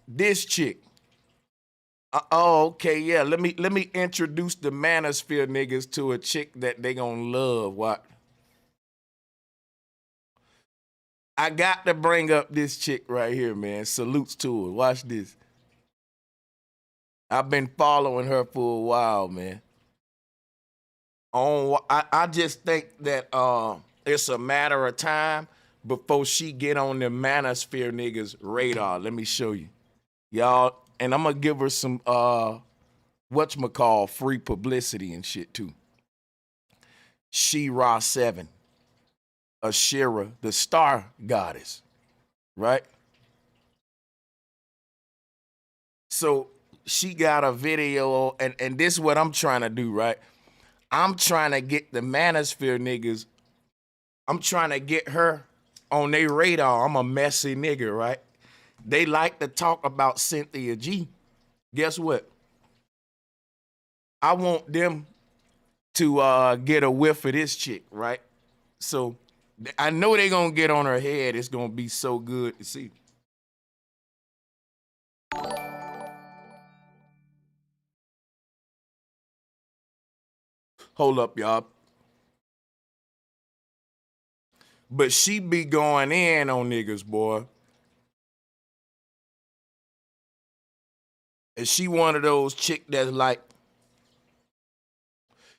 this chick. Oh, okay, yeah. Let me introduce the manosphere niggas to a chick that they gonna love. What? I got to bring up this chick right here, man. Salutes to her. Watch this. I've been following her for a while, man. I just think that it's a matter of time before she get on the manosphere niggas radar. Let me show you, y'all, and I'm gonna give her some whatchamacall free publicity and shit too. She-Ra 7, Ashira, the star goddess, right? So she got a video, and this is what I'm trying to do, right? I'm trying to get the manosphere niggas, I'm trying to get her on their radar. I'm a messy nigga, right? They like to talk about Cynthia G. Guess what? I want them to get a whiff of this chick, right? So I know they gonna get on her head. It's gonna be so good to see. Hold up, y'all. But she be going in on niggas, boy. And she one of those chick that's like,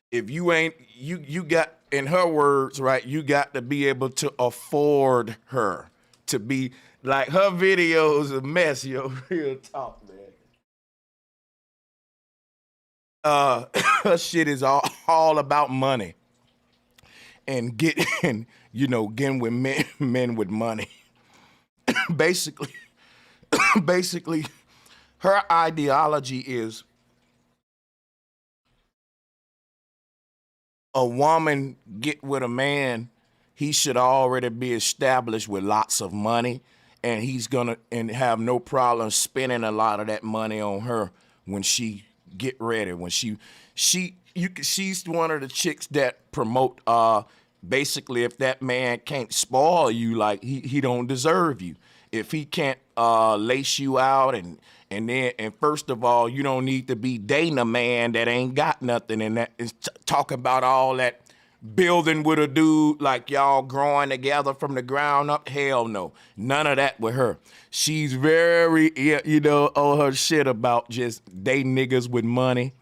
if you ain't, you got, in her words, right, you got to be able to afford her to be, like, her videos a mess, yo, real talk, man. Her shit is all about money and getting, getting with men with money. basically, basically, her ideology is a woman get with a man, he should already be established with lots of money, and he's gonna and have no problem spending a lot of that money on her when she get ready. When she's one of the chicks that promote basically, if that man can't spoil you, like he don't deserve you. If he can't lace you out and first of all, you don't need to be dating a man that ain't got nothing, and that is talk about all that building with a dude like y'all growing together from the ground up. Hell no, none of that with her. She's very, on her shit about just dating niggas with money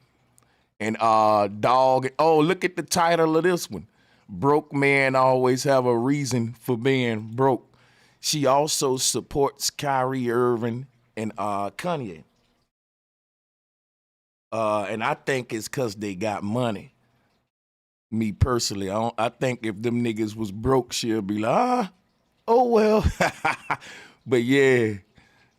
and dog. Oh, look at the title of this one. Broke men always have a reason for being broke. She also supports Kyrie Irving and Kanye. And I think it's because they got money. Me personally, I think if them niggas was broke, she'll be like, oh well. But yeah,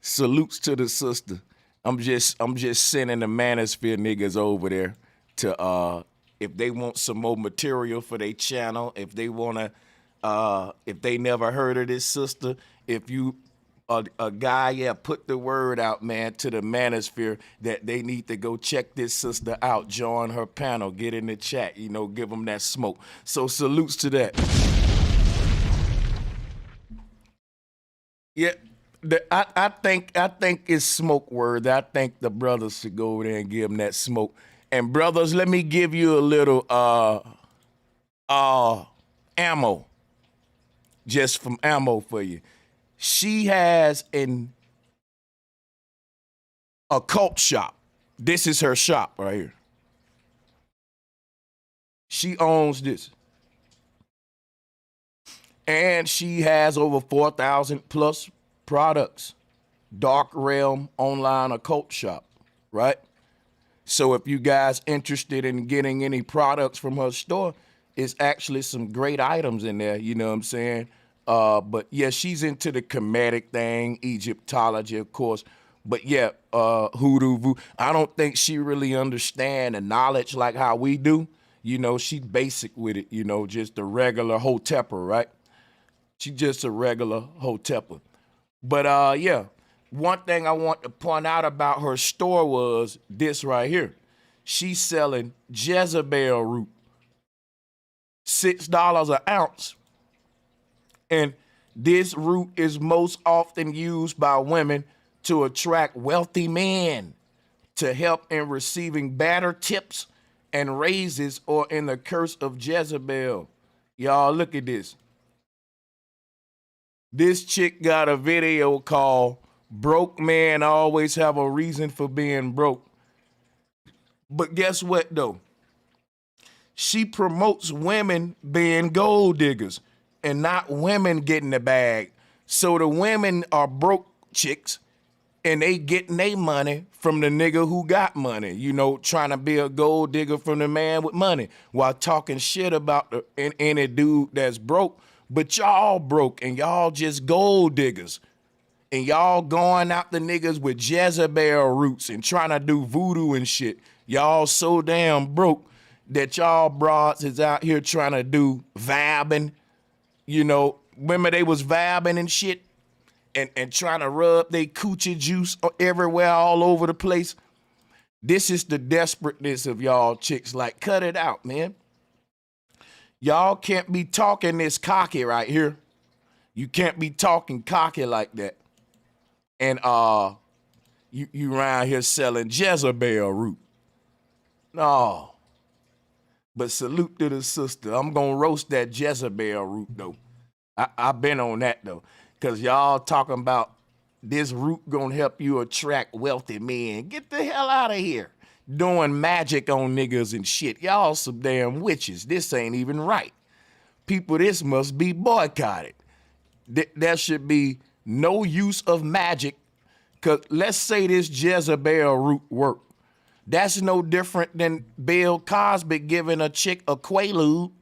salutes to the sister. I'm just sending the manosphere niggas over there to if they want some more material for their channel, if they wanna if they never heard of this sister, if you a guy, put the word out, man, to the manosphere that they need to go check this sister out, join her panel, get in the chat, give them that smoke. So salutes to that. Yeah, I think it's smoke word. I think the brothers should go over there and give them that smoke. And brothers, let me give you a little ammo, just from ammo for you. She has a cult shop. This is her shop right here. She owns this. And she has over 4,000 plus products. Dark Realm online occult shop, right? So if you guys interested in getting any products from her store, it's actually some great items in there, you know what I'm saying? But yeah, she's into the Kemetic thing, Egyptology, of course. But yeah, hoodoo, voodoo. I don't think she really understand the knowledge like how we do. She's basic with it, just a regular hotepper, right? She just a regular hotepper. But yeah, one thing I want to point out about her store was this right here. She's selling Jezebel root, $6 an ounce. And this root is most often used by women to attract wealthy men to help in receiving better tips and raises or in the curse of Jezebel. Y'all look at this. This chick got a video called Broke Men Always Have a Reason for Being Broke. But guess what though? She promotes women being gold diggers and not women getting the bag. So the women are broke chicks and they getting their money from the nigga who got money, you know, trying to be a gold digger from the man with money while talking shit about any dude that's broke. But y'all broke and y'all just gold diggers. And y'all going out the niggas with Jezebel roots and trying to do voodoo and shit. Y'all so damn broke that y'all broads is out here trying to do vabbing. You know, remember they was vabbing and shit and trying to rub they coochie juice everywhere all over the place. This is the desperateness of y'all chicks. Like, cut it out, man. Y'all can't be talking this cocky right here. You can't be talking cocky like that. And you around here selling Jezebel root. No. But salute to the sister. I'm gonna roast that Jezebel root though. I've been on that though. Cause y'all talking about this root gonna help you attract wealthy men. Get the hell out of here. Doing magic on niggas and shit. Y'all some damn witches. This ain't even right. People, this must be boycotted. There should be no use of magic. Cause let's say this Jezebel root work. That's no different than Bill Cosby giving a chick a Quaalude.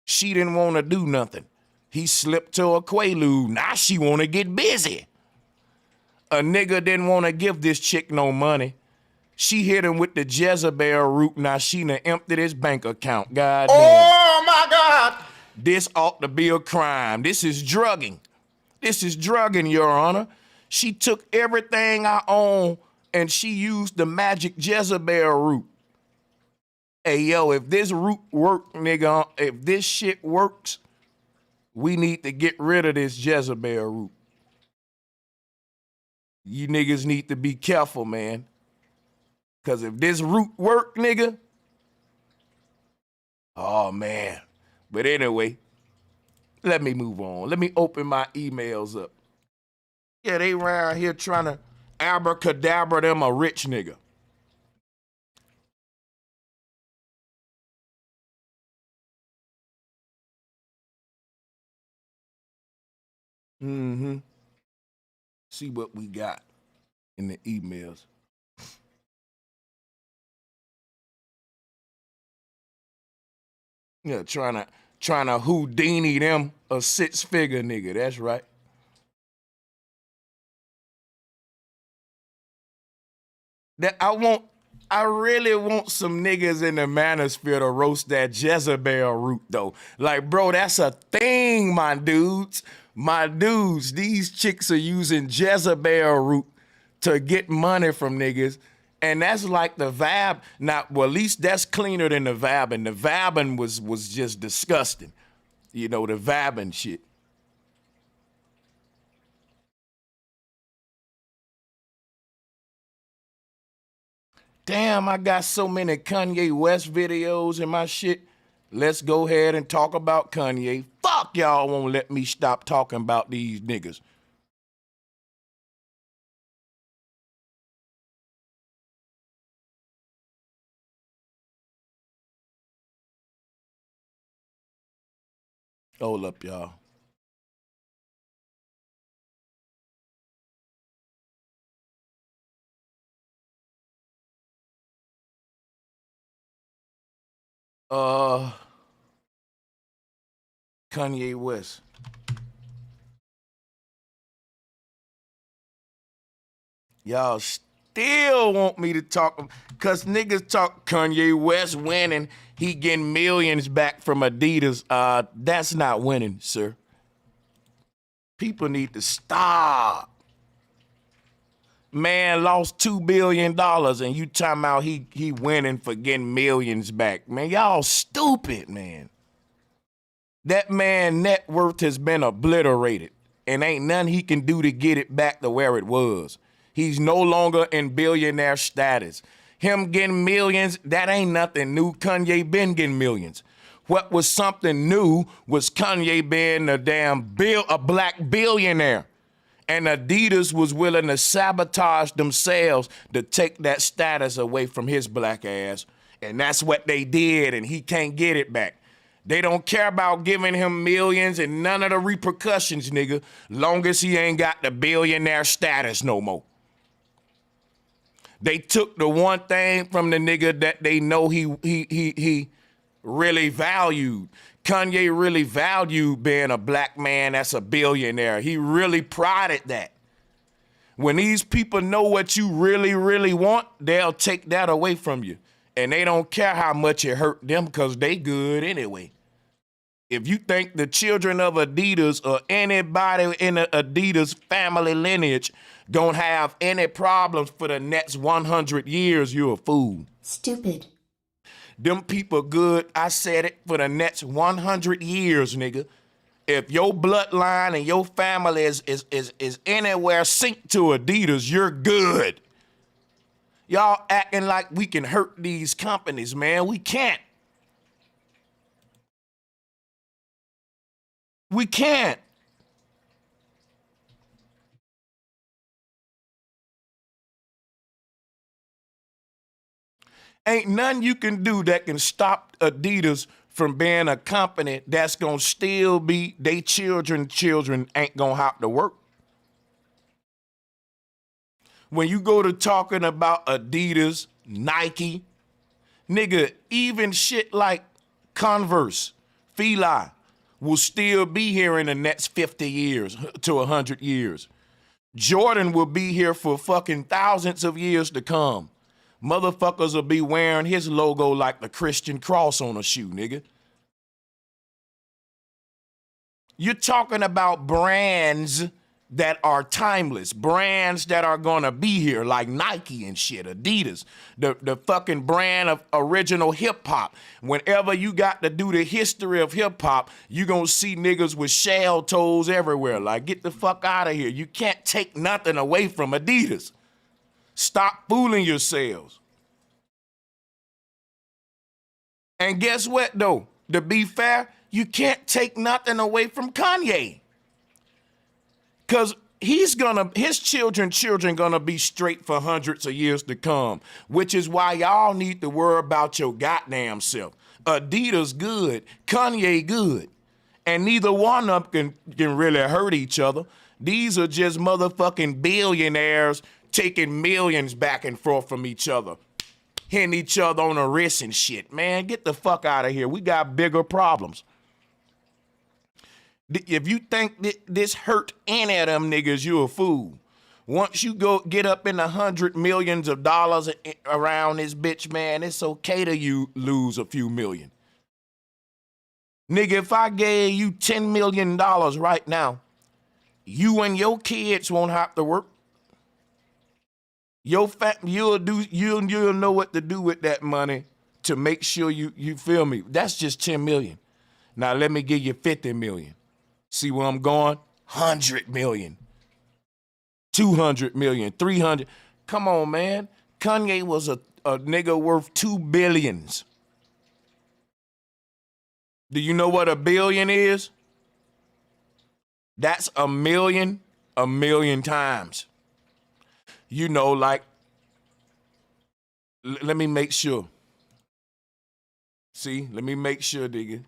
She didn't want to do nothing. He slipped to a Quaalude. Now she want to get busy. A nigga didn't want to give this chick no money. She hit him with the Jezebel root. Now she done emptied his bank account. God damn. Oh my God. This ought to be a crime. This is drugging. This is drugging, Your Honor. She took everything I own and she used the magic Jezebel root. Hey, yo, if this root work, nigga, if this shit works, we need to get rid of this Jezebel root. You niggas need to be careful, man. Because if this root work, nigga, oh, man. But anyway, let me move on. Let me open my emails up. Yeah, they around here trying to abracadabra them a rich nigga. Mm-hmm. See what we got in the emails. Yeah, trying to Houdini them a six-figure nigga. That's right. That I really want some niggas in the manosphere to roast that Jezebel root though. Like, bro, that's a thing, my dudes. My dudes, these chicks are using Jezebel root to get money from niggas. And that's like the vab. Now, well, at least that's cleaner than the vabbing. The vabbing was just disgusting. You know, the vabbing shit. Damn, I got so many Kanye West videos in my shit. Let's go ahead and talk about Kanye. Fuck y'all won't let me stop talking about these niggas. Hold up, y'all. Uh, Kanye West. Y'all still want me to talk, cause niggas talk Kanye West winning, he getting millions back from Adidas. That's not winning, sir. People need to stop. Man lost $2 billion and you talking about he winning for getting millions back. Man, y'all stupid, man. That man net worth has been obliterated. and ain't nothing he can do to get it back to where it was. He's no longer in billionaire status. Him getting millions, that ain't nothing new. Kanye been getting millions. What was something new was Kanye being a black billionaire. And Adidas was willing to sabotage themselves to take that status away from his black ass. And that's what they did, and he can't get it back. They don't care about giving him millions and none of the repercussions, nigga, long as he ain't got the billionaire status no more. They took the one thing from the nigga that they know he really valued. Kanye really valued being a black man that's a billionaire. He really prided that. When these people know what you really, really want, they'll take that away from you. And they don't care how much it hurt them because they good anyway. If you think the children of Adidas or anybody in the Adidas family lineage don't have any problems for the next 100 years, you're a fool. Stupid. Them people good, I said it, for the next 100 years, nigga. If your bloodline and your family is anywhere synced to Adidas, you're good. Y'all acting like we can hurt these companies, man. We can't. We can't. Ain't nothing you can do that can stop Adidas from being a company that's gonna still be they children ain't gonna have to work. When you go to talking about Adidas, Nike, nigga, even shit like Converse, Fila will still be here in the next 50 years to 100 years. Jordan will be here for fucking thousands of years to come. Motherfuckers will be wearing his logo like the Christian cross on a shoe, nigga. You're talking about brands that are timeless, brands that are gonna be here like Nike and shit, Adidas, the fucking brand of original hip hop. Whenever you got to do the history of hip hop, you gonna see niggas with shell toes everywhere. Like, get the fuck out of here. You can't take nothing away from Adidas. Stop fooling yourselves. And guess what though? To be fair, you can't take nothing away from Kanye. Cause his children gonna be straight for hundreds of years to come, which is why y'all need to worry about your goddamn self. Adidas good, Kanye good, and neither one of them can really hurt each other. These are just motherfucking billionaires taking millions back and forth from each other, hitting each other on the wrist and shit. Man, get the fuck out of here. We got bigger problems. If you think this hurt any of them niggas, you a fool. Once you go get up in the $100 million around this bitch, man, it's okay to you lose a few million. Nigga, if I gave you $10 million right now, you and your kids won't have to work. You'll know what to do with that money to make sure you feel me. That's just 10 million. Now let me give you 50 million. See where I'm going? 100 million, 200 million, 300. Come on, man. Kanye was a nigga worth 2 billions. Do you know what a billion is? That's a million times. You know, like, let me make sure. See, let me make sure, nigga.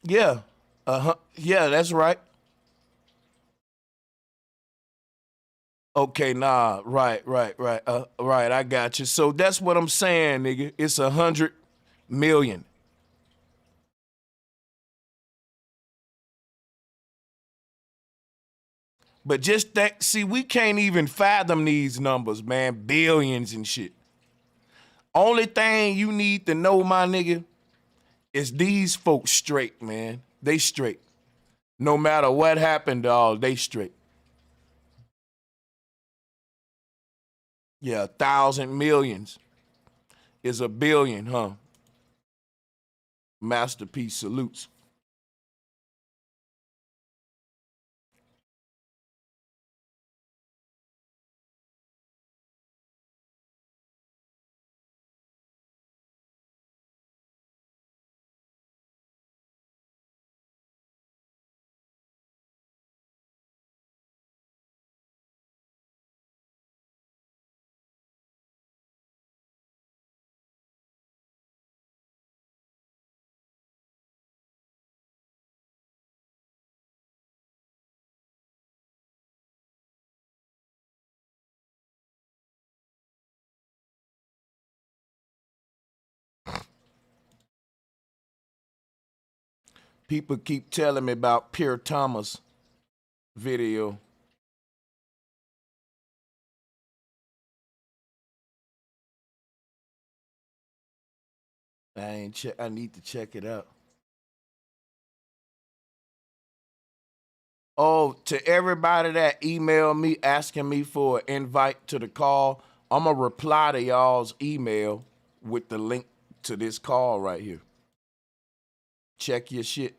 Yeah. Yeah, that's right. Okay, nah, right. Right, I got you. So that's what I'm saying, nigga. It's 100 million. But just that, see, we can't even fathom these numbers, man. Billions and shit. Only thing you need to know, my nigga, is these folks straight, man. They straight. No matter what happened, dawg, they straight. Yeah, 1,000 millions. is $1 billion, huh? Masterpiece salutes. People keep telling me about Pierre Thomas video. I need to check it out. Oh, to everybody that emailed me asking me for an invite to the call, I'm going to reply to y'all's email with the link to this call right here. Check your shit.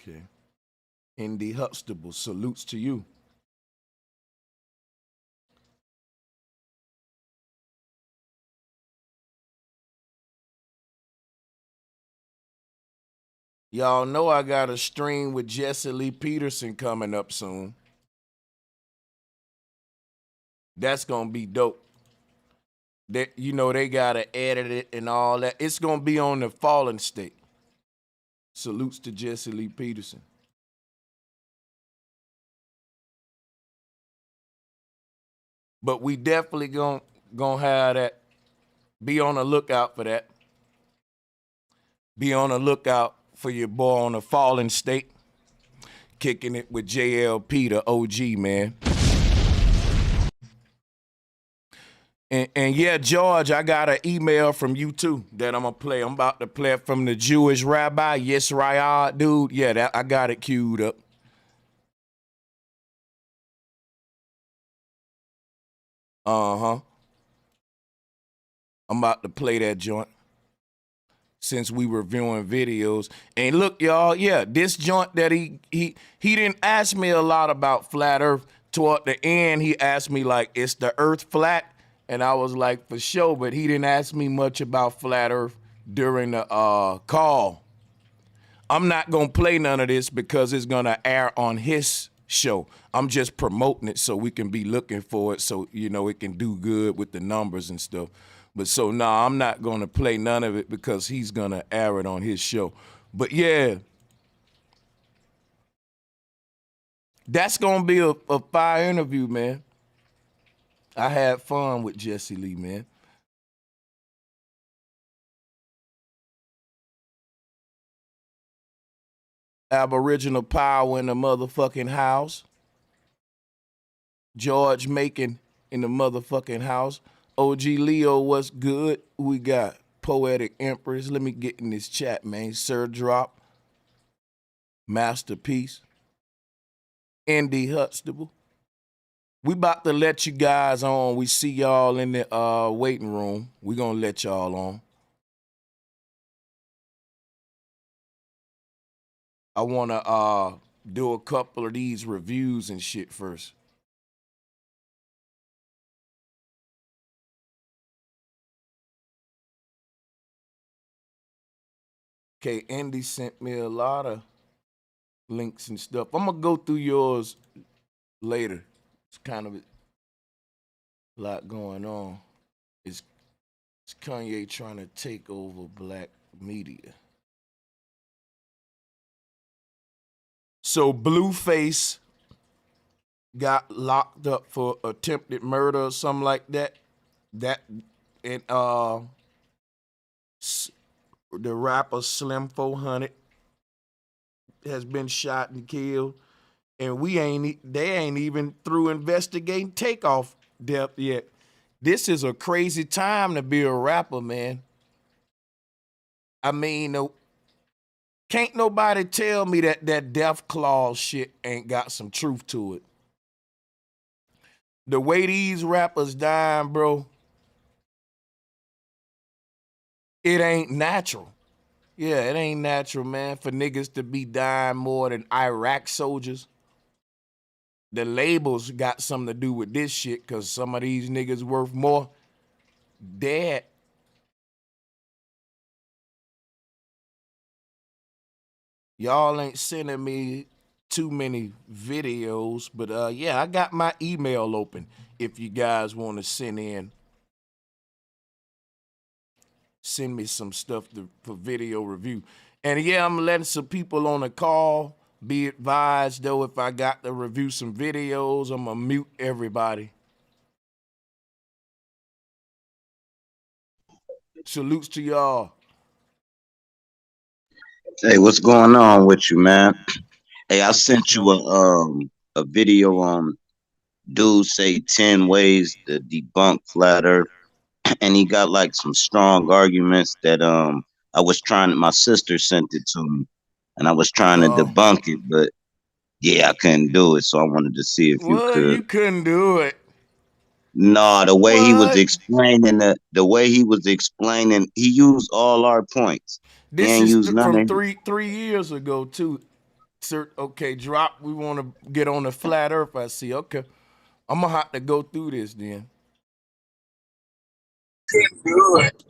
Okay. Indy Huxtable, salutes to you. Y'all know I got a stream with Jesse Lee Peterson coming up soon. That's gonna be dope. That, you know, they gotta edit it and all that. It's gonna be on the Fallen State. Salutes to Jesse Lee Peterson. But we definitely gonna have that. Be on the lookout for that. Be on the lookout for your boy on the Fallen State. Kicking it with JLP, the OG, man. And yeah, George, I got an email from you too that I'm gonna play. I'm about to play it from the Jewish rabbi, Yes Rayad, dude. Yeah, I got it queued up. Uh-huh. I'm about to play that joint since we were viewing videos. And look, y'all, yeah, this joint that he didn't ask me a lot about flat earth. Toward the end, he asked me like, is the earth flat? And I was like, for sure, but he didn't ask me much about flat earth during the call. I'm not gonna play none of this because it's gonna air on his show. I'm just promoting it so we can be looking for it so, you know, it can do good with the numbers and stuff. But so, nah, I'm not gonna play none of it because he's gonna air it on his show. But yeah, that's gonna be a fire interview, man. I had fun with Jesse Lee, man. Aboriginal power in the motherfucking house. George Macon in the motherfucking house. OG Leo, what's good? We got Poetic Empress. Let me get in this chat, man. Sir Drop. Masterpiece. Indy Huxtable. We about to let you guys on. We see y'all in the waiting room. We gonna let y'all on. I wanna do a couple of these reviews and shit first. Okay, Andy sent me a lot of links and stuff. I'm gonna go through yours later. It's kind of a lot going on. It's Kanye trying to take over black media. So Blueface got locked up for attempted murder or something like that. That and the rapper Slim 400 has been shot and killed, and they ain't even through investigating Takeoff depth yet. This is a crazy time to be a rapper, man. I mean, can't nobody tell me that Death Clause shit ain't got some truth to it. The way these rappers dying, bro, it ain't natural. Yeah, it ain't natural, man, for niggas to be dying more than Iraq soldiers. The labels got something to do with this shit because some of these niggas worth more dead. Y'all ain't sending me too many videos, but yeah, I got my email open if you guys want to send me some stuff for video review. And yeah, I'm letting some people on the call. Be advised though, if I got to review some videos, I'm gonna mute everybody. Salutes to y'all. Hey, what's going on with you, man? Hey, I What you sent you doing? a video on dude say 10 ways to debunk flat Earth, and he got like some strong arguments that I was trying. My sister sent it to me, and I was trying to Uh, debunk it, but yeah, I couldn't do it. So I wanted to see if you well, could. you couldn't do it. No, the way he was What? explaining the way he was explaining, he used all our points. He This ain't is used none from of. three years ago too. Sir, okay, drop. We want to get on the flat Earth. I see. Okay, I'm gonna have to go through this then. Couldn't do it.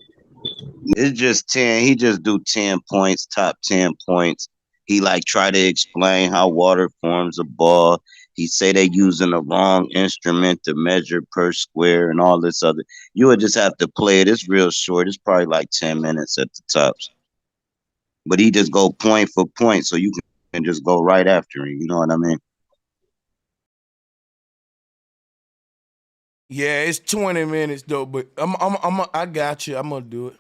It's just 10. He just do 10 points, top 10 points. He like try to explain how water forms a ball. He say they using the wrong instrument to measure per square and all this other. You would just have to play it. It's real short. It's probably like 10 minutes at the tops. But he just go point for point, so you can just go right after him. You know what I mean? Yeah, it's 20 minutes though, but I got you. I'm gonna do it.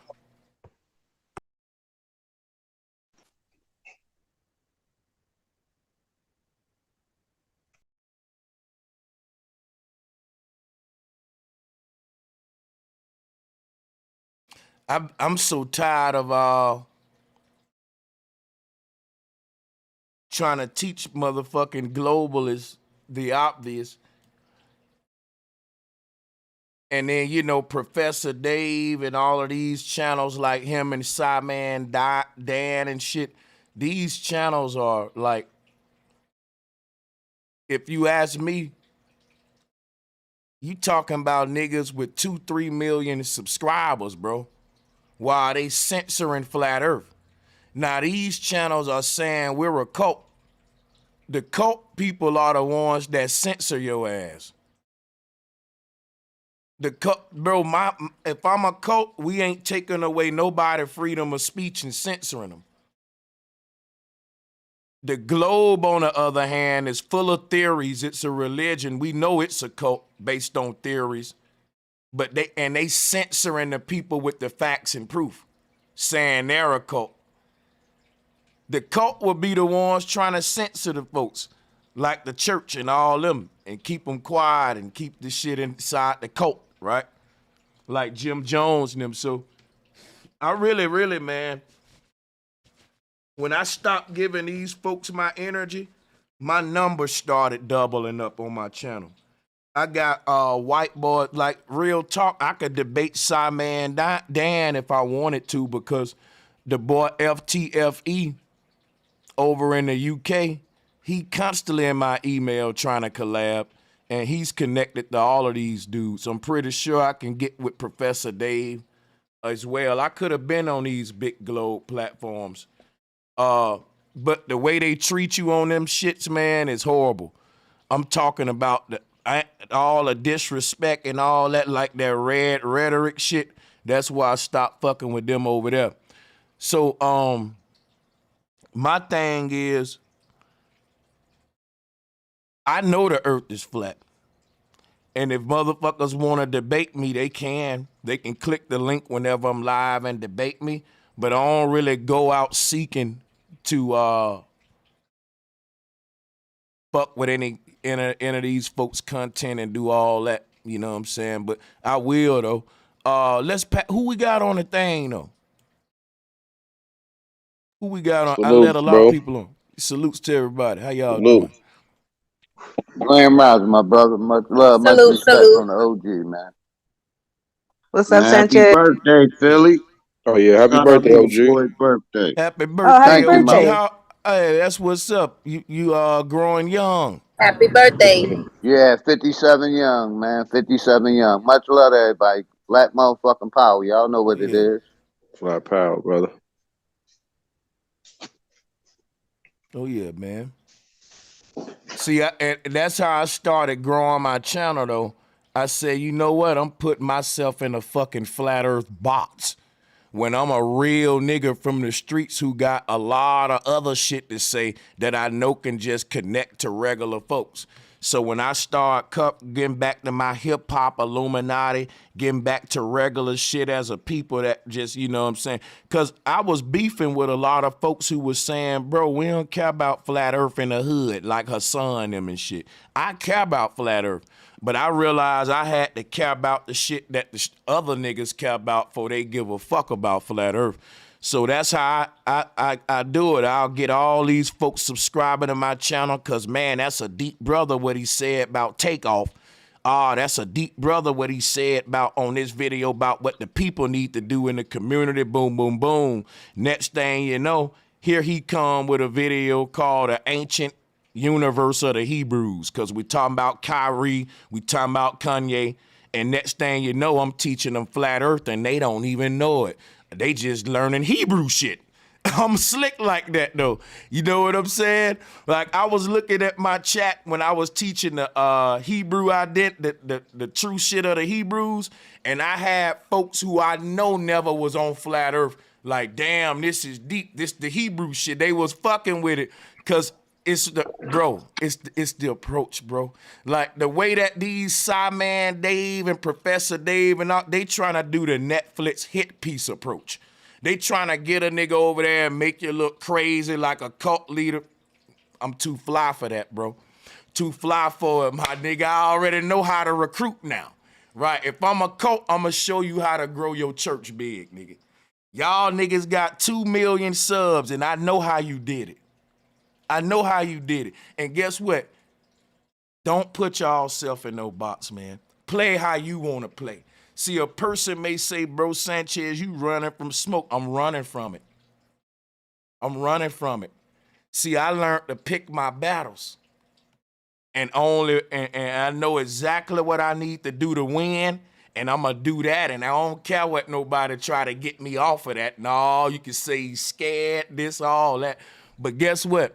I'm so tired of trying to teach motherfucking globalists the obvious. And then, Professor Dave and all of these channels like him and Simon Dan and shit. These channels are like, if you ask me, you talking about niggas with 2-3 million subscribers, bro, while they censoring flat earth. Now these channels are saying we're a cult. The cult people are the ones that censor your ass. The cult, bro, if I'm a cult, we ain't taking away nobody freedom of speech and censoring them. The globe, on the other hand, is full of theories. It's a religion. We know it's a cult based on theories, but they censoring the people with the facts and proof, saying they're a cult. The cult will be the ones trying to censor the folks, like the church and all them, and keep them quiet and keep the shit inside the cult, right? Like Jim Jones and them. So I really, man, when I stopped giving these folks my energy, my numbers started doubling up on my channel. I got white boy, like real talk. I could debate Simon Dan if I wanted to, because the boy FTFE over in the UK, he constantly in my email trying to collab, and he's connected to all of these dudes. I'm pretty sure I can get with Professor Dave as well. I could have been on these big globe platforms. But the way they treat you on them shits, man, is horrible. I'm talking about all the disrespect and all that, like that red rhetoric shit. That's why I stopped fucking with them over there. So, my thing is, I know the earth is flat. And if motherfuckers want to debate me, they can. They can click the link whenever I'm live and debate me. But I don't really go out seeking to fuck with any of these folks' content and do all that. You know what I'm saying? But I will though. Who we got on the thing though? Who we got on? I let a Salutes, lot of bro. people on. Salutes to everybody. How y'all Salute. doing? Grand Rising, my brother. Much love, much Salute, respect from salute. the OG, man. What's up, Man, happy Sanchez? birthday, Philly. Oh yeah, happy Shout out birthday, to your OG. boy's birthday. Happy Oh, happy birthday, Thank you, OG. my. birthday. Hey, that's what's up. You growing young. Happy birthday. Yeah, 57 young, man. 57 young. Much love to everybody. Black motherfucking power. Y'all know Oh what it yeah. is. Fly power, brother. Oh yeah, man. See, and that's how I started growing my channel though. I said, you know what? I'm putting myself in a fucking flat earth box. When I'm a real nigga from the streets who got a lot of other shit to say that I know can just connect to regular folks. So when I start getting back to my hip hop Illuminati, getting back to regular shit as a people that just, you know what I'm saying? Because I was beefing with a lot of folks who was saying, bro, we don't care about flat earth in the hood like Hassan them and shit. I care about flat earth. But I realized I had to care about the shit that the other niggas care about before they give a fuck about flat earth. So that's how I do it. I'll get all these folks subscribing to my channel because, man, that's a deep brother what he said about takeoff. That's a deep brother what he said about on this video about what the people need to do in the community. Boom, boom, boom. Next thing you know, here he come with a video called The Ancient Universe of the Hebrews, because we talking about Kyrie, we talking about Kanye, and next thing you know, I'm teaching them flat earth and they don't even know it. They just learning Hebrew shit. I'm slick like that though. You know what I'm saying? Like I was looking at my chat when I was teaching the Hebrew the true shit of the Hebrews, and I had folks who I know never was on flat earth. Like, damn, this is deep. This the Hebrew shit. They was fucking with it because it's it's the approach, bro. Like the way that these Simon Dave and Professor Dave and all, they trying to do the Netflix hit piece approach. They trying to get a nigga over there and make you look crazy like a cult leader. I'm too fly for that, bro. Too fly for it, my nigga. I already know how to recruit now. Right? If I'm a cult, I'ma show you how to grow your church big, nigga. Y'all niggas got 2 million subs and I know how you did it. I know how you did it. And guess what? Don't put y'all self in no box, man. Play how you want to play. See, a person may say, bro, Sanchez, you running from smoke. I'm running from it. I'm running from it. See, I learned to pick my battles. And I know exactly what I need to do to win. And I'm going to do that. And I don't care what nobody try to get me off of that. No, you can say he's scared, this, all that. But guess what?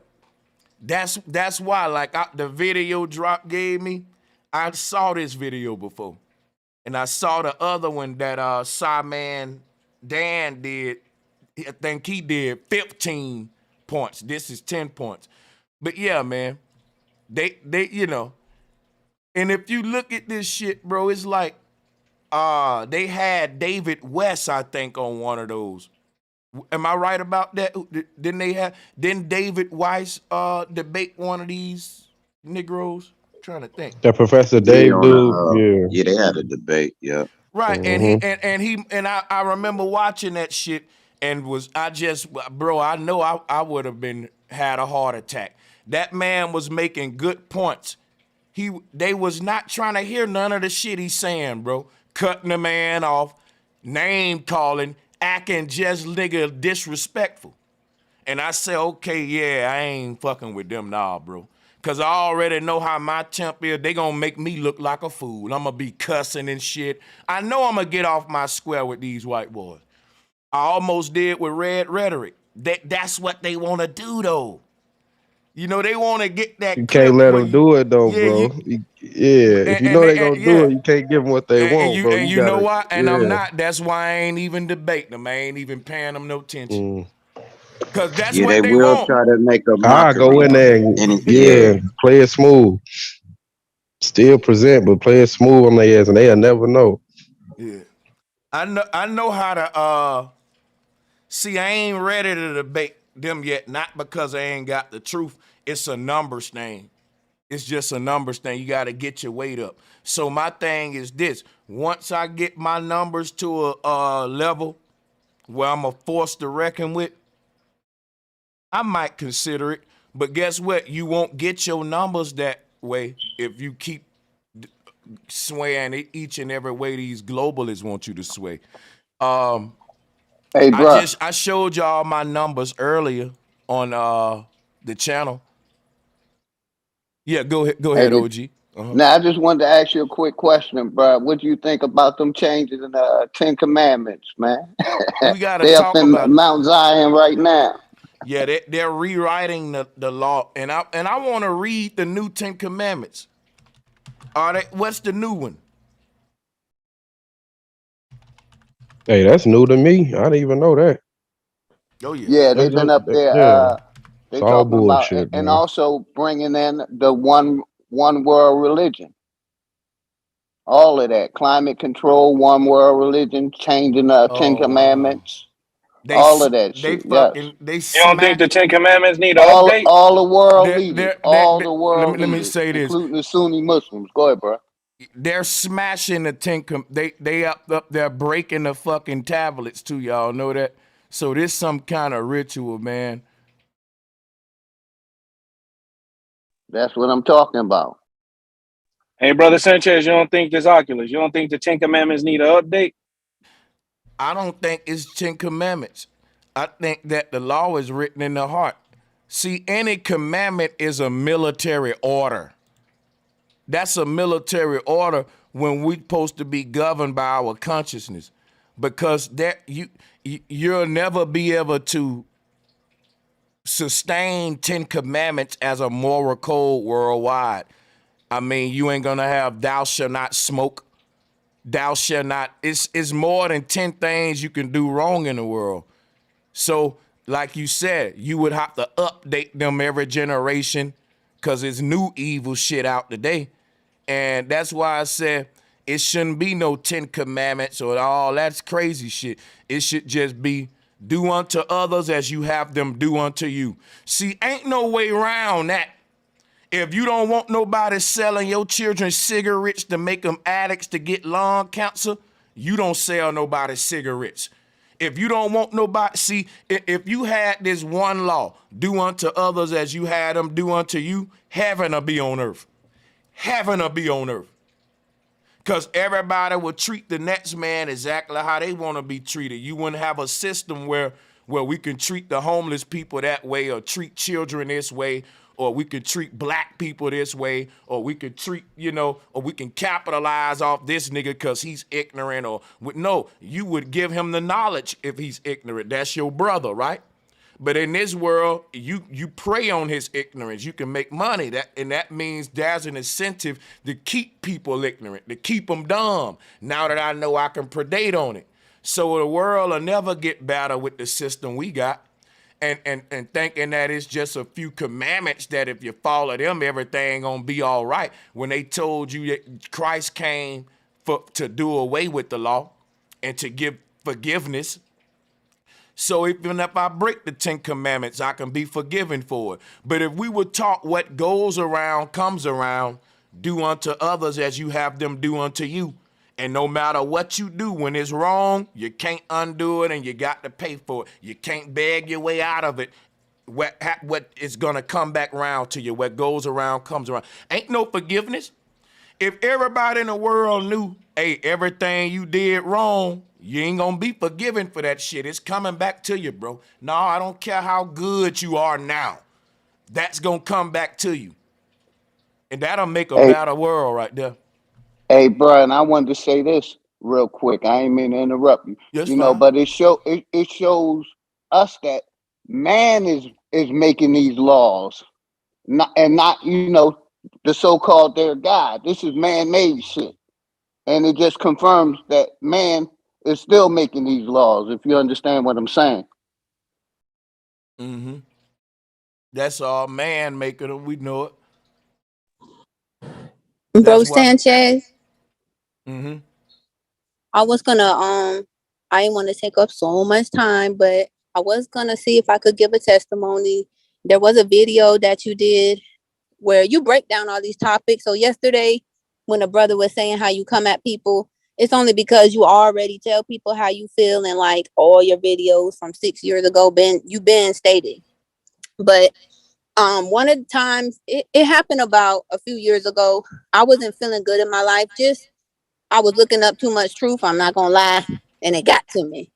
That's why, like the video drop gave me, I saw this video before. And I saw the other one that Simon Dan did. I think he did 15 points. This is 10 points. But yeah, man, they you know, and if you look at this shit, bro, it's like they had David West, I think, on one of those. Am I right about that? Didn't David Weiss debate one of these Negroes? I'm trying to think. That Professor Yeah, Dave on dude, the yeah. yeah, they had a debate. Yeah, Right, and Mm-hmm. I remember watching that shit and bro, I know I would have been had a heart attack. That man was making good points. They was not trying to hear none of the shit he's saying, bro. Cutting the man off, name calling, acting just nigga disrespectful. And I say, okay, yeah, I ain't fucking with them now, bro. Cause I already know how my temp is. They gonna make me look like a fool. I'm gonna be cussing and shit. I know I'm gonna get off my square with these white boys. I almost did with Red Rhetoric. That's what they wanna do though. You know, they wanna get You that can't clip let where them do it though, yeah, bro. Yeah, if you know they gonna do yeah. it, you can't give them what they want, bro. And You you know gotta, what? And I'm yeah. not. That's why I ain't even debating them. I ain't even paying them no attention. Mm. Cause that's yeah, they what they will want. try to make a I go mockery in of there it. and And yeah, play it smooth. Still present, but play it smooth on their ass, and they'll never know. Yeah. I know how to see. I ain't ready to debate them yet, not because I ain't got the truth. It's a numbers thing. It's just a numbers thing. You got to get your weight up. So my thing is this: once I get my numbers to a level where I'm a force to reckon with, I might consider it. But guess what? You won't get your numbers that way if you keep swaying each and every way these globalists want you to sway. Hey, bruh. I showed y'all my numbers earlier on the channel. Yeah, go Hey, ahead, OG. now I just wanted to ask you a quick question, bruh. What do you think about them changes in the Ten Commandments, man? We gotta They up talk in about it. Mount Zion right now. Yeah, they're rewriting the law, and I want to read the new Ten Commandments. Are they? What's the new one? Hey, that's new to me. I didn't even know that. Oh yeah. Yeah, That's they've been just, up there. yeah, it's They all talking about bullshit, and man. also bringing in the one world religion. All of that climate control, one world religion, changing the Ten Oh wow. Commandments, all of that They shit. Yes, fucking they You don't think smack. the Ten Commandments need an all update? all the world They're, leaders, they're, they're, all they the world let me leaders, say this. including the Sunni Muslims. Go ahead, bro. They're smashing the they up there breaking the fucking tablets too. Y'all know that. So this some kind of ritual, man. That's what I'm talking about. Hey, brother Sanchez, you don't think this Oculus? You don't think the Ten Commandments need an update? I don't think it's 10 commandments. I think that the law is written in the heart. See, any commandment is a military order. That's a military order when we're supposed to be governed by our consciousness, because you'll never be able to sustain 10 commandments as a moral code worldwide. I mean, you ain't gonna have thou shall not smoke, thou shall not. It's more than 10 things you can do wrong in the world. So, like you said, you would have to update them every generation because it's new evil shit out today. And that's why I said it shouldn't be no 10 commandments or all that's crazy shit. It should just be do unto others as you have them do unto you. See, ain't no way around that. If you don't want nobody selling your children cigarettes to make them addicts to get lung cancer, you don't sell nobody cigarettes. If you don't want nobody, see, if you had this one law, do unto others as you had them do unto you, heaven will be on earth. Heaven will be on earth. Because everybody will treat the next man exactly how they want to be treated. You wouldn't have a system where we can treat the homeless people that way, or treat children this way, or we could treat black people this way, or we could treat, or we can capitalize off this nigga because he's ignorant, or no, you would give him the knowledge if he's ignorant. That's your brother, right? But in this world, you prey on his ignorance. You can make money. That means there's an incentive to keep people ignorant, to keep them dumb. Now that I know I can predate on it. So the world will never get better with the system we got. And thinking that it's just a few commandments that if you follow them, everything gonna be all right. When they told you that Christ came to do away with the law and to give forgiveness. So even if I break the 10 commandments, I can be forgiven for it. But if we were taught what goes around comes around, do unto others as you have them do unto you. And no matter what you do, when it's wrong, you can't undo it and you got to pay for it. You can't beg your way out of it. What is going to come back around to you. What goes around comes around. Ain't no forgiveness. If everybody in the world knew, hey, everything you did wrong, you ain't gonna be forgiven for that shit. It's coming back to you, bro. No, I don't care how good you are now. That's gonna come back to you. And that'll make a Hey, better world right there. hey, bro, and I wanted to say this real quick. I ain't mean to interrupt you. Yes, fine. But it shows us that man is making these laws, not the so-called their God. This is man-made shit, and it just confirms that man is still making these laws. If you understand what I'm saying. Mm-hmm. That's all man making them. We know it. Bro That's why. Sanchez, Mm-hmm. I was gonna I didn't want to take up so much time, but I was gonna see if I could give a testimony. There was a video that you did where you break down all these topics. So yesterday, when a brother was saying how you come at people, it's only because you already tell people how you feel, and like all your videos from 6 years ago you've been stated. But one of the times it happened about a few years ago. I wasn't feeling good in my life. Just I was looking up too much truth. I'm not gonna lie, and it got to me.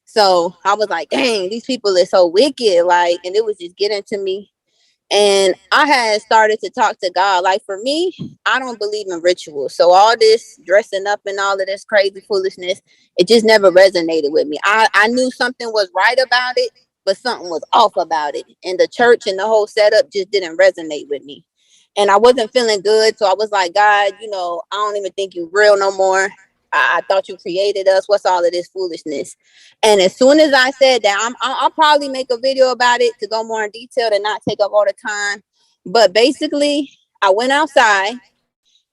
So I was like, dang, these people are so wicked. Like, and it was just getting to me. And I had started to talk to God. Like, for me, I don't believe in rituals. So all this dressing up and all of this crazy foolishness, it just never resonated with me. I knew something was right about it, but something was off about it. And the church and the whole setup just didn't resonate with me. And I wasn't feeling good. So I was like, God, I don't even think you're real no more. I thought you created us. What's all of this foolishness? And as soon as I said that, I'll probably make a video about it to go more in detail and not take up all the time. But basically, I went outside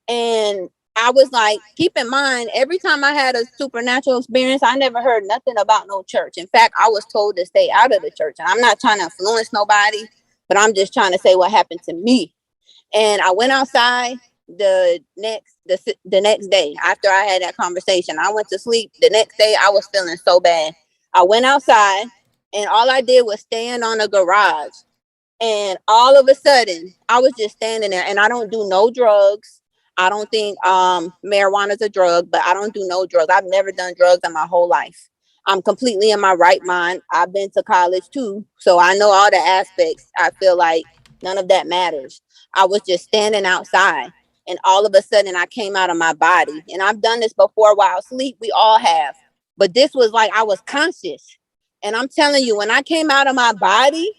and I was like, keep in mind, every time I had a supernatural experience, I never heard nothing about no church. In fact, I was told to stay out of the church. And I'm not trying to influence nobody, but I'm just trying to say what happened to me. And I went outside the next day after I had that conversation. I went to sleep. The next day I was feeling so bad. I went outside and all I did was stand on a garage. And all of a sudden I was just standing there, and I don't do no drugs. I don't think marijuana is a drug, but I don't do no drugs. I've never done drugs in my whole life. I'm completely in my right mind. I've been to college too, so I know all the aspects. I feel like none of that matters. I was just standing outside, and all of a sudden I came out of my body. And I've done this before while asleep. We all have. But this was like I was conscious. And I'm telling you, when I came out of my body,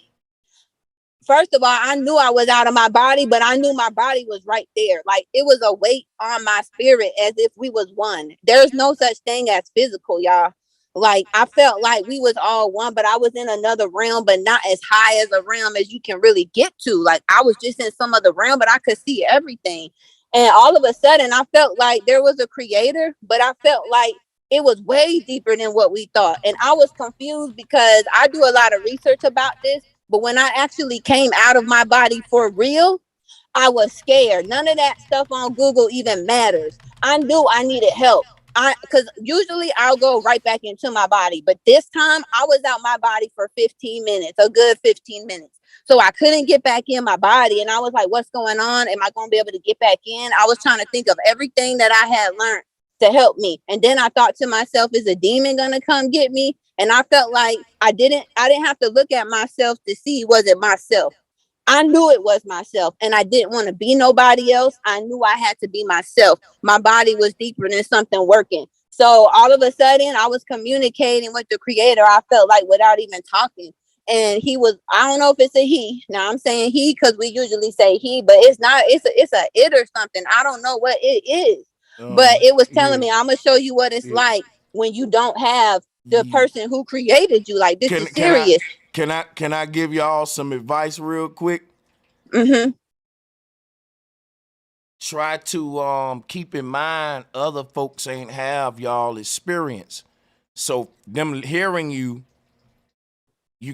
first of all, I knew I was out of my body, but I knew my body was right there. Like, it was a weight on my spirit as if we was one. There's no such thing as physical, y'all. Like, I felt like we was all one, but I was in another realm, but not as high as a realm as you can really get to. Like, I was just in some other realm, but I could see everything. And all of a sudden, I felt like there was a creator, but I felt like it was way deeper than what we thought. And I was confused because I do a lot of research about this. But when I actually came out of my body for real, I was scared. None of that stuff on Google even matters. I knew I needed help. Because usually I'll go right back into my body. But this time I was out my body for 15 minutes, a good 15 minutes. So I couldn't get back in my body. And I was like, what's going on? Am I going to be able to get back in? I was trying to think of everything that I had learned to help me. And then I thought to myself, is a demon going to come get me? And I felt like I didn't have to look at myself to see, was it myself? I knew it was myself, and I didn't want to be nobody else. I knew I had to be myself. My body was deeper than something working. So all of a sudden I was communicating with the creator. I felt like without even talking. And he was, I don't know if it's a he. Now I'm saying he because we usually say he, but it's not, it's a it or something. I don't know what it is. But it was telling me, I'm gonna show you what it's like when you don't have the person who created you. Like, this is serious. Can I give y'all some advice real quick? Mm-hmm. Try to keep in mind other folks ain't have y'all experience. So them hearing you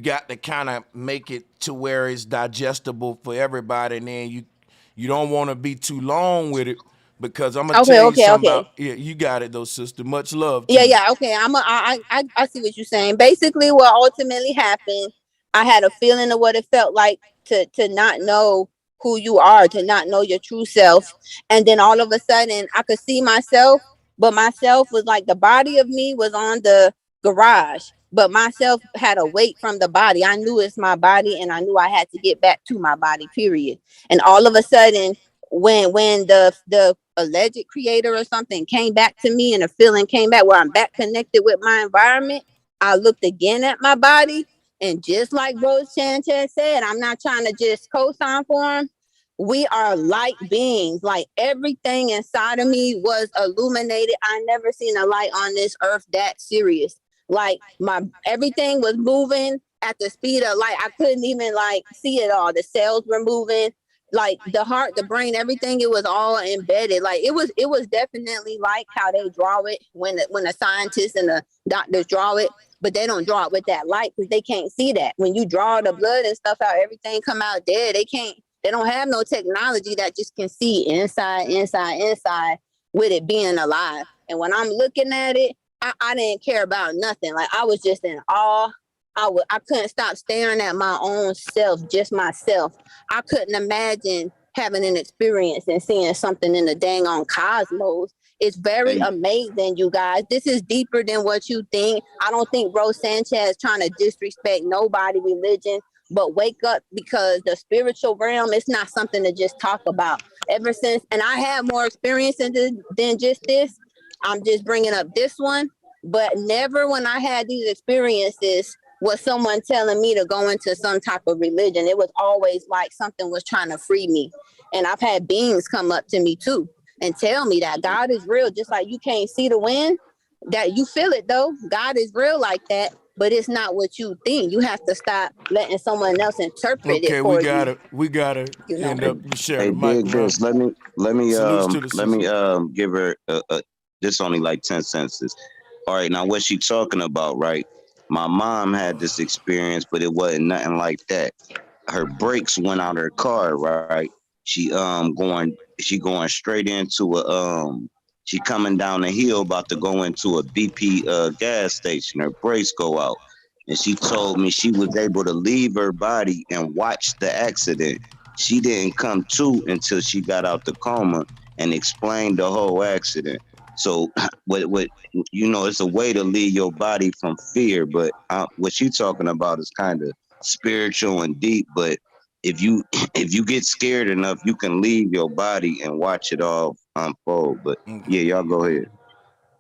got to kind of make it to where it's digestible for everybody, and then you don't want to be too long with it. Because I'm gonna tell you something about, you got it though, sister. Much love to you. Okay. I see what you're saying. Basically, what ultimately happened, I had a feeling of what it felt like to not know who you are, to not know your true self. And then all of a sudden I could see myself, but myself was like, the body of me was on the garage, but myself had a weight from the body. I knew it's my body, and I knew I had to get back to my body, period. And all of a sudden, when the alleged creator or something came back to me, and a feeling came back where I'm back connected with my environment, I looked again at my body, and just like Bro Sanchez said, I'm not trying to just co-sign for him. We are light beings. Like, everything inside of me was illuminated. I never seen a light on this earth that serious. Like, my everything was moving at the speed of light. I couldn't even like see it all. The cells were moving. Like, the heart, the brain, everything, it was all embedded. Like, it was definitely like how they draw it when the scientists and the doctors draw it, but they don't draw it with that light because they can't see that. When you draw the blood and stuff out, everything come out dead. They don't have no technology that just can see inside with it being alive. And when I'm looking at it, I didn't care about nothing. Like, I was just in awe. I couldn't stop staring at my own self, just myself. I couldn't imagine having an experience and seeing something in the dang on cosmos. It's very Hey, amazing, you guys. This is deeper than what you think. I don't think Bro Sanchez trying to disrespect nobody religion, but wake up, because the spiritual realm is not something to just talk about. Ever since, and I have more experience in this than just this. I'm just bringing up this one, but never when I had these experiences was someone telling me to go into some type of religion. It was always like something was trying to free me. And I've had beings come up to me too and tell me that God is real, just like you can't see the wind, that you feel it though. God is real like that, but it's not what you think. You have to stop letting someone else interpret it Okay, for you. we gotta You know. end up sharing hey, the mic dig around. this. Salutes to the Let me sister. give her this only like 10 sentences. All right, now what she talking about, right? My mom had this experience, but it wasn't nothing like that. Her brakes went out her car, right? She going straight into a she coming down the hill about to go into a BP gas station. Her brakes go out. And she told me she was able to leave her body and watch the accident. She didn't come to until she got out the coma and explained the whole accident. So what it's a way to leave your body from fear, but what she talking about is kind of spiritual and deep, but if you if you get scared enough, you can leave your body and watch it all unfold. But yeah, y'all go ahead.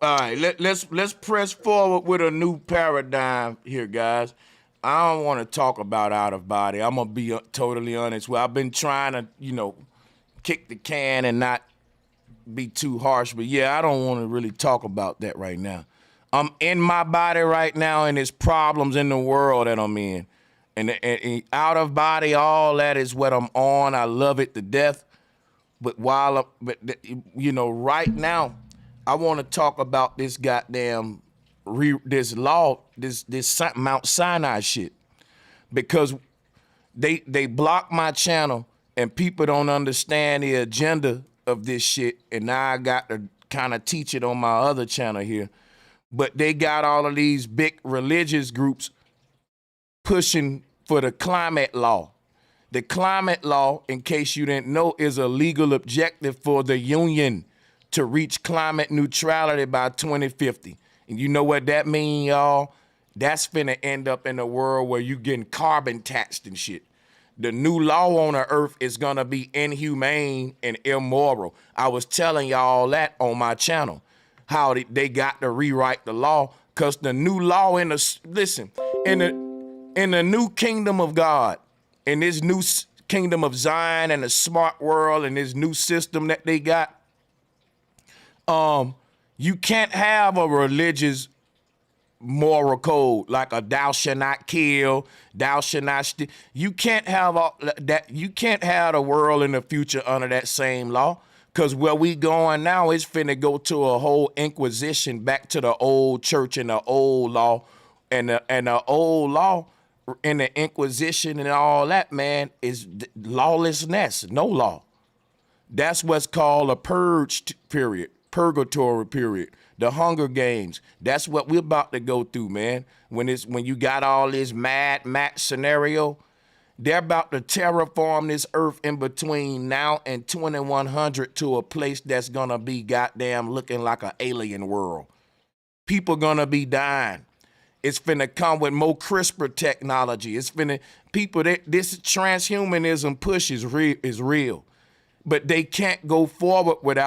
All right, let's press forward with a new paradigm here, guys. I don't want to talk about out of body. I'm gonna be totally honest. Well, I've been trying to, kick the can and not be too harsh, but yeah, I don't want to really talk about that right now. I'm in my body right now, and there's problems in the world that I'm in, and out of body, all that is what I'm on. I love it to death, but right now, I want to talk about this goddamn this law, this Mount Sinai shit, because they block my channel and people don't understand the agenda of this shit, and now I got to kind of teach it on my other channel here. But they got all of these big religious groups pushing for the climate law. The climate law, in case you didn't know, is a legal objective for the union to reach climate neutrality by 2050. And you know what that mean, y'all? That's finna end up in a world where you getting carbon taxed and shit. The new law on the earth is gonna be inhumane and immoral. I was telling y'all that on my channel, how they got to rewrite the law, cause the new law in the new kingdom of God, in this new kingdom of Zion and the smart world and this new system that they got, you can't have a religious moral code like a thou shalt not kill, thou shalt not steal. You can't have all that. You can't have the world in the future under that same law, because where we going now is finna go to a whole inquisition, back to the old church and the old law, and the old law and the inquisition and all that, man, is lawlessness, no law. That's what's called a period, purgatory period, the Hunger Games. That's what we're about to go through, man. When you got all this Mad Max scenario, they're about to terraform this earth in between now and 2100 to a place that's gonna be goddamn looking like an alien world. People gonna be dying. It's finna come with more CRISPR technology. It's finna this transhumanism push is real. But they can't go forward with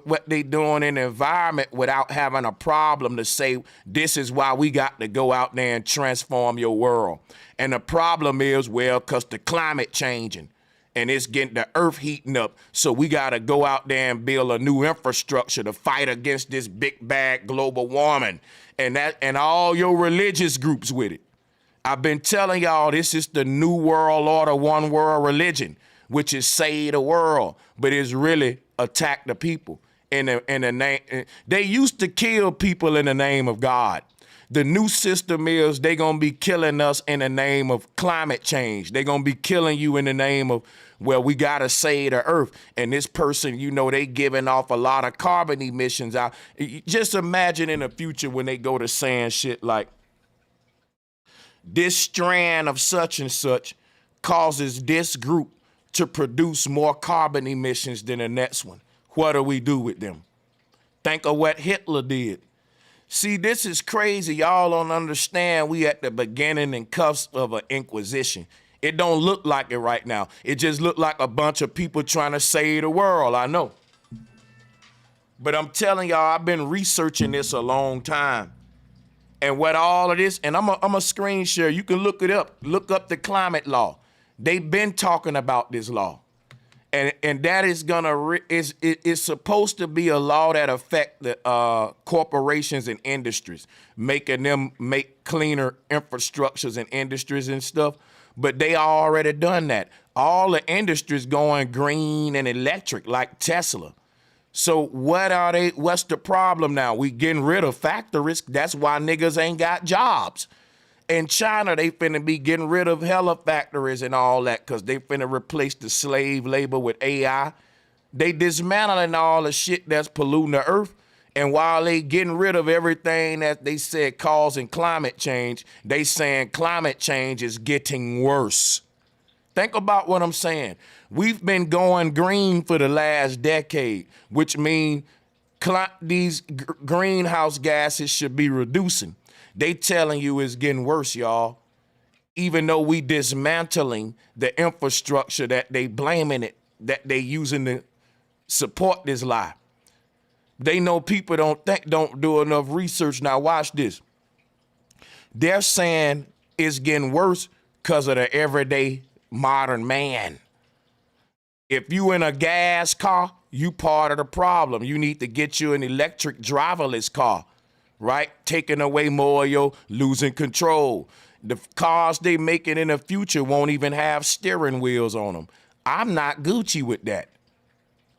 what they doing in the environment without having a problem to say, this is why we got to go out there and transform your world. And the problem is, well, because the climate changing and it's getting the earth heating up. So we got to go out there and build a new infrastructure to fight against this big bad global warming, and all your religious groups with it. I've been telling y'all, this is the new world order, one world religion, which is save the world, but it's really attack the people in the name. They used to kill people in the name of God. The new system is they gonna be killing us in the name of climate change. They gonna be killing you in the name of, well, we gotta save the earth. And this person, you know, they giving off a lot of carbon emissions out. Just imagine in the future when they go to saying shit like, this strand of such and such causes this group to produce more carbon emissions than the next one. What do we do with them? Think of what Hitler did. See, this is crazy. Y'all don't understand. We at the beginning and cusp of an inquisition. It don't look like it right now. It just look like a bunch of people trying to save the world. I know. But I'm telling y'all, I've been researching this a long time. And what all of this, and I'm a screen share. You can look it up. Look up the climate law. They've been talking about this law. And that is it's supposed to be a law that affect the corporations and industries, making them make cleaner infrastructures and industries and stuff. But they already done that. All the industries going green and electric like Tesla. So what's the problem now? We getting rid of factories. That's why niggas ain't got jobs. In China, they finna be getting rid of hella factories and all that because they finna replace the slave labor with AI. They dismantling all the shit that's polluting the earth. And while they getting rid of everything that they said causing climate change, they saying climate change is getting worse. Think about what I'm saying. We've been going green for the last decade, which means these greenhouse gases should be reducing. They telling you it's getting worse, y'all. Even though we dismantling the infrastructure that they blaming it, that they using to support this lie. They know people don't do enough research. Now watch this. They're saying it's getting worse because of the everyday modern man. If you in a gas car, you part of the problem. You need to get you an electric driverless car, right? Taking away more of your losing control. The cars they making in the future won't even have steering wheels on them. I'm not Gucci with that.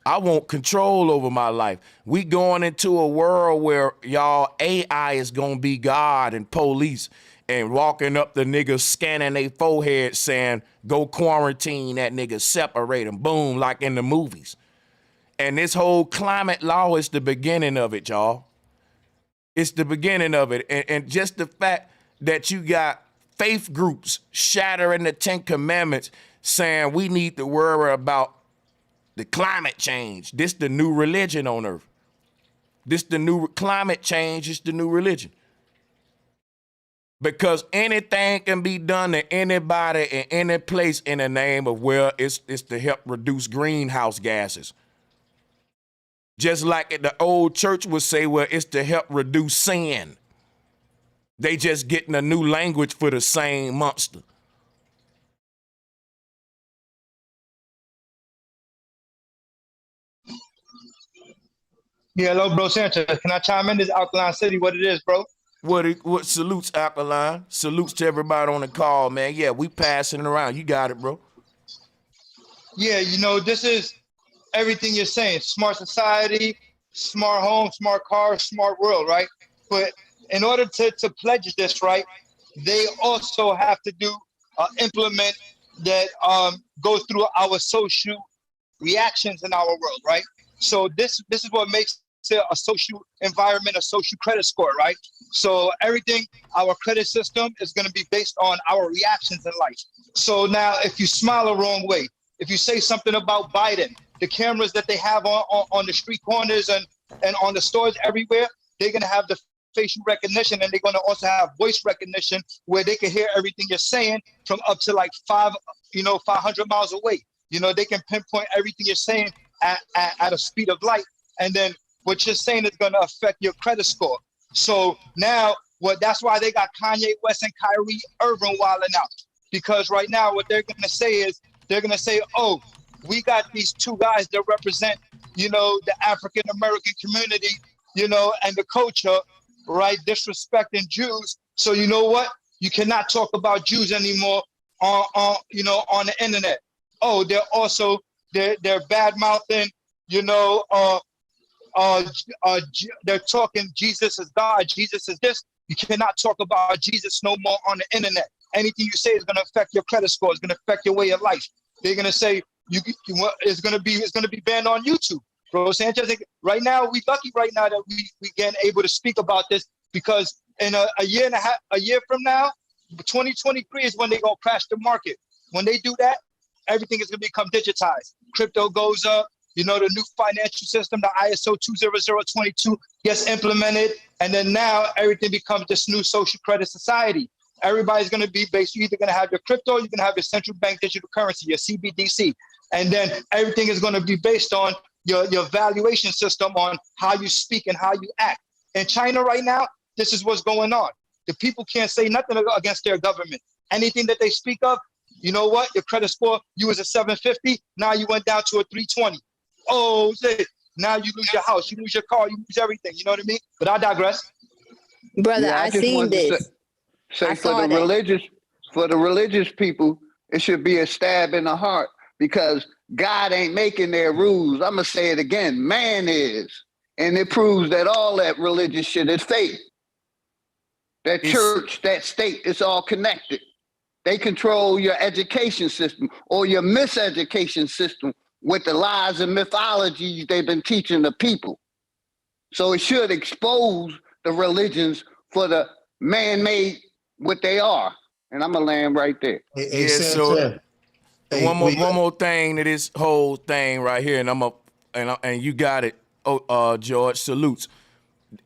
I want control over my life. We going into a world where y'all AI is gonna be God and police and walking up the niggas scanning their forehead saying, go quarantine that nigga, separate them, boom, like in the movies. And this whole climate law is the beginning of it, y'all. It's the beginning of it. And just the fact that you got faith groups shattering the 10 Commandments saying we need to worry about the climate change. This the new religion on earth. This the new climate change is the new religion. Because anything can be done to anybody in any place in the name of, well, it's to help reduce greenhouse gases. Just like the old church would say, well, it's to help reduce sin. They just getting a new language for the same monster. Yeah, hello, bro Sanchez. Can I chime in? This Alkaline City, what it is, bro? What salutes, Alkaline? Salutes to everybody on the call, man. Yeah, we passing it around. You got it, bro. Yeah, you know, this is everything you're saying. Smart society, smart home, smart car, smart world, right? But in order to pledge this, right, they also have to do implement that goes through our social reactions in our world, right? So this is what makes it a social environment, a social credit score, right? So everything, our credit system is going to be based on our reactions in life. So now if you smile the wrong way, if you say something about Biden, the cameras that they have on the street corners and on the stores everywhere, they're going to have the facial recognition, and they're going to also have voice recognition where they can hear everything you're saying from up to like 500 miles away. You know, they can pinpoint everything you're saying at a speed of light. And then what you're saying is going to affect your credit score. So now that's why they got Kanye West and Kyrie Irving wilding out. Because right now what they're going to say is, they're going to say, oh, we got these two guys that represent, you know, the African-American community, you know, and the culture, right, disrespecting Jews. So you know what? You cannot talk about Jews anymore on the internet. Oh, they're bad-mouthing, you know, they're talking Jesus is God, Jesus is this. You cannot talk about Jesus no more on the internet. Anything you say is going to affect your credit score. It's going to affect your way of life. They're going to say it's going to be banned on YouTube. Bro Sanchez, right now we lucky right now that we getting able to speak about this, because in a year from now, 2023 is when they gonna crash the market. When they do that, everything is gonna become digitized. Crypto goes up. You know, the new financial system, the ISO 20022 gets implemented, and then now everything becomes this new social credit society. Everybody's gonna be based. You're either gonna have your crypto, you're gonna have your central bank digital currency, your CBDC, and then everything is gonna be based on your valuation system, on how you speak and how you act. In China right now, this is what's going on. The people can't say nothing against their government. Anything that they speak of, you know what? Your credit score, you was a 750, now you went down to a 320. Oh, now you lose your house, you lose your car, you lose everything. You know what I mean? But I digress. Brother, Yeah, I just seen wanted to this. say I for saw the that. religious people, it should be a stab in the heart, because God ain't making their rules. I'm gonna say it again, man is. And it proves that all that religious shit is fake. That church, that state, it's all connected. They control your education system or your miseducation system with the lies and mythologies they've been teaching the people. So it should expose the religions for the man-made what they are. And I'm gonna land right there. Hey, Yeah, so Sanchez. Hey, one more thing to this whole thing right here, and you got it. George, salutes.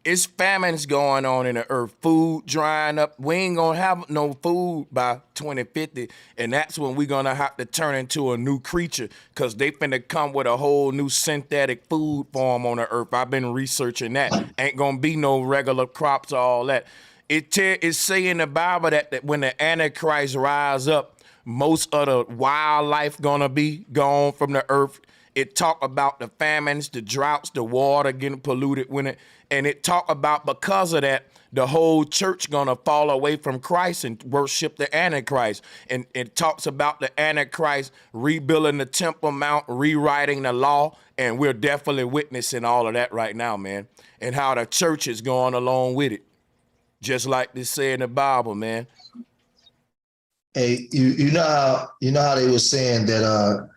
It's famines going on in the earth, food drying up. We ain't gonna have no food by 2050, and that's when we're gonna have to turn into a new creature, because they finna come with a whole new synthetic food form on the earth. I've been researching that. Ain't gonna be no regular crops or all that. It say in the Bible that when the Antichrist rise up, most of the wildlife gonna be gone from the earth. It talk about the famines, the droughts, the water getting polluted when it, and it talk about because of that, the whole church gonna fall away from Christ and worship the Antichrist. And it talks about the Antichrist rebuilding the Temple Mount, rewriting the law, and we're definitely witnessing all of that right now, man. And how the church is going along with it, just like they say in the Bible, man. Hey, you know how they were saying that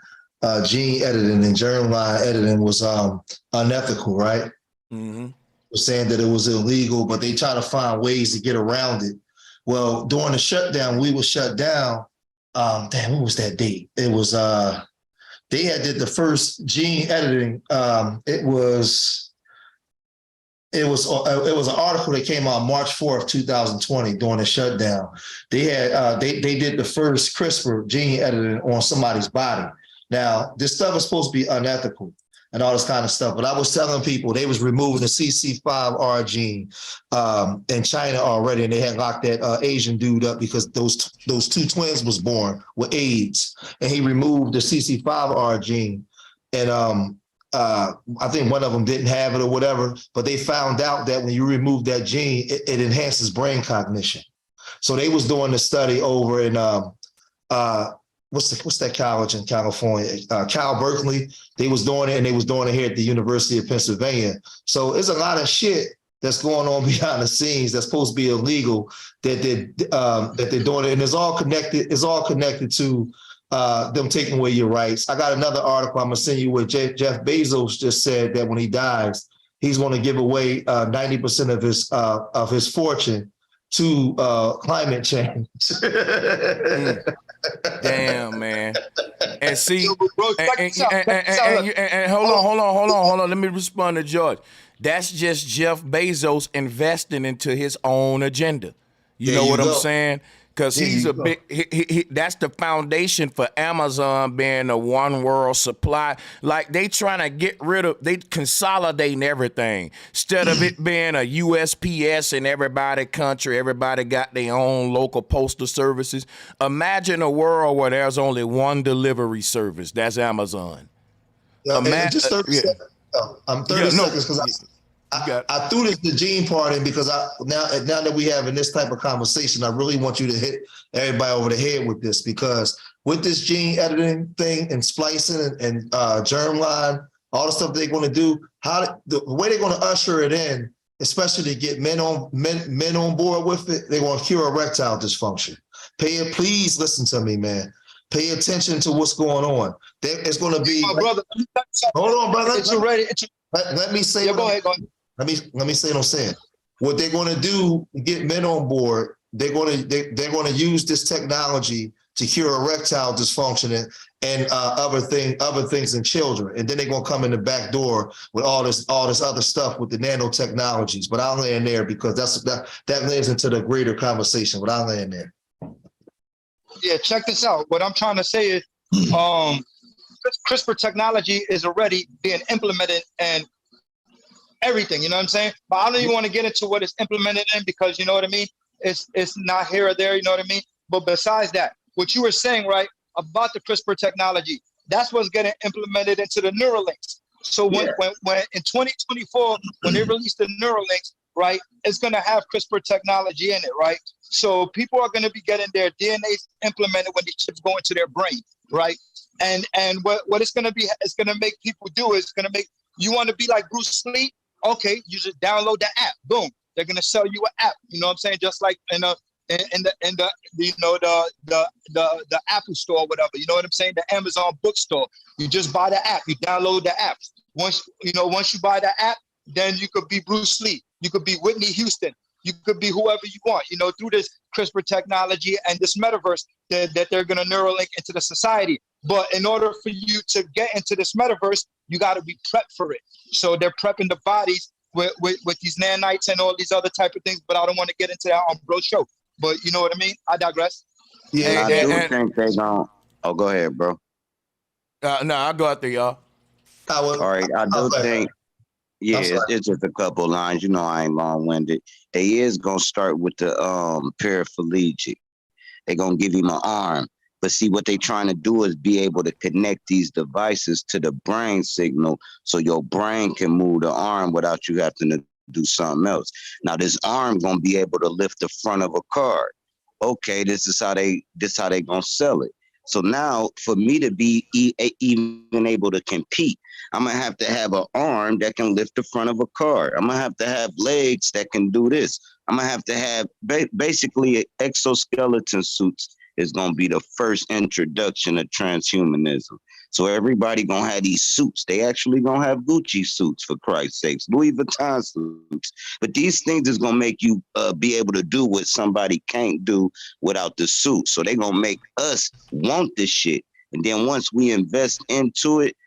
gene editing and germline editing was unethical, right? Mm-hmm. We're saying that it was illegal, but they try to find ways to get around it. Well, during the shutdown, we were shut down. What was that date? It was they had did the first gene editing. It was an article that came out March 4th, 2020 during the shutdown. They had they did the first CRISPR gene editing on somebody's body. Now, this stuff is supposed to be unethical and all this kind of stuff, but I was telling people they was removing the CC5R gene in China already, and they had locked that Asian dude up because those two twins was born with AIDS, and he removed the CC5R gene, and I think one of them didn't have it or whatever, but they found out that when you remove that gene, it enhances brain cognition. So they was doing the study over in what's that college in California? Cal Berkeley. They was doing it, and they was doing it here at the University of Pennsylvania. So there's a lot of shit that's going on behind the scenes that's supposed to be illegal that they're doing it, and it's all connected. It's all connected to them taking away your rights. I got another article I'm gonna send you where Jeff Bezos just said that when he dies, he's going to give away 90% of his fortune to climate change. Damn, man. And see, and hold on. Let me respond to George. That's just Jeff Bezos investing into his own agenda. You know what I'm saying? Because he's a big, that's the foundation for Amazon being a one world supply. Like they trying to get rid of, they consolidating everything. Instead of it being a USPS in every country, everybody got their own local postal services. Imagine a world where there's only one delivery service. That's Amazon. Just 30 seconds. I'm 30 seconds because I threw the gene part in because now that we having this type of conversation, I really want you to hit everybody over the head with this, because with this gene editing thing and splicing and germline, all the stuff they're going to do, the way they're going to usher it in especially to get men on board with it, they're going to cure erectile dysfunction. Please listen to me, man. Pay attention to what's going on. It's going to be. My brother, hold on, brother. it's already. Let me say. Yeah, go ahead. Let me say what I'm saying. What they're going to do to get men on board, they're going to use this technology to cure erectile dysfunction and other things in children, and then they're gonna come in the back door with all this other stuff with the nanotechnologies. But I'll land there because that lands into the greater conversation. But I'll land there. Yeah, check this out. What I'm trying to say is, CRISPR technology is already being implemented and everything. You know what I'm saying? But I don't even want to get into what it's implemented in because you know what I mean. It's not here or there. You know what I mean. But besides that, what you were saying, right, about the CRISPR technology, that's what's getting implemented into the Neuralinks. So when in 2024, when they release the Neuralinks, right, it's going to have CRISPR technology in it, right? So people are going to be getting their DNA implemented when these chips go into their brain, right? And what it's going to be, it's going to make people do is going to make, you want to be like Bruce Lee? Okay, you just download the app. Boom. They're going to sell you an app. You know what I'm saying? Just like in the you know the Apple store or whatever, you know what I'm saying, the Amazon bookstore. You just buy the app, you download the app. Once you buy the app, then you could be Bruce Lee, you could be Whitney Houston, you could be whoever you want, you know, through this CRISPR technology and this metaverse that they're going to Neuralink into the society. But in order for you to get into this metaverse, you got to be prepped for it. So they're prepping the bodies with these nanites and all these other type of things, but I don't want to get into that on Bro's show. But you know what I mean? I digress. Yeah, I do think they don't. Oh, go ahead, bro. No, I'll go out there, y'all. All right, I do think, yeah, it's just a couple lines. You know, I ain't long-winded. They is going to start with the paraplegic. They're going to give him an arm. But see, what they trying to do is be able to connect these devices to the brain signal so your brain can move the arm without you having to do something else. Now, this arm going to be able to lift the front of a car. Okay, this is how they going to sell it. So now, for me to be even able to compete, I'm going to have an arm that can lift the front of a car. I'm going to have legs that can do this. I'm going to have basically exoskeleton suits is going to be the first introduction of transhumanism. So everybody going to have these suits. They actually going to have Gucci suits, for Christ's sakes, Louis Vuitton suits. But these things is going to make you be able to do what somebody can't do without the suit. So they're going to make us want this shit. And then once we invest into it,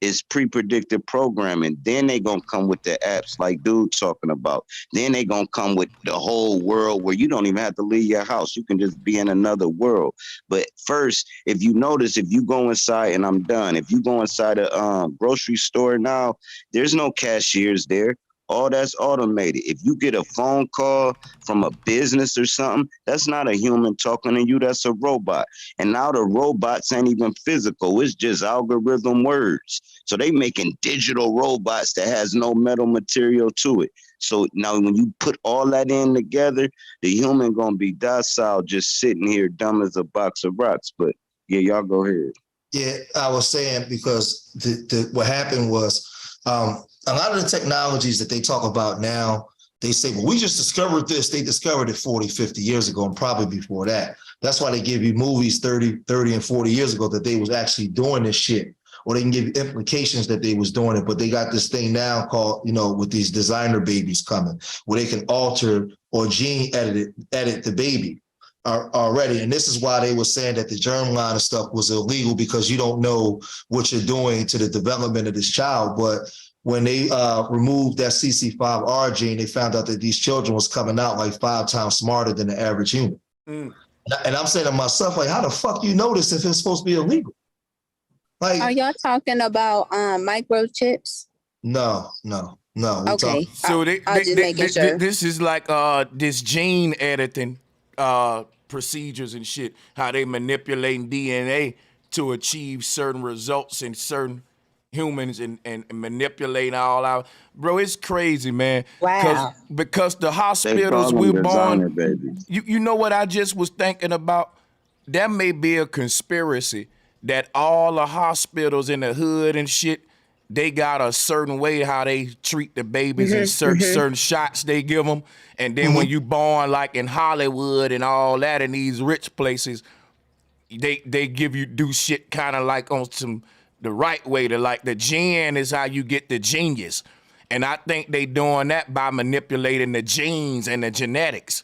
it's pre-predicted programming. Then they gonna come with the apps like dude talking about. Then they gonna come with the whole world where you don't even have to leave your house. You can just be in another world. But first, if you notice, if you go inside, and I'm done, if you go inside a grocery store now, there's no cashiers there. All that's automated. If you get a phone call from a business or something, that's not a human talking to you, that's a robot. And now the robots ain't even physical, it's just algorithm words. So they making digital robots that has no metal material to it. So now when you put all that in together, the human gonna be docile, just sitting here dumb as a box of rocks. But yeah, y'all go ahead. Yeah, I was saying because what happened was a lot of the technologies that they talk about now, they say, well, we just discovered this. They discovered it 40, 50 years ago and probably before that. That's why they give you movies 30 and 40 years ago that they was actually doing this shit. Or they can give you implications that they was doing it. But they got this thing now called, you know, with these designer babies coming, where they can alter or gene edit the baby already. And this is why they were saying that the germline and stuff was illegal, because you don't know what you're doing to the development of this child. But when they removed that CC5R gene, they found out that these children was coming out like 5 times smarter than the average human. And I'm saying to myself, like, how the fuck you know this if it's supposed to be illegal? Like, are y'all talking about microchips? No. Okay. So sure. This is like this gene editing procedures and shit, how they manipulating DNA to achieve certain results in certain humans and manipulate all out. Bro, it's crazy, man. Wow. Because the hospitals we're born, babies. You know what I just was thinking about? That may be a conspiracy that all the hospitals in the hood and shit, they got a certain way how they treat the babies and certain shots they give them. And then when you born like in Hollywood and all that in these rich places, they give you do shit kind of like on some the right way to like the gen is how you get the genius. And I think they doing that by manipulating the genes and the genetics.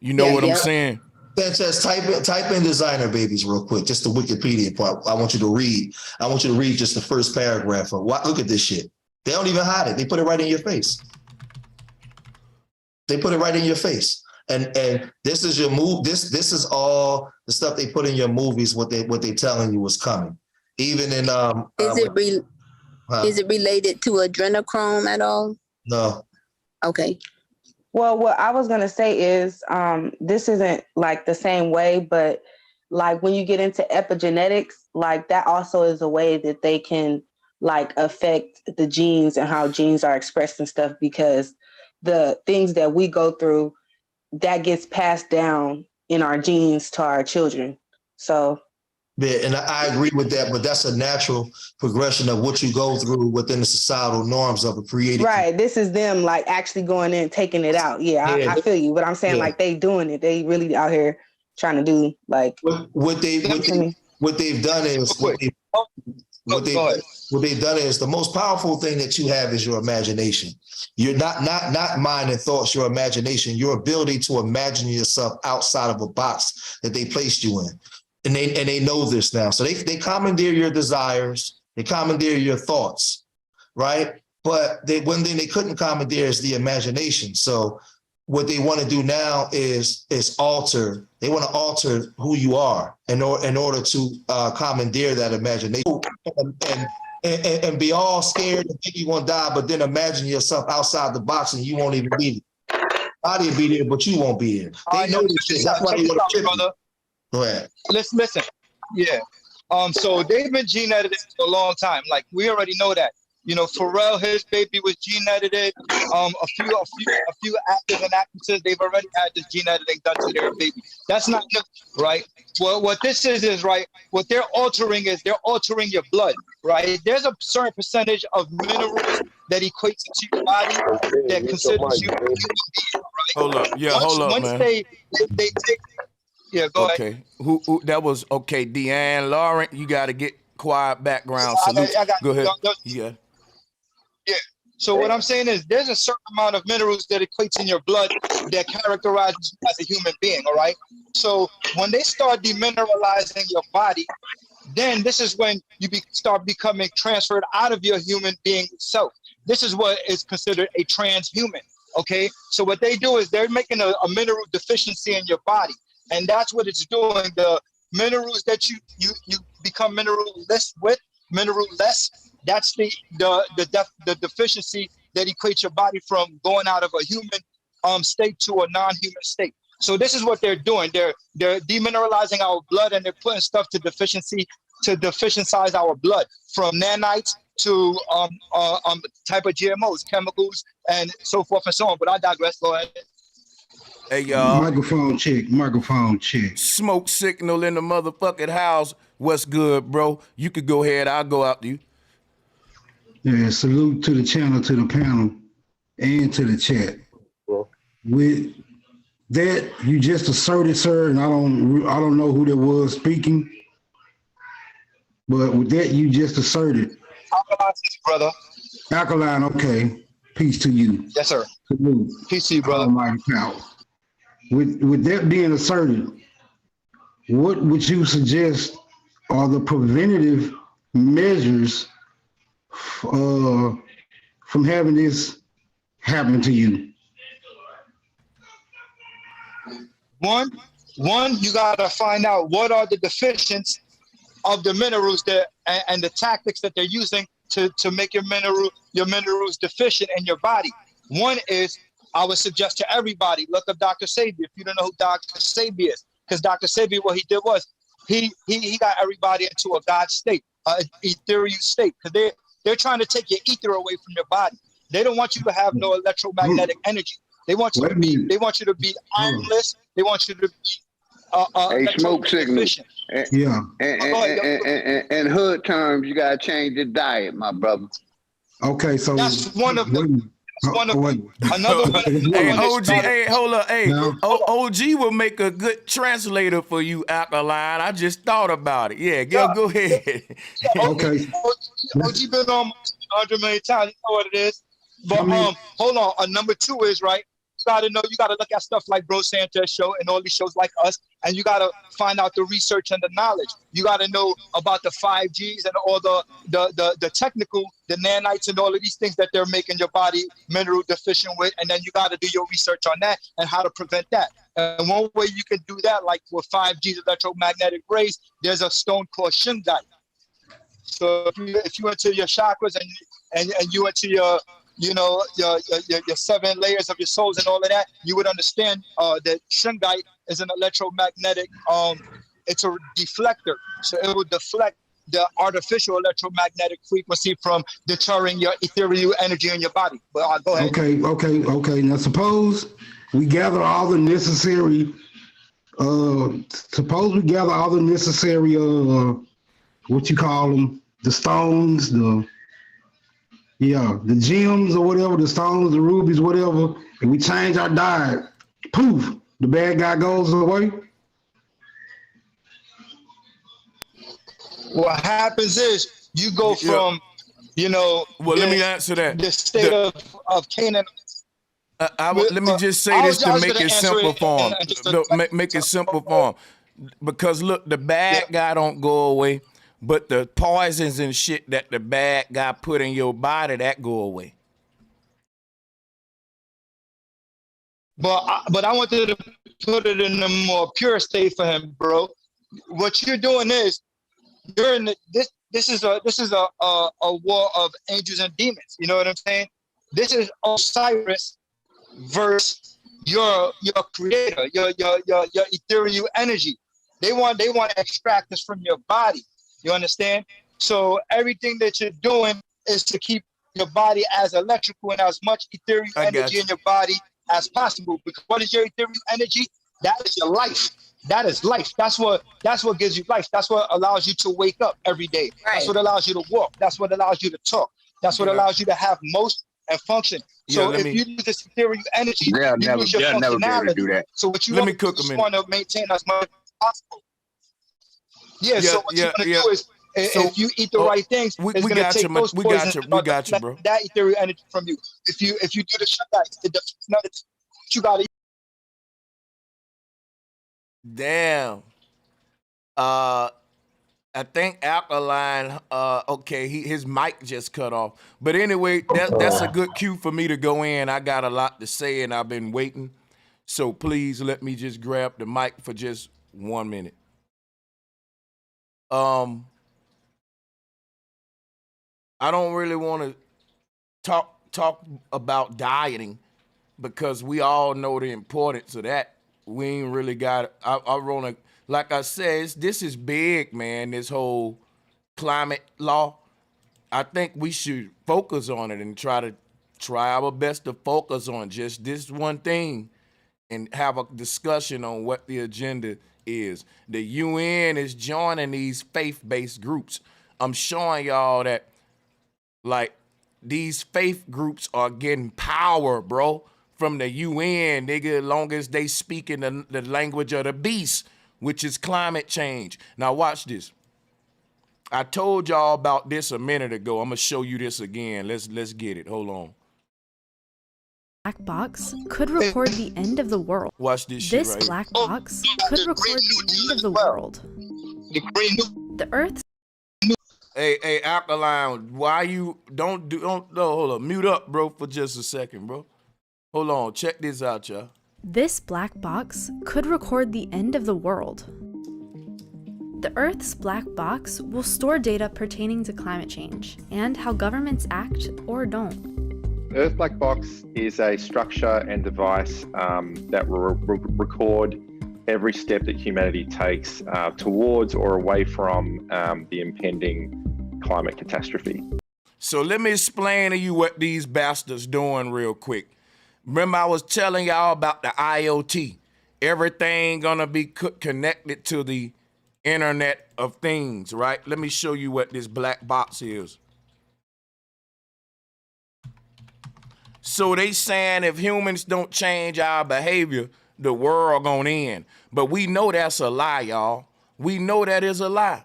You know what I'm saying? Sanchez, type in designer babies real quick, just the Wikipedia part. I want you to read just the first paragraph of what. Look at this shit. They don't even hide it. They put it right in your face. They put it right in your face. And this is your move. This is all the stuff they put in your movies. What they telling you was coming. Even in is it related to adrenochrome at all? No. Okay. Well, what I was gonna say is this isn't like the same way, but like when you get into epigenetics, like that also is a way that they can like affect the genes and how genes are expressed and stuff, because the things that we go through, that gets passed down in our genes to our children. So yeah, and I agree with that, but that's a natural progression of what you go through within the societal norms of a created. Right. This is them like actually going in and taking it out. Yeah, I feel you. But I'm saying like they doing it. They really out here trying to do like what they've done is what they've done is the most powerful thing that you have is your imagination. You're not mind and thoughts, your imagination, your ability to imagine yourself outside of a box that they placed you in. And they know this now. So they commandeer your desires, they commandeer your thoughts, right? But one thing they couldn't commandeer is the imagination. So what they want to do now is alter. They want to alter who you are in order to commandeer that imagination and be all scared and think you're gonna die, but then imagine yourself outside the box and you won't even be there. Body will be there, but you won't be there. They know this shit. That's why they want to trip you. Go ahead. Listen. Yeah. So they've been gene edited for a long time. Like we already know that. You know, Pharrell, his baby was gene edited. A few actors and actresses, they've already had this gene editing done to their baby. That's not new, right? Well, what this is right. What they're altering is they're altering your blood, right? There's a certain percentage of minerals that equates to your body that considers you. Right? Hold up, Once man. They take. Yeah, go ahead. Okay, who that was? Okay, Deanne Laurent, you got to get quiet background. Salute. Go ahead. Yeah. So what I'm saying is there's a certain amount of minerals that equates in your blood that characterizes you as a human being, all right? So when they start demineralizing your body, then this is when you start becoming transferred out of your human being self. This is what is considered a transhuman, okay? So what they do is they're making a mineral deficiency in your body, and that's what it's doing. The minerals that you become mineral-less with, mineral-less, that's the deficiency that equates your body from going out of a human state to a non-human state. So this is what they're doing. They're demineralizing our blood, and they're putting stuff to deficientize our blood, from nanites to type of GMOs, chemicals, and so forth and so on. But I digress. Go ahead. Hey y'all. Microphone check. Smoke signal in the motherfucking house. What's good, bro? You could go ahead. I'll go after you. Yeah, salute to the channel, to the panel, and to the chat. With that, you just asserted, sir, and I don't know who that was speaking, but with that, you just asserted. Alkaline, brother. Alkaline, okay. Peace to you. Yes, sir. Salute. Peace to you, brother. Almighty power. With that being asserted, what would you suggest are the preventative measures from having this happen to you? One, you gotta find out what are the deficiencies of the minerals and the tactics that they're using to make your minerals deficient in your body. One is, I would suggest to everybody, look up Dr. Sebi if you don't know who Dr. Sebi is, because Dr. Sebi, what he did was he got everybody into a God state, ethereal state, because they're trying to take your ether away from your body. They don't want you to have no electromagnetic energy. They want you to be ironless. They want you to be smoke signal. Yeah. And hood terms, you gotta change the diet, my brother. Okay, so That's one of them. wait, That's one of wait. them. Another one. Okay, Hey, one is OG, started- hey, hold up. Hey, Now- OG will make a good translator for you, Alkaline. I just thought about it. Yeah, go ahead. Okay. OG been on 100 million times. You know what it is. But I mean- hold on. Number two is right. You gotta know. You gotta look at stuff like Bro Sanchez show and all these shows like us, and you gotta find out the research and the knowledge. You gotta know about the 5Gs and all the technical, the nanites and all of these things that they're making your body mineral deficient with, and then you gotta do your research on that and how to prevent that. And one way you can do that, like with 5Gs electromagnetic rays, there's a stone called shungite. So if you into your chakras and you into your your 7 layers of your souls and all of that, you would understand that shungite is an electromagnetic. It's a deflector, so it will deflect the artificial electromagnetic frequency from deterring your ethereal energy in your body. But go ahead. Okay. Now suppose we gather all the necessary. What you call them? The stones, the gems or whatever, the stones, the rubies, whatever, and we change our diet. Poof, the bad guy goes away. What happens is you go from, Well, let me answer that. The state of Canaan. Let me just say this to make it simple for him. Make it simple for him. Because look, the bad guy don't go away, but the poisons and shit that the bad guy put in your body, that go away. But I wanted to put it in a more pure state for him, bro. What you're doing is you're in this is a war of angels and demons. You know what I'm saying? This is Osiris versus your creator, your ethereal energy. They want to extract this from your body. You understand? So everything that you're doing is to keep your body as electrical and as much ethereal energy in your body as possible. Because what is your ethereal energy? That is your life. That is life. That's what gives you life. That's what allows you to wake up every day. Right. That's what allows you to walk. That's what allows you to talk. That's what allows you to have motion and function. So if you lose this ethereal energy, you lose your functionality. Never be able to do that. So what you want to maintain as much as possible. Yeah, so what you're gonna do is, if you eat the right things, it's gonna take those poisons and that ethereal energy from you. If you do the shutouts, it's another thing. You gotta. Damn. I think Alkaline. Okay, his mic just cut off. But anyway, that's a good cue for me to go in. I got a lot to say, and I've been waiting. So please let me just grab the mic for just 1 minute. I don't really want to talk about dieting because we all know the importance of that. We ain't really got it. I want to, like I said, this is big, man, this whole climate law. I think we should focus on it and try our best to focus on just this one thing and have a discussion on what the agenda is. The UN is joining these faith-based groups. I'm showing y'all that, like, these faith groups are getting power, bro, from the UN, nigga, as long as they speak in the language of the beast, which is climate change. Now watch this. I told y'all about this a minute ago. I'm gonna show you this again. Let's get it. Hold on. Black box could record the end of the world. Watch this shit. This black box could record the end of the world. The Earth. Hey, Alkaline, why you don't hold up. Mute up, bro, for just a second, bro. Hold on, check this out, y'all. This black box could record the end of the world. The Earth's black box will store data pertaining to climate change and how governments act or don't. The Earth black box is a structure and device that will record every step that humanity takes towards or away from the impending climate catastrophe. So let me explain to you what these bastards doing real quick. Remember I was telling y'all about the IoT. Everything gonna be connected to the Internet of Things, right? Let me show you what this black box is. So they saying if humans don't change our behavior, the world gonna end. But we know that's a lie, y'all. We know that is a lie.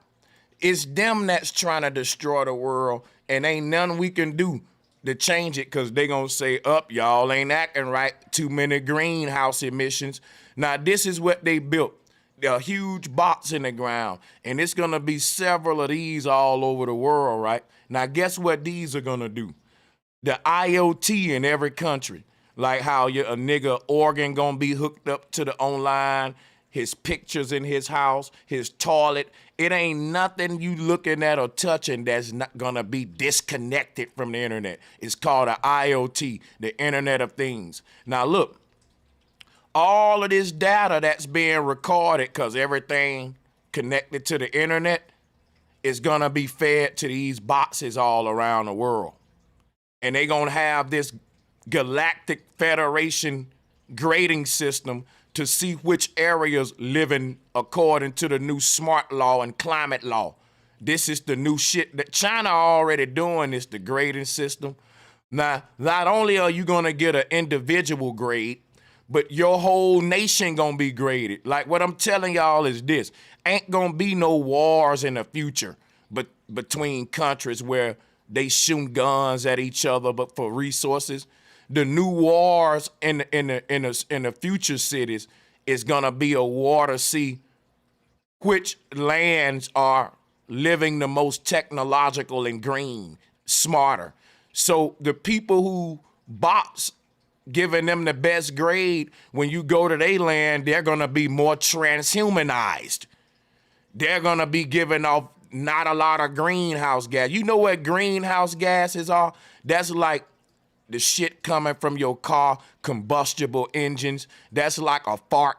It's them that's trying to destroy the world, and ain't nothing we can do to change it, because they gonna say, up, y'all ain't acting right, too many greenhouse emissions. Now, this is what they built. There are huge box in the ground, and it's gonna be several of these all over the world, right? Now, guess what these are gonna do? The IoT in every country, like how a nigga organ gonna be hooked up to the online, his pictures in his house, his toilet. It ain't nothing you looking at or touching that's not gonna be disconnected from the internet. It's called a IoT, the Internet of Things. Now look, all of this data that's being recorded, because everything connected to the internet, is gonna be fed to these boxes all around the world. And they gonna have this galactic federation grading system to see which areas living according to the new smart law and climate law. This is the new shit that China already doing, this the grading system. Now, not only are you gonna get an individual grade, but your whole nation gonna be graded. Like what I'm telling y'all is this, ain't gonna be no wars in the future but between countries where they shoot guns at each other but for resources. The new wars in the future cities is gonna be a war to see which lands are living the most technological and green, smarter. So the people who bots giving them the best grade, when you go to their land, they're gonna be more transhumanized. They're gonna be giving off not a lot of greenhouse gas. You know what greenhouse gases are? That's like the shit coming from your car, combustible engines. That's like a fart.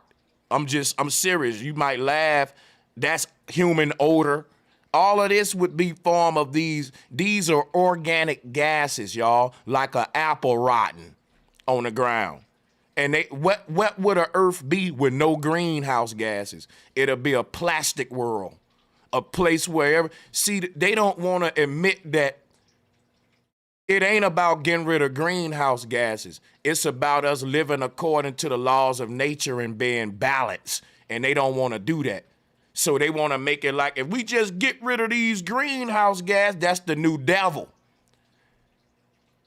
I'm serious. You might laugh. That's human odor. All of this would be form of these. These are organic gases, y'all, like an apple rotten on the ground. And what would a earth be with no greenhouse gases? It'll be a plastic world, a place where they don't want to admit that it ain't about getting rid of greenhouse gases. It's about us living according to the laws of nature and being balanced. And they don't want to do that. So they want to make it like, if we just get rid of these greenhouse gas, that's the new devil.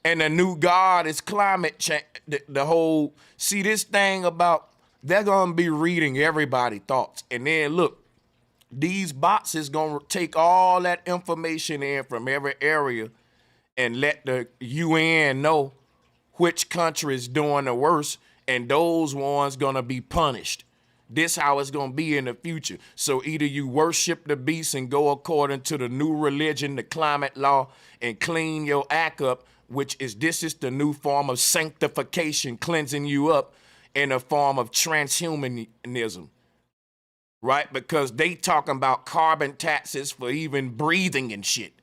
And the new God is climate change. This thing about, they're going to be reading everybody's thoughts. And then look, these bots is going to take all that information in from every area and let the UN know which country is doing the worst, and those ones gonna be punished. This how it's gonna be in the future. So either you worship the beast and go according to the new religion, the climate law, and clean your act up, this is the new form of sanctification, cleansing you up in a form of transhumanism, right? Because they talking about carbon taxes for even breathing and shit.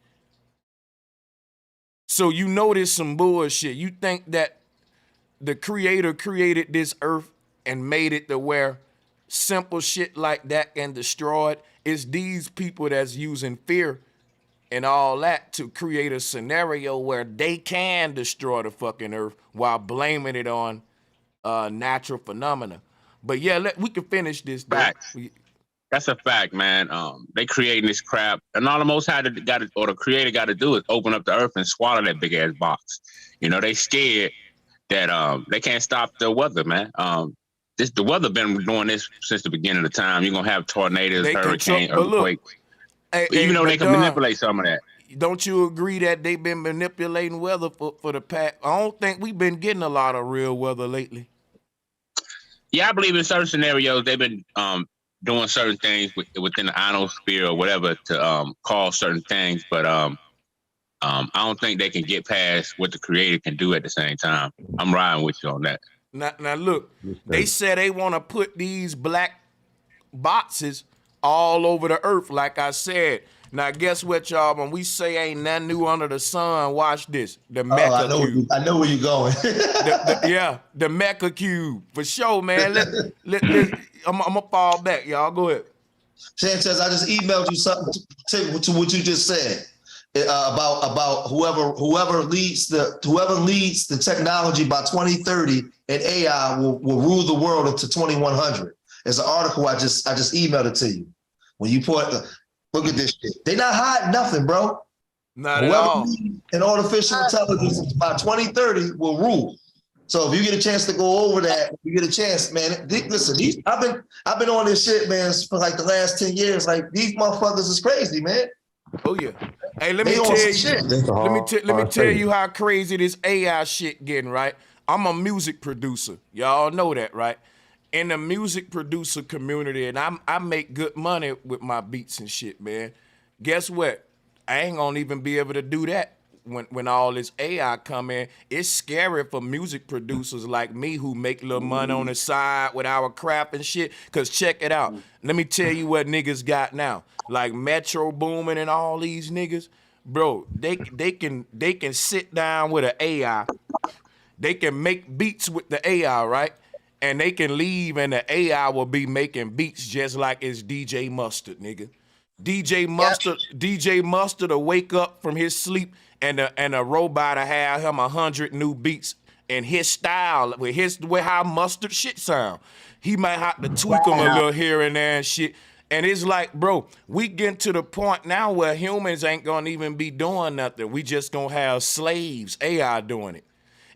So you know there's some bullshit. You think that the creator created this earth and made it to where simple shit like that can destroy it? It's these people that's using fear and all that to create a scenario where they can destroy the fucking earth while blaming it on natural phenomena. But yeah, we can finish this. Facts. That's a fact, man. They creating this crap, and all the Most High the Creator got to do is open up the earth and swallow that big ass box. You know, they scared that they can't stop the weather, man. The weather been doing this since the beginning of the time. You're gonna have tornadoes, hurricanes, earthquakes. Even though they can manipulate some of that. Don't you agree that they've been manipulating weather for the past? I don't think we've been getting a lot of real weather lately. Yeah, I believe in certain scenarios they've been doing certain things within the ionosphere or whatever to cause certain things, but I don't think they can get past what the Creator can do at the same time. I'm riding with you on that. Now look, they said they want to put these black boxes all over the earth, like I said. Now guess what, y'all? When we say ain't nothing new under the sun, watch this. The Mecca Cube. I know where you're going. the Mecca Cube for sure, man. I'm gonna fall back, y'all. Go ahead. Sanchez, I just emailed you something to what you just said. about whoever leads the technology by 2030 and AI will rule the world into 2100. There's an article I just emailed it to you. When you look at this shit, they not hiding nothing, bro. Not at all. And artificial intelligence by 2030 will rule. So if you get a chance to go over that, you get a chance, man. Listen, I've been on this shit, man, for like the last 10 years. Like these motherfuckers is crazy, man. Oh yeah. Hey, let me tell you how crazy this AI shit getting, right? I'm a music producer. Y'all know that, right? In the music producer community, and I make good money with my beats and shit, man. Guess what? I ain't gonna even be able to do that when all this AI come in. It's scary for music producers like me who make little money on the side with our crap and shit. Cause check it out. Let me tell you what niggas got now. Like Metro Boomin and all these niggas, bro, they can sit down with an AI. They can make beats with the AI, right? And they can leave and the AI will be making beats just like it's DJ Mustard, nigga. DJ Mustard will wake up from his sleep and a robot will have him 100 new beats in his style, with how Mustard shit sound. He might have to tweak them a little here and there and shit. And it's like, bro, we getting to the point now where humans ain't gonna even be doing nothing. We just gonna have slaves, AI doing it.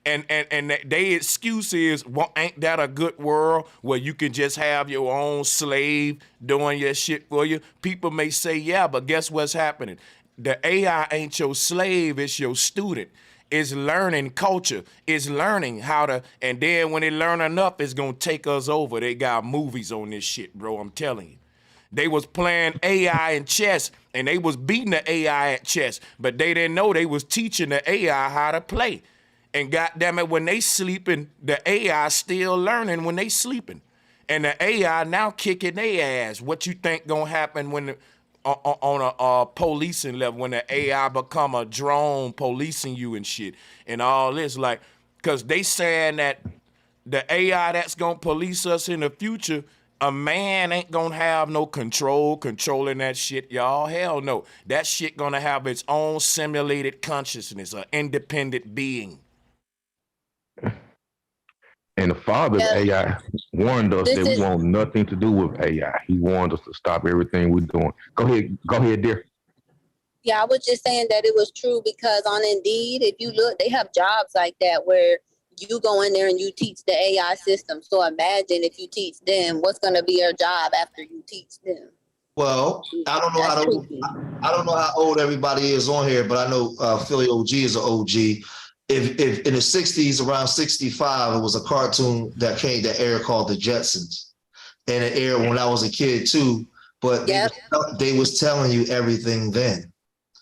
And their excuse is, well, ain't that a good world where you can just have your own slave doing your shit for you? People may say, yeah, but guess what's happening? The AI ain't your slave, it's your student. It's learning culture. It's learning how to, and then when it learn enough, it's gonna take us over. They got movies on this shit, bro, I'm telling you. They was playing AI in chess, and they was beating the AI at chess, but they didn't know they was teaching the AI how to play. And goddamn it, when they sleeping, the AI still learning when they sleeping. And the AI now kicking their ass. What you think gonna happen when on a policing level, when the AI become a drone policing you and shit and all this? Like, cause they saying that the AI that's gonna police us in the future, a man ain't gonna have no controlling that shit, y'all. Hell no. That shit gonna have its own simulated consciousness, an independent being. And the father's AI warned us that we want nothing to do with AI. He warned us to stop everything we're doing. Go ahead, dear. Yeah, I was just saying that it was true because on Indeed, if you look, they have jobs like that where you go in there and you teach the AI system. So imagine if you teach them, what's going to be your job after you teach them? Well, I don't know how old everybody is on here, but I know Philly OG is an OG. If in the 60s, around 65, it was a cartoon that aired called The Jetsons. And it aired when I was a kid too, but they was telling you everything then.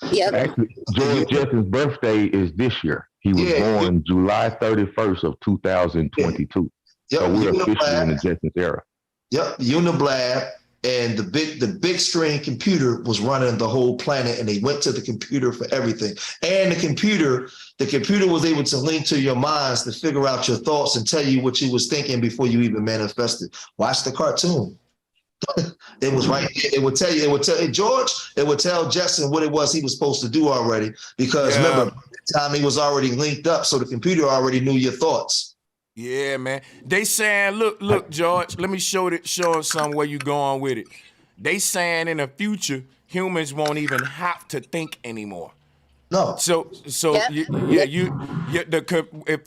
Actually, George Jetson's birthday is this year. He was born July 31st of 2022. So we're officially in the Jetsons era. Yep, Uniblab. And the big screen computer was running the whole planet, and they went to the computer for everything. And the computer was able to link to your minds to figure out your thoughts and tell you what you was thinking before you even manifested. Watch the cartoon. It was right there. It would tell Jetson what it was he was supposed to do already, because remember, by the time he was already linked up, so the computer already knew your thoughts. Yeah, man. They saying, look, George, let me show some where you going with it. They saying in the future, humans won't even have to think anymore. No. So if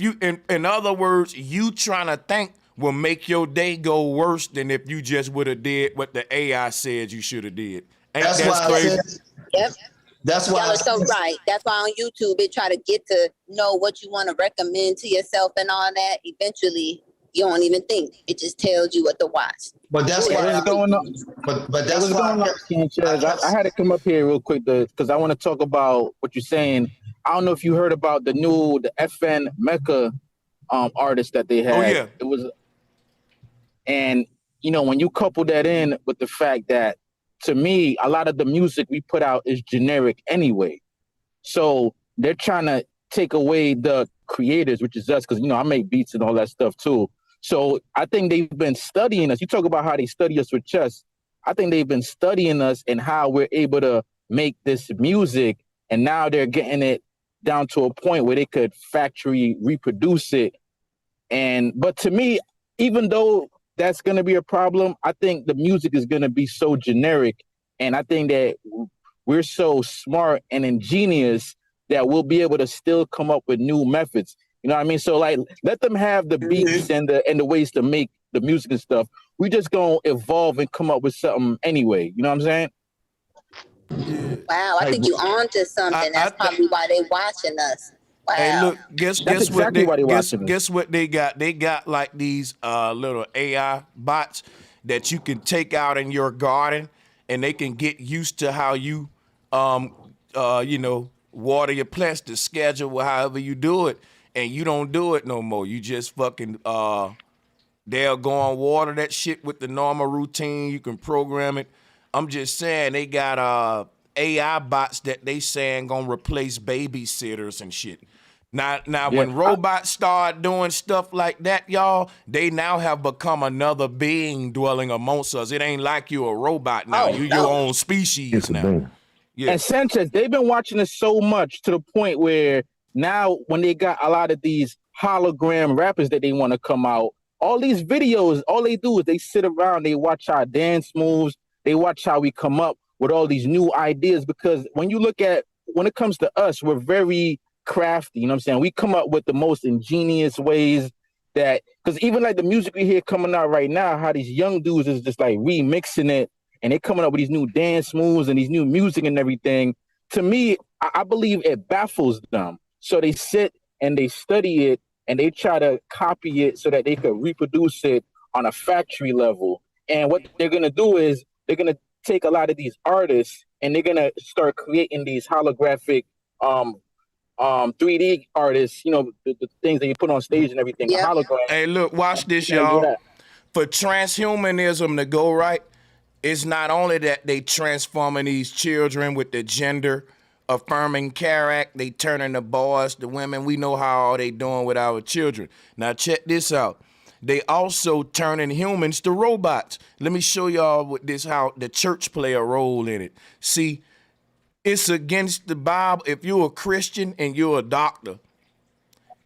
you in other words, you trying to think will make your day go worse than if you just would have did what the AI said you should have did. That's why crazy? I said, yep. That's why. Y'all are so right. That's why on YouTube it try to get to know what you want to recommend to yourself and all that. Eventually, you don't even think. It just tells you what to watch. But that's what's going on. But that's what's going on, Sanchez. I had to come up here real quick because I want to talk about what you're saying. I don't know if you heard about the FN Mecca artist that they had. Oh yeah. It was, and when you couple that in with the fact that, to me, a lot of the music we put out is generic anyway. So they're trying to take away the creators, which is us, because, I make beats and all that stuff too. So I think they've been studying us. You talk about how they study us with chess. I think they've been studying us and how we're able to make this music and now they're getting it down to a point where they could factory reproduce it. But to me, even though that's going to be a problem, I think the music is going to be so generic, and I think that we're so smart and ingenious that we'll be able to still come up with new methods. You know what I mean? So like, let them have the beats and the ways to make the music and stuff. We just gonna evolve and come up with something anyway. You know what I'm saying? Wow, I think you on to something. That's probably why they watching us. Wow. Hey, look, guess exactly what why they guess what they got? They got like these little AI bots that you can take out in your garden, and they can get used to how you water your plants, the schedule, however you do it, and you don't do it no more. You just fucking they'll go and water that shit with the normal routine. You can program it. I'm just saying they got AI bots that they saying gonna replace babysitters and shit. Now when robots start doing stuff like that, y'all, they now have become another being dwelling amongst us. It ain't like you a robot now. You your own species now. Yeah. And Sanchez, they've been watching us so much to the point where now when they got a lot of these hologram rappers that they want to come out, all these videos, all they do is they sit around, they watch our dance moves, they watch how we come up with all these new ideas. Because when it comes to us, we're very crafty, you know what I'm saying? We come up with the most ingenious ways that, because even like the music we hear coming out right now, how these young dudes is just like remixing it, and they coming up with these new dance moves and these new music and everything. To me, I believe it baffles them. So they sit and they study it and they try to copy it so that they could reproduce it on a factory level. And what they're gonna do is they're gonna take a lot of these artists and they're gonna start creating these holographic 3D artists, you know, the things that you put on stage and everything. Yeah. Hologram. Hey, look, watch this, y'all. For transhumanism to go right, it's not only that they transforming these children with the gender affirming care act, they turning the boys to women. We know how all they doing with our children. Now check this out. They also turning humans to robots. Let me show y'all with this how the church play a role in it. See, it's against the Bible. If you're a Christian and you're a doctor,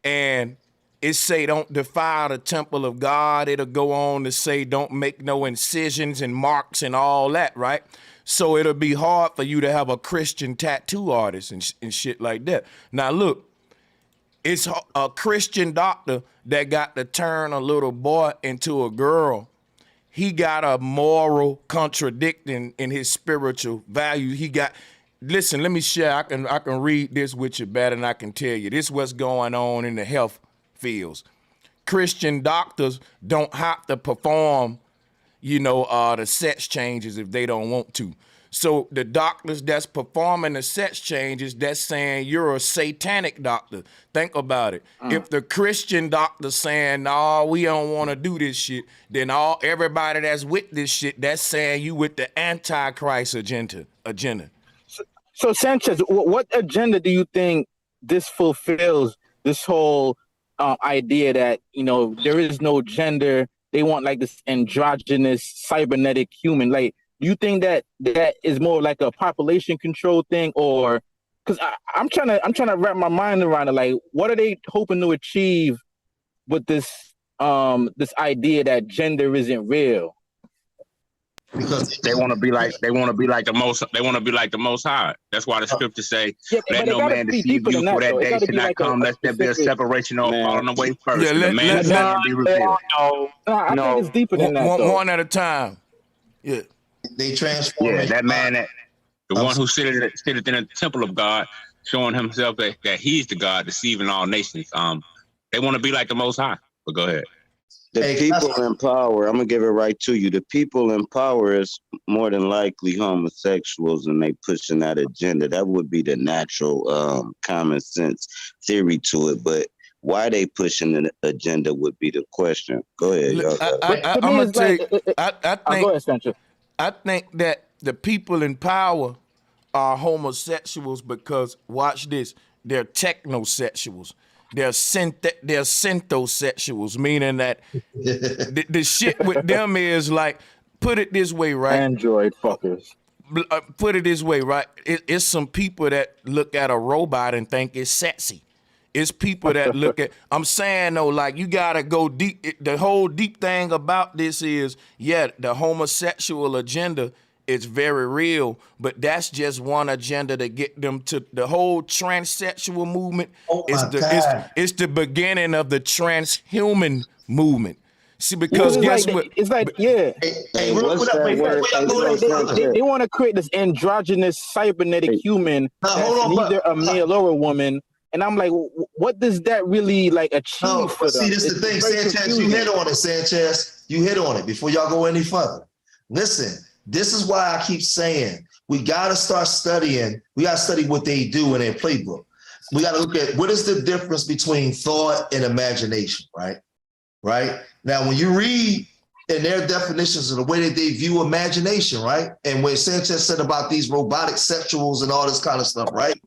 and it say don't defile the temple of God, it'll go on to say don't make no incisions and marks and all that, right? So it'll be hard for you to have a Christian tattoo artist and shit like that. Now look, it's a Christian doctor that got to turn a little boy into a girl. He got a moral contradicting in his spiritual value. He got, listen, let me share. I can read this with you better than I can tell you. This is what's going on in the health fields. Christian doctors don't have to perform, the sex changes if they don't want to. So the doctors that's performing the sex changes, that's saying you're a satanic doctor. Think about it. If the Christian doctor's saying, no, we don't want to do this shit, then everybody that's with this shit, that's saying you with the Antichrist agenda. So Sanchez, what agenda do you think this fulfills, this whole idea that, there is no gender, they want like this androgynous cybernetic human? Like, do you think that is more like a population control thing, or because I'm trying to wrap my mind around it? Like, what are they hoping to achieve with this idea that gender isn't real? Because they want to be like the most high. That's why the scriptures say, "Let no man deceive you, for that day should not come, lest there be a separation or falling away first. Yeah, the man be revealed." I think it's deeper than that. One at a time. Yeah. They transform. Yeah, that man, the one who sitteth in the temple of God, showing himself that he's the God, deceiving all nations. They want to be like the Most High. But go ahead. The people in power, I'm gonna give it right to you. The people in power is more than likely homosexuals, and they pushing that agenda. That would be the natural, common sense theory to it. But why they pushing the agenda would be the question. Go ahead, y'all. I'm gonna take. I think that the people in power are homosexuals because, watch this, they're technosexuals. They're synthosexuals, meaning that the shit with them is like, put it this way, right? Android fuckers. put it this way, right? It's some people that look at a robot and think it's sexy. It's people that look at, I'm saying though, like you gotta go deep. The whole deep thing about this is, yeah, the homosexual agenda is very real, but that's just one agenda to get them to the whole transsexual movement. It's the beginning of the transhuman movement. See, because guess what? It's like, yeah. Hey, what's that word? They want to create this androgynous cybernetic human that's neither a male or a woman. And I'm like, what does that really like achieve for them? See, this is the thing, Sanchez, you hit on it, Sanchez. You hit on it before y'all go any further. Listen, this is why I keep saying we got to start studying. We got to study what they do in their playbook. We got to look at what is the difference between thought and imagination, right? Right? Now, when you read in their definitions of the way that they view imagination, right? And when Sanchez said about these robotic sexuals and all this kind of stuff, right?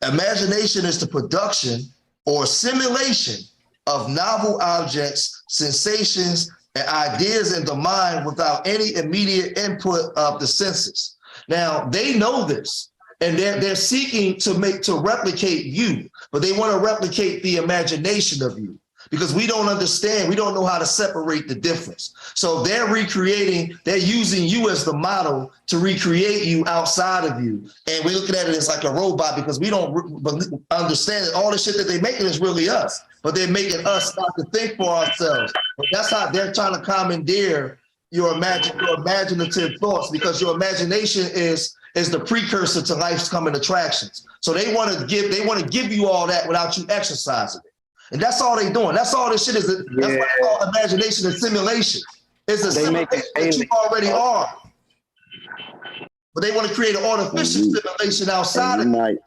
Imagination is the production or simulation of novel objects, sensations, and ideas in the mind without any immediate input of the senses. Now, they know this, and they're seeking to replicate you, but they want to replicate the imagination of you. Because we don't understand, we don't know how to separate the difference. So they're using you as the model to recreate you outside of you. And we're looking at it as like a robot because we don't understand that all the shit that they're making is really us. But they're making us start to think for ourselves. But that's how they're trying to commandeer your imaginative thoughts, because your imagination is the precursor to life's coming attractions. So they want to give you all that without you exercising it. And that's all they're doing. That's all this shit is. That's what I call imagination and simulation. It's a simulation that you already are. But they want to create an artificial simulation outside of you.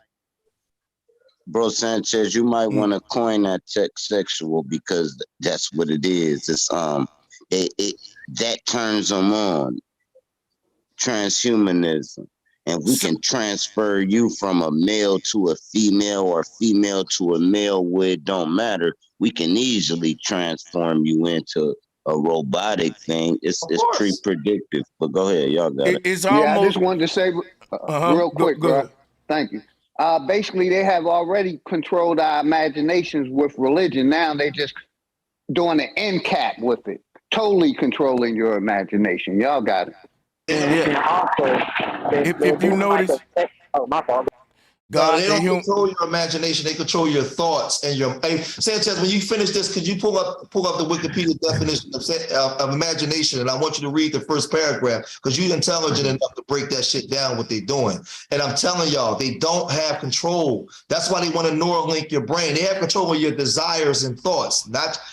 Bro Sanchez, you might want to coin that sexual, because that's what it is. It's that turns them on. Transhumanism. And we can transfer you from a male to a female or a female to a male where it don't matter. We can easily transform you into a robotic thing. It's pretty predictive. But go ahead, y'all got it. It's almost, I just wanted to say real quick, bro. Thank you. Basically, they have already controlled our imaginations with religion. Now they just doing an end cap with it, totally controlling your imagination. Y'all got it. Yeah. If you notice, my fault. God, they don't control your imagination; they control your thoughts and your. Hey, Sanchez, when you finish this, could you pull up the Wikipedia definition of imagination? And I want you to read the first paragraph, because you're intelligent enough to break that shit down. What they're doing, and I'm telling y'all, they don't have control. That's why they want to Neuralink your brain. They have control of your desires and thoughts.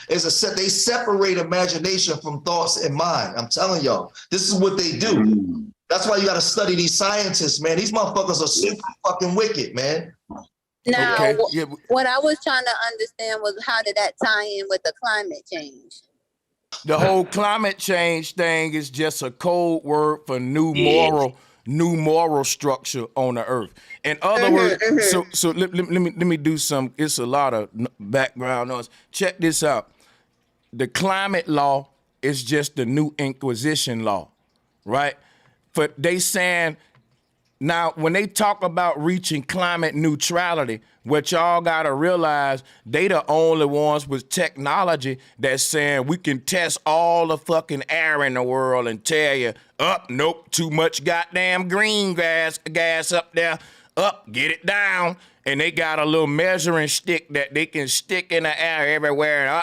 They separate imagination from thoughts and mind. I'm telling y'all, this is what they do. That's why you got to study these scientists, man. These motherfuckers are super fucking wicked, man. Now, what I was trying to understand was, how did that tie in with the climate change? The whole climate change thing is just a code word for new moral structure on the earth. In other words, so let me do some. It's a lot of background noise. Check this out. The climate law is just the new Inquisition law, right? But they saying, now when they talk about reaching climate neutrality, what y'all gotta realize, they the only ones with technology that's saying we can test all the fucking air in the world and tell you, nope, too much goddamn green gas up there, get it down. And they got a little measuring stick that they can stick in the air everywhere.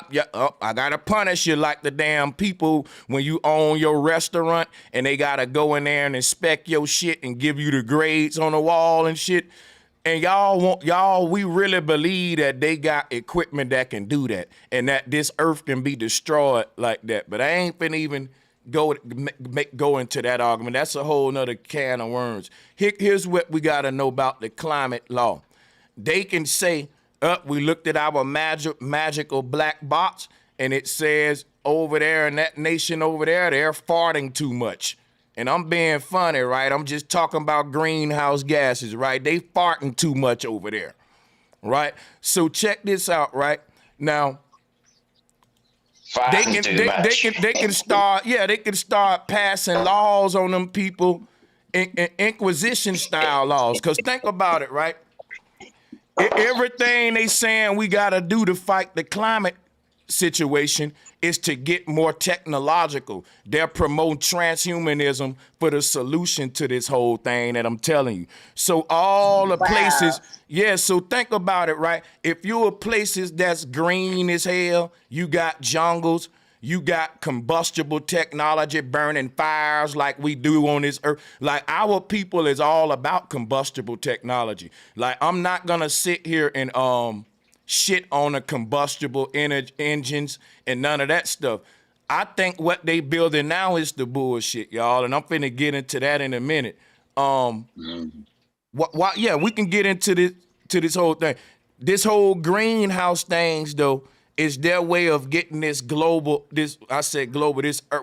I gotta punish you like the damn people when you own your restaurant and they gotta go in there and inspect your shit and give you the grades on the wall and shit. And we really believe that they got equipment that can do that and that this earth can be destroyed like that. But I ain't finna even go into that argument. That's a whole nother can of worms. Here's what we gotta know about the climate law. They can say, we looked at our magical black box and it says over there in that nation over there, they're farting too much. And I'm being funny, right? I'm just talking about greenhouse gases, right? They farting too much over there, right? So check this out, right? Now, they can start passing laws on them people Inquisition style laws. Because think about it, right? Everything they saying we got to do to fight the climate situation is to get more technological. They're promoting transhumanism for the solution to this whole thing that I'm telling you. So all the places, so think about it, right? If you're places that's green as hell, you got jungles, you got combustible technology, burning fires like we do on this earth. Like our people is all about combustible technology. Like I'm not gonna sit here and shit on the combustible engines and none of that stuff. I think what they building now is the bullshit, y'all, and I'm finna get into that in a minute. We can get into this whole thing. This whole greenhouse things though is their way of getting this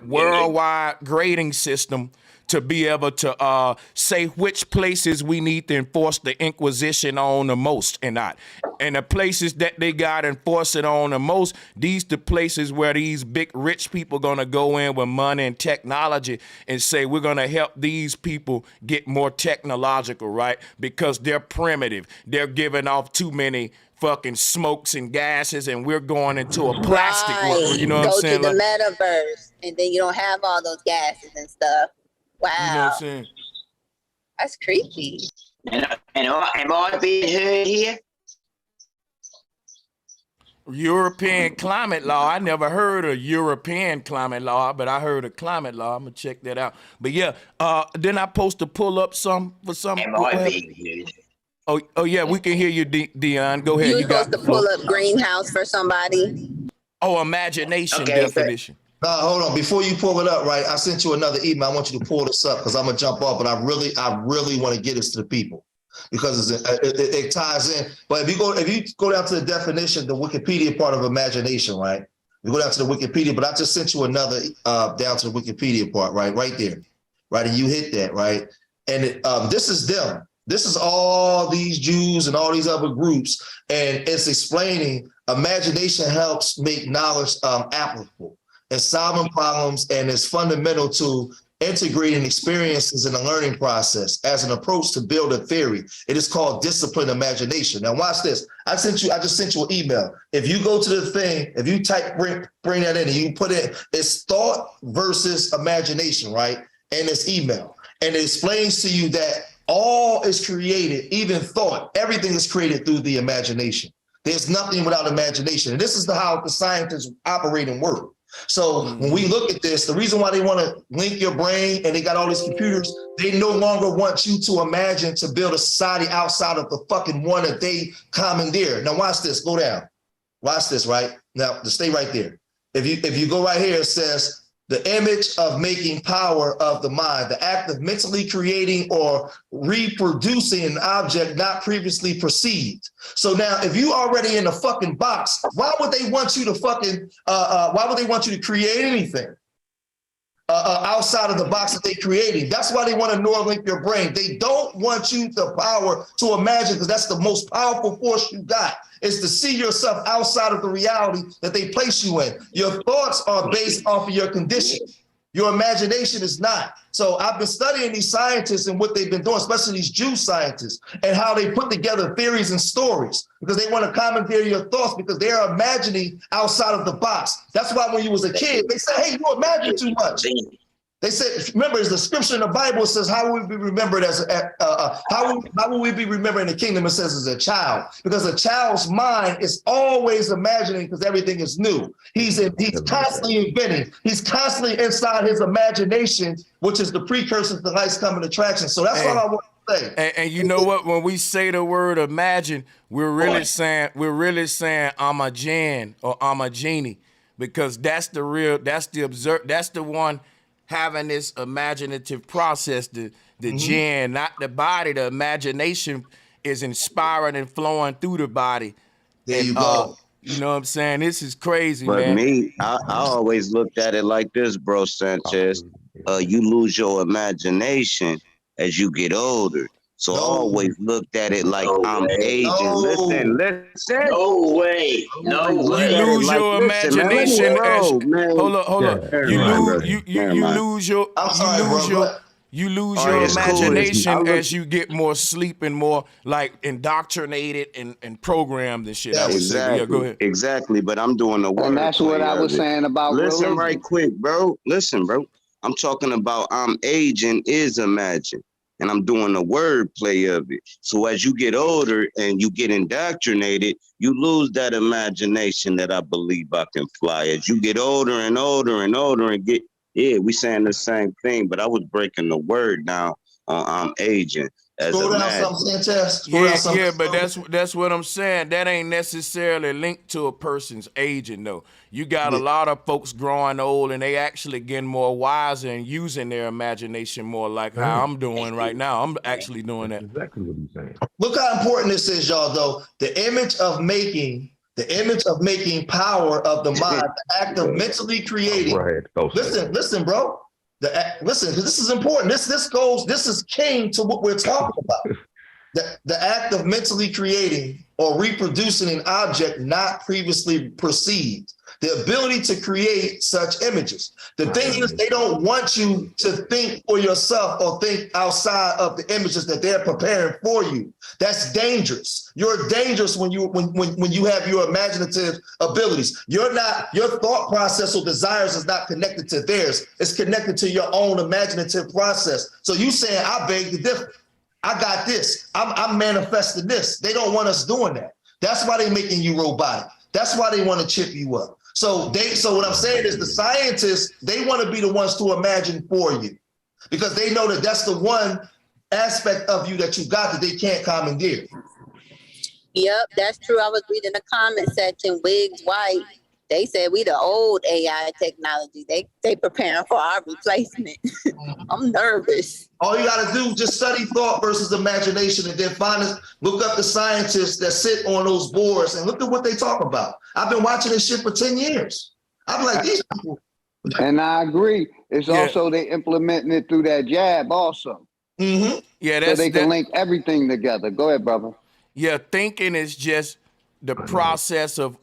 worldwide grading system to be able to say which places we need to enforce the Inquisition on the most and not. And the places that they got enforce it on the most, these the places where these big rich people gonna go in with money and technology and say we're gonna help these people get more technological, right? Because they're primitive. They're giving off too many fucking smokes and gases, and we're going into a plastic world. You know what I'm saying? Go to the metaverse, and then you don't have all those gases and stuff. Wow. You know what I'm saying? That's creepy. And am I being heard here? European climate law. I never heard of European climate law, but I heard of climate law. I'm gonna check that out. But yeah, then I supposed to pull up some for some. Am I being heard? Oh yeah, we can hear you, Dion. Go ahead. You supposed to pull up greenhouse for somebody. Oh, imagination definition. Hold on. Before you pull it up, right? I sent you another email. I want you to pull this up because I'm gonna jump off, but I really want to get this to the people because it ties in. But if you go down to the definition, the Wikipedia part of imagination, right? You go down to the Wikipedia, but I just sent you another down to the Wikipedia part, right there, right? And you hit that, right? And this is them. This is all these Jews and all these other groups, and it's explaining imagination helps make knowledge applicable and solving problems, and it's fundamental to integrating experiences in the learning process as an approach to build a theory. It is called disciplined imagination. Now watch this. I just sent you an email. If you go to the thing, if you type, bring that in and you put it, it's thought versus imagination, right? In this email. And it explains to you that all is created, even thought, everything is created through the imagination. There's nothing without imagination. And this is how the scientists operate and work. So when we look at this, the reason why they want to link your brain and they got all these computers, they no longer want you to imagine to build a society outside of the fucking one that they commandeer. Now watch this, go down. Watch this, right? Now, to stay right there. If you go right here, it says, the image of making power of the mind, the act of mentally creating or reproducing an object not previously perceived. So now, if you already in a fucking box, why would they want you to why would they want you to create anything outside of the box that they created? That's why they want to Neuralink your brain. They don't want you the power to imagine, because that's the most powerful force you got, is to see yourself outside of the reality that they place you in. Your thoughts are based off of your condition. Your imagination is not. So I've been studying these scientists and what they've been doing, especially these Jew scientists, and how they put together theories and stories, because they want to commandeer your thoughts, because they're imagining outside of the box. That's why when you was a kid, they said, hey, you imagine too much. They said, remember, it's the scripture in the Bible says, how will we be remembered how will we be remembered in the kingdom? It says as a child, because a child's mind is always imagining, because everything is new. He's constantly inventing. He's constantly inside his imagination, which is the precursor to life's coming attraction. So that's all I want to say. And you know what? When we say the word imagine, we're really saying I'm a jinn or I'm a genie, because that's the one having this imaginative process, the jinn, not the body. The imagination is inspiring and flowing through the body. There you go. You know what I'm saying? This is crazy, but man. Me, I always looked at it like this, bro, Sanchez. You lose your imagination as you get older. So I always looked at it like I'm aging. Listen. No way. No way. You lose your imagination. Hold up. You lose All your right, it's cool. imagination as you get more sleep and more like indoctrinated and programmed and shit. I would say. But yeah, go ahead. Exactly, but I'm doing the word. And that's what I was saying about Listen religion. right quick, bro. Listen, bro. I'm talking about I'm aging is imagine. And I'm doing the wordplay of it. So as you get older and you get indoctrinated, you lose that imagination that I believe I can fly. As you get older and older and older and get, yeah, we saying the same thing, but I was breaking the word down on I'm aging. Scroll down something, Sanchez. Yeah, but that's what I'm saying. That ain't necessarily linked to a person's aging, though. You got a lot of folks growing old, and they actually getting more wiser and using their imagination more, like how I'm doing right now. I'm actually doing that. Exactly what he's saying. Look how important this is, y'all. Though the image of making power of the mind, the act of mentally creating. Listen, bro. Listen, because this is important. This is king to what we're talking about. The act of mentally creating or reproducing an object not previously perceived. The ability to create such images. The thing is, they don't want you to think for yourself or think outside of the images that they're preparing for you. That's dangerous. You're dangerous when you have your imaginative abilities. Your thought process or desires is not connected to theirs. It's connected to your own imaginative process. So you saying, I beg to differ. I got this. I'm manifesting this. They don't want us doing that. That's why they're making you robotic. That's why they want to chip you up. So what I'm saying is the scientists, they want to be the ones to imagine for you because they know that that's the one aspect of you that you got that they can't commandeer. Yep, that's true. I was reading the comment section, Wigs White. They said we the old AI technology. They preparing for our replacement. I'm nervous. All you got to do, just study thought versus imagination and then look up the scientists that sit on those boards and look at what they talk about. I've been watching this shit for 10 years. I'm like, these people. And I agree. It's also they implementing it through that jab also. Mm-hmm. Yeah, so they can link everything together. Go ahead, brother. Yeah, thinking is just the process of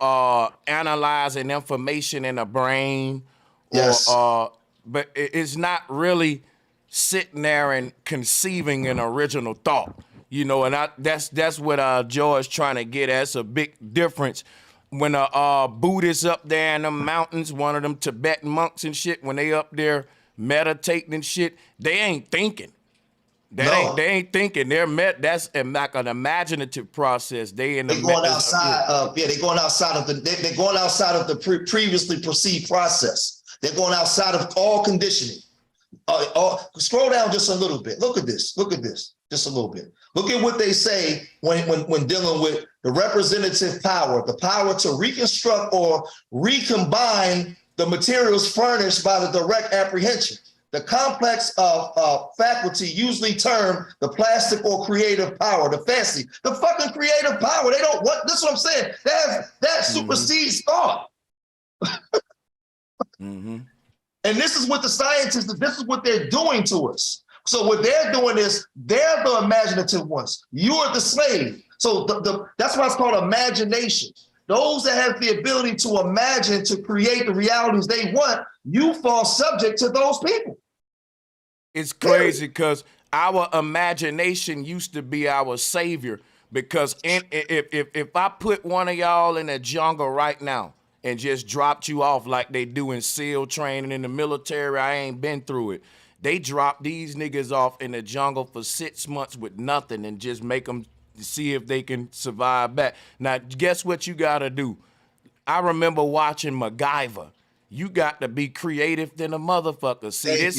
analyzing information in the brain. Yes. But it's not really sitting there and conceiving an original thought. You know, and that's what George trying to get at. It's a big difference. When a Buddhist up there in the mountains, one of them Tibetan monks and shit, when they up there meditating and shit, they ain't thinking. They ain't thinking. That's like an imaginative process. They're going outside of the previously perceived process. They're going outside of all conditioning. Scroll down just a little bit. Look at this. Just a little bit. Look at what they say when dealing with the representative power, the power to reconstruct or recombine the materials furnished by the direct apprehension. The complex of faculty usually termed the plastic or creative power, the fancy, the fucking creative power. They don't want, this is what I'm saying. That supersedes thought. And this is what the scientists, this is what they're doing to us. So what they're doing is they're the imaginative ones. You are the slave. So that's why it's called imagination. Those that have the ability to imagine, to create the realities they want, you fall subject to those people. It's crazy because our imagination used to be our savior. Because if I put one of y'all in a jungle right now and just dropped you off like they do in SEAL training in the military, I ain't been through it. They drop these niggas off in the jungle for 6 months with nothing and just make them see if they can survive back. Now, guess what you gotta do? I remember watching MacGyver. You got to be creative than a motherfucker. See,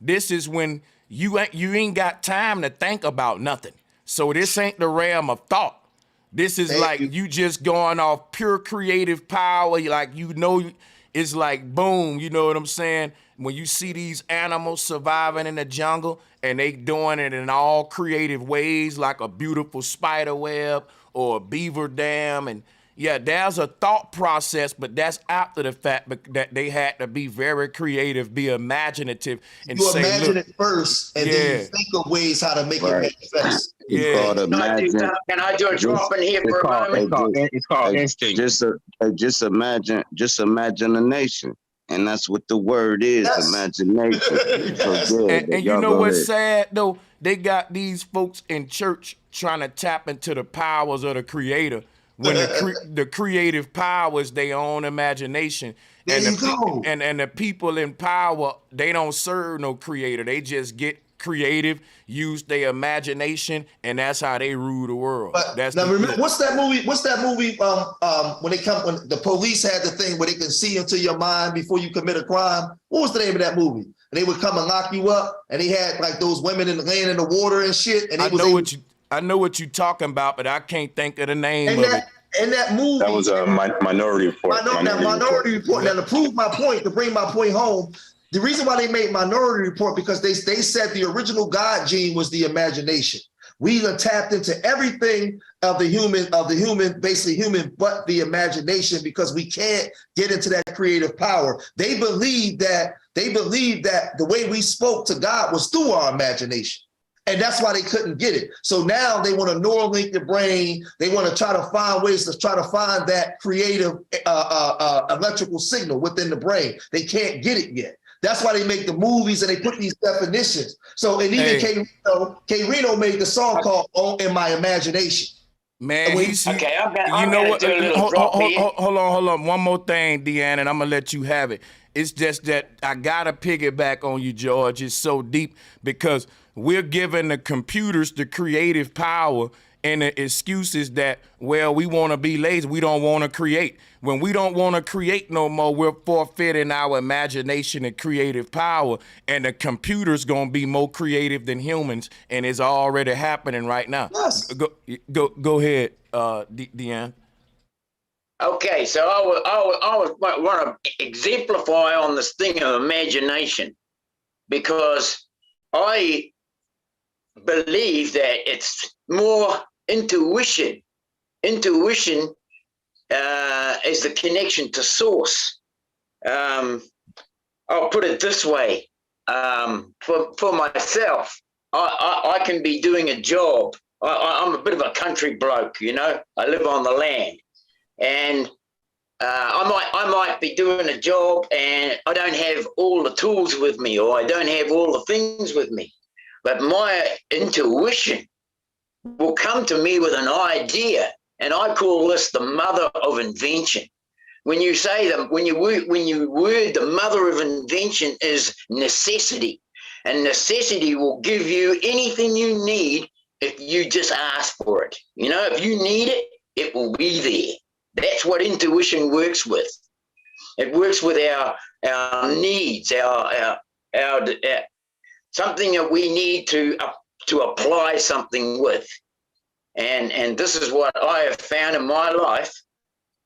this is when you ain't got time to think about nothing. So this ain't the realm of thought. This is you just going off pure creative power. Like, it's like boom, you know what I'm saying? When you see these animals surviving in the jungle and they doing it in all creative ways, like a beautiful spider web or a beaver dam. And yeah, there's a thought process, but that's after the fact that they had to be very creative, be imaginative. And you imagine it first, and then you think of ways how to make it manifest. Can I do a drop in here for a moment? It's called instinct. Just imagine a nation. And that's what the word is, imagination. So yeah, And you y'all know go what's ahead. sad though? They got these folks in church trying to tap into the powers of the creator when the creative power is their own imagination. There And you go. And the people in power, they don't serve no creator. They just get creative, use their imagination, and that's how they rule the world. But That's now remember, what's that movie? What's that movie? When the police had the thing where they can see into your mind before you commit a crime. What was the name of that movie? And they would come and lock you up, and he had like those women laying in the water and shit. And I know what you're talking about, but I can't think of the name of it. In that movie, That was a Minority Report. Minority Report. Now, to prove my point, to bring my point home, the reason why they made Minority Report because they said the original God gene was the imagination. We done tapped into everything of the human, basically human, but the imagination because we can't get into that creative power. They believe that the way we spoke to God was through our imagination. And that's why they couldn't get it. So now they want to Neuralink the brain. They want to try to find ways to try to find that creative electrical signal within the brain. They can't get it yet. That's why they make the movies and they put these definitions. So and even K Reno made the song called "Oh in My Imagination." Man, okay, you know what? Hold on. One more thing, Deanna, and I'm gonna let you have it. It's just that I gotta piggyback on you, George. It's so deep because we're giving the computers the creative power, and the excuse is that, well, we want to be lazy. We don't want to create. When we don't want to create no more, we're forfeiting our imagination and creative power, and the computer's gonna be more creative than humans, and it's already happening right now. Yes. Go ahead, Deanne. Okay, so I want to exemplify on this thing of imagination because I believe that it's more intuition. Intuition is the connection to source. I'll put it this way. For myself, I can be doing a job. I'm a bit of a country bloke, you know. I live on the land. And I might be doing a job and I don't have all the tools with me or I don't have all the things with me. But my intuition will come to me with an idea, and I call this the mother of invention. When you say that, when you word the mother of invention is necessity, and necessity will give you anything you need if you just ask for it. You know, if you need it, it will be there. That's what intuition works with. It works with our needs, our something that we need to apply something with. And this is what I have found in my life,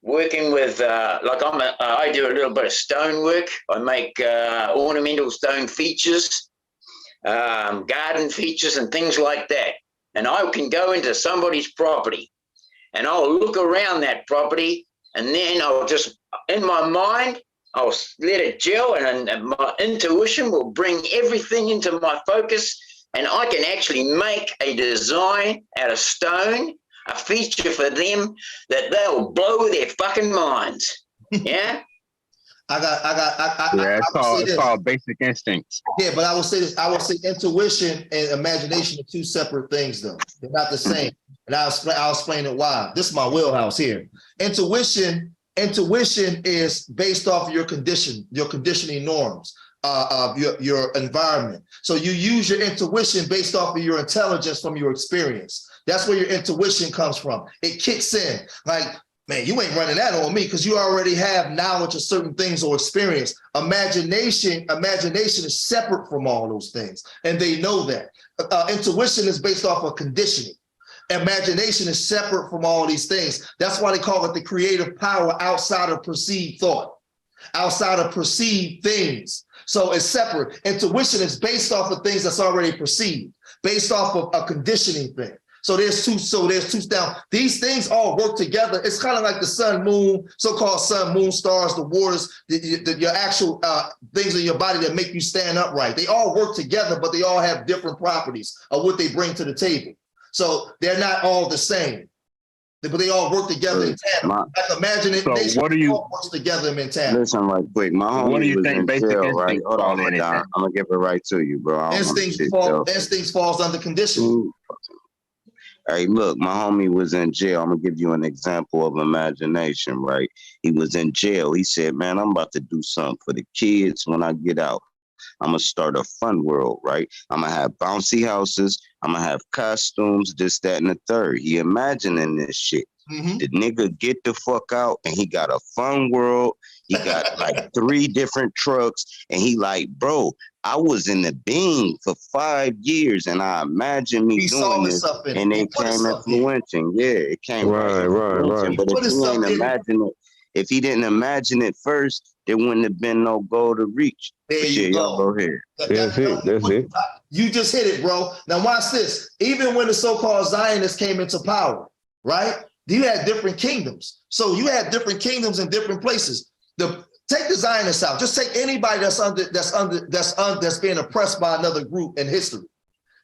working with I do a little bit of stone work. I make ornamental stone features, garden features, and things like that. And I can go into somebody's property, and I'll look around that property, and then I'll just, in my mind, I'll let it gel, and my intuition will bring everything into my focus, and I can actually make a design out of stone, a feature for them that they'll blow their fucking minds. Yeah? It's called basic instincts. Yeah, but I will say this. I will say intuition and imagination are two separate things, though. They're not the same. And I'll explain it why. This is my wheelhouse here. Intuition is based off of your conditioning norms, of your environment. So you use your intuition based off of your intelligence from your experience. That's where your intuition comes from. It kicks in like, man, you ain't running that on me because you already have knowledge of certain things or experience. Imagination is separate from all those things, and they know that. Intuition is based off of conditioning. Imagination is separate from all these things. That's why they call it the creative power outside of perceived thought, outside of perceived things. So it's separate. Intuition is based off of things that's already perceived, based off of a conditioning thing. So there's two down. These things all work together. It's kind of like the sun, moon, so-called sun, moon, stars, the waters, your actual things in your body that make you stand upright. They all work together, but they all have different properties of what they bring to the table. So they're not all the same. but they all work together in tandem. Like imagine it, So what do you? all works together in tandem. Listen right quick. My homie What do you was think in basic jail, right? instincts Hold fall on, in Madonna. that? I'm gonna give it right to you, bro. I don't want Instincts falls under conditioning. Hey, look, my homie was in jail. I'm gonna give you an example of imagination, right? He was in jail. He said, man, I'm about to do something for the kids when I get out. I'm gonna start a fun world, right? I'm gonna have bouncy houses. I'm gonna have costumes, this, that, and the third. He imagining this shit. The nigga get the fuck out and he got a fun world. He got like 3 different trucks and he like, bro, I was in the Bing for 5 years and I imagined me doing this and it came influencing. Yeah, it came influencing. But if he ain't imagine it, if he didn't imagine it first, there wouldn't have been no goal to reach. There you y'all go ahead. That's it. You just hit it, bro. Now watch this. Even when the so-called Zionists came into power, right? You had different kingdoms. So you had different kingdoms in different places. Take the Zionists out. Just take anybody that's being oppressed by another group in history.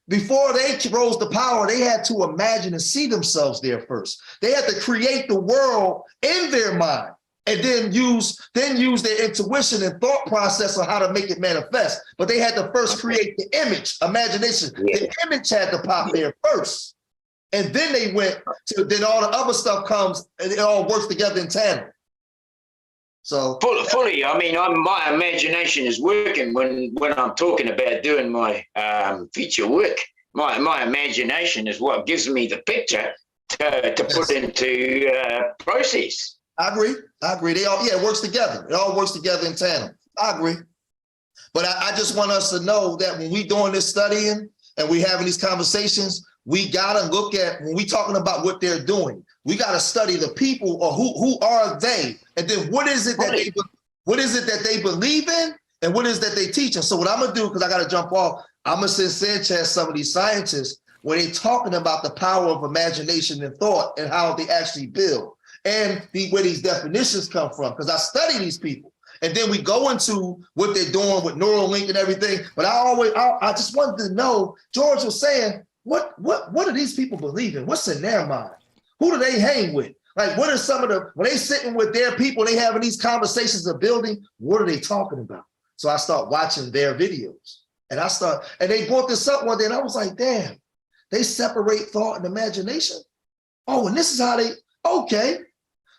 Before they rose to power, they had to imagine and see themselves there first. They had to create the world in their mind and then use their intuition and thought process on how to make it manifest. But they had to first create the image, imagination. The image had to pop there first. And then they went to, then all the other stuff comes and it all works together in tandem. So fully, I mean, my imagination is working when I'm talking about doing my feature work. My imagination is what gives me the picture to put into process. I agree. They all, it works together. It all works together in tandem. I agree. But I just want us to know that when we doing this studying and we having these conversations, we gotta look at, when we talking about what they're doing, we gotta study the people or who are they, and then what is it that they believe in, and what is that they teach. And so what I'm gonna do, because I gotta jump off, I'm gonna send Sanchez some of these scientists where they talking about the power of imagination and thought and how they actually build, and where these definitions come from, because I study these people. And then we go into what they're doing with Neuralink and everything. But I just wanted to know, George was saying, what do these people believe in? What's in their mind? Who do they hang with? Like, what are some of the, when they sitting with their people, they having these conversations of building, what are they talking about? So I start watching their videos. And they brought this up one day and I was like, damn, they separate thought and imagination. Oh, and this is how okay.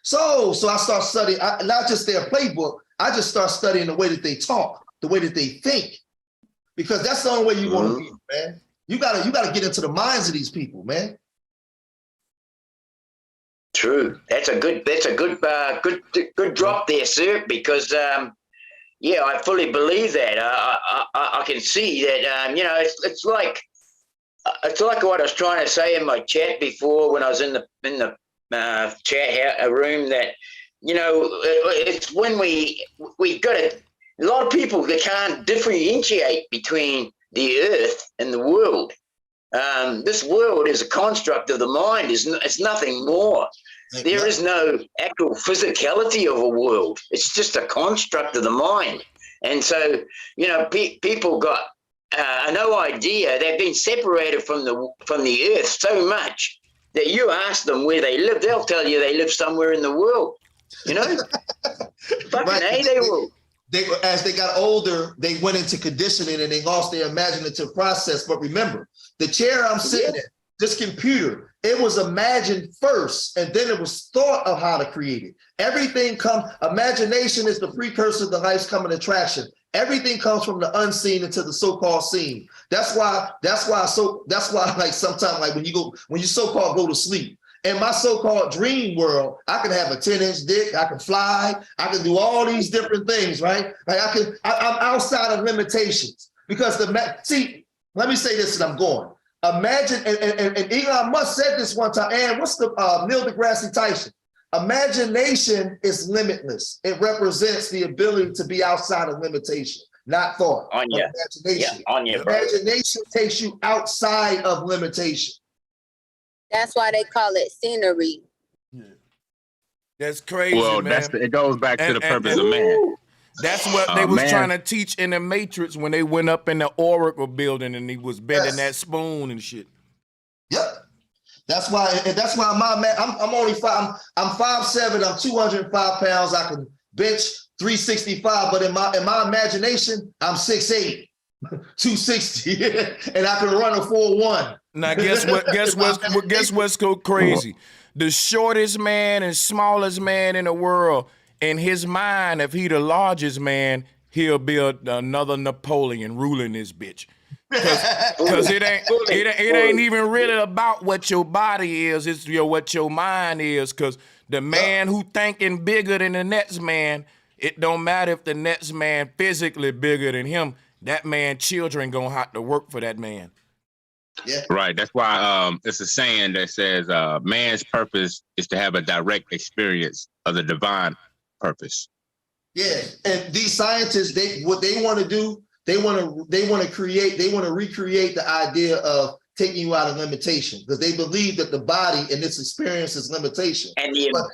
So I start studying, not just their playbook, I just start studying the way that they talk, the way that they think. Because that's the only way you want to be, man. You gotta get into the minds of these people, man. True. That's a good drop there, sir. Because I fully believe that. I can see that. It's like what I was trying to say in my chat before when I was in the chat room. That it's when we got a lot of people that can't differentiate between the earth and the world. This world is a construct of the mind. It's nothing more. There is no actual physicality of a world. It's just a construct of the mind. And so, people got no idea. They've been separated from the earth so much that you ask them where they live, they'll tell you they live somewhere in the world. Fucking A, they will. As they got older, they went into conditioning and they lost their imaginative process. But remember, the chair I'm sitting in, this computer, it was imagined first, and then it was thought of how to create it. Imagination is the precursor to life's coming attraction. Everything comes from the unseen into the so-called seen. That's why like sometimes like when you so-called go to sleep, in my so-called dream world, I can have a 10-inch dick, I can fly, I can do all these different things, right? Like I'm outside of limitations because let me say this and I'm going. Imagine, and Elon Musk said this one time, and what's the Neil deGrasse Tyson? Imagination is limitless. It represents the ability to be outside of limitation, not thought. Imagination. Imagination takes you outside of limitation. That's why they call it scenery. That's crazy, well, man. It goes back to the purpose of man. That's what they was trying to teach in the Matrix when they went up in the Oracle building and he was bending that spoon and shit. Yep. That's why I'm only I'm 5'7", I'm 205 pounds. I can bench 365, but in my imagination, I'm 6'8", 260, and I can run a 4.1. Now guess what's so crazy? The shortest man and smallest man in the world, in his mind, if he the largest man, he'll be another Napoleon ruling this bitch. Cause it ain't even really about what your body is, it's what your mind is. Cause the man who thinking bigger than the next man, it don't matter if the next man physically bigger than him, that man children gonna have to work for that man. Yeah. Right. That's why it's a saying that says man's purpose is to have a direct experience of the divine purpose. Yeah, and these scientists, what they want to do, they want to recreate the idea of taking you out of limitation, because they believe that the body and its experience is limitation. And the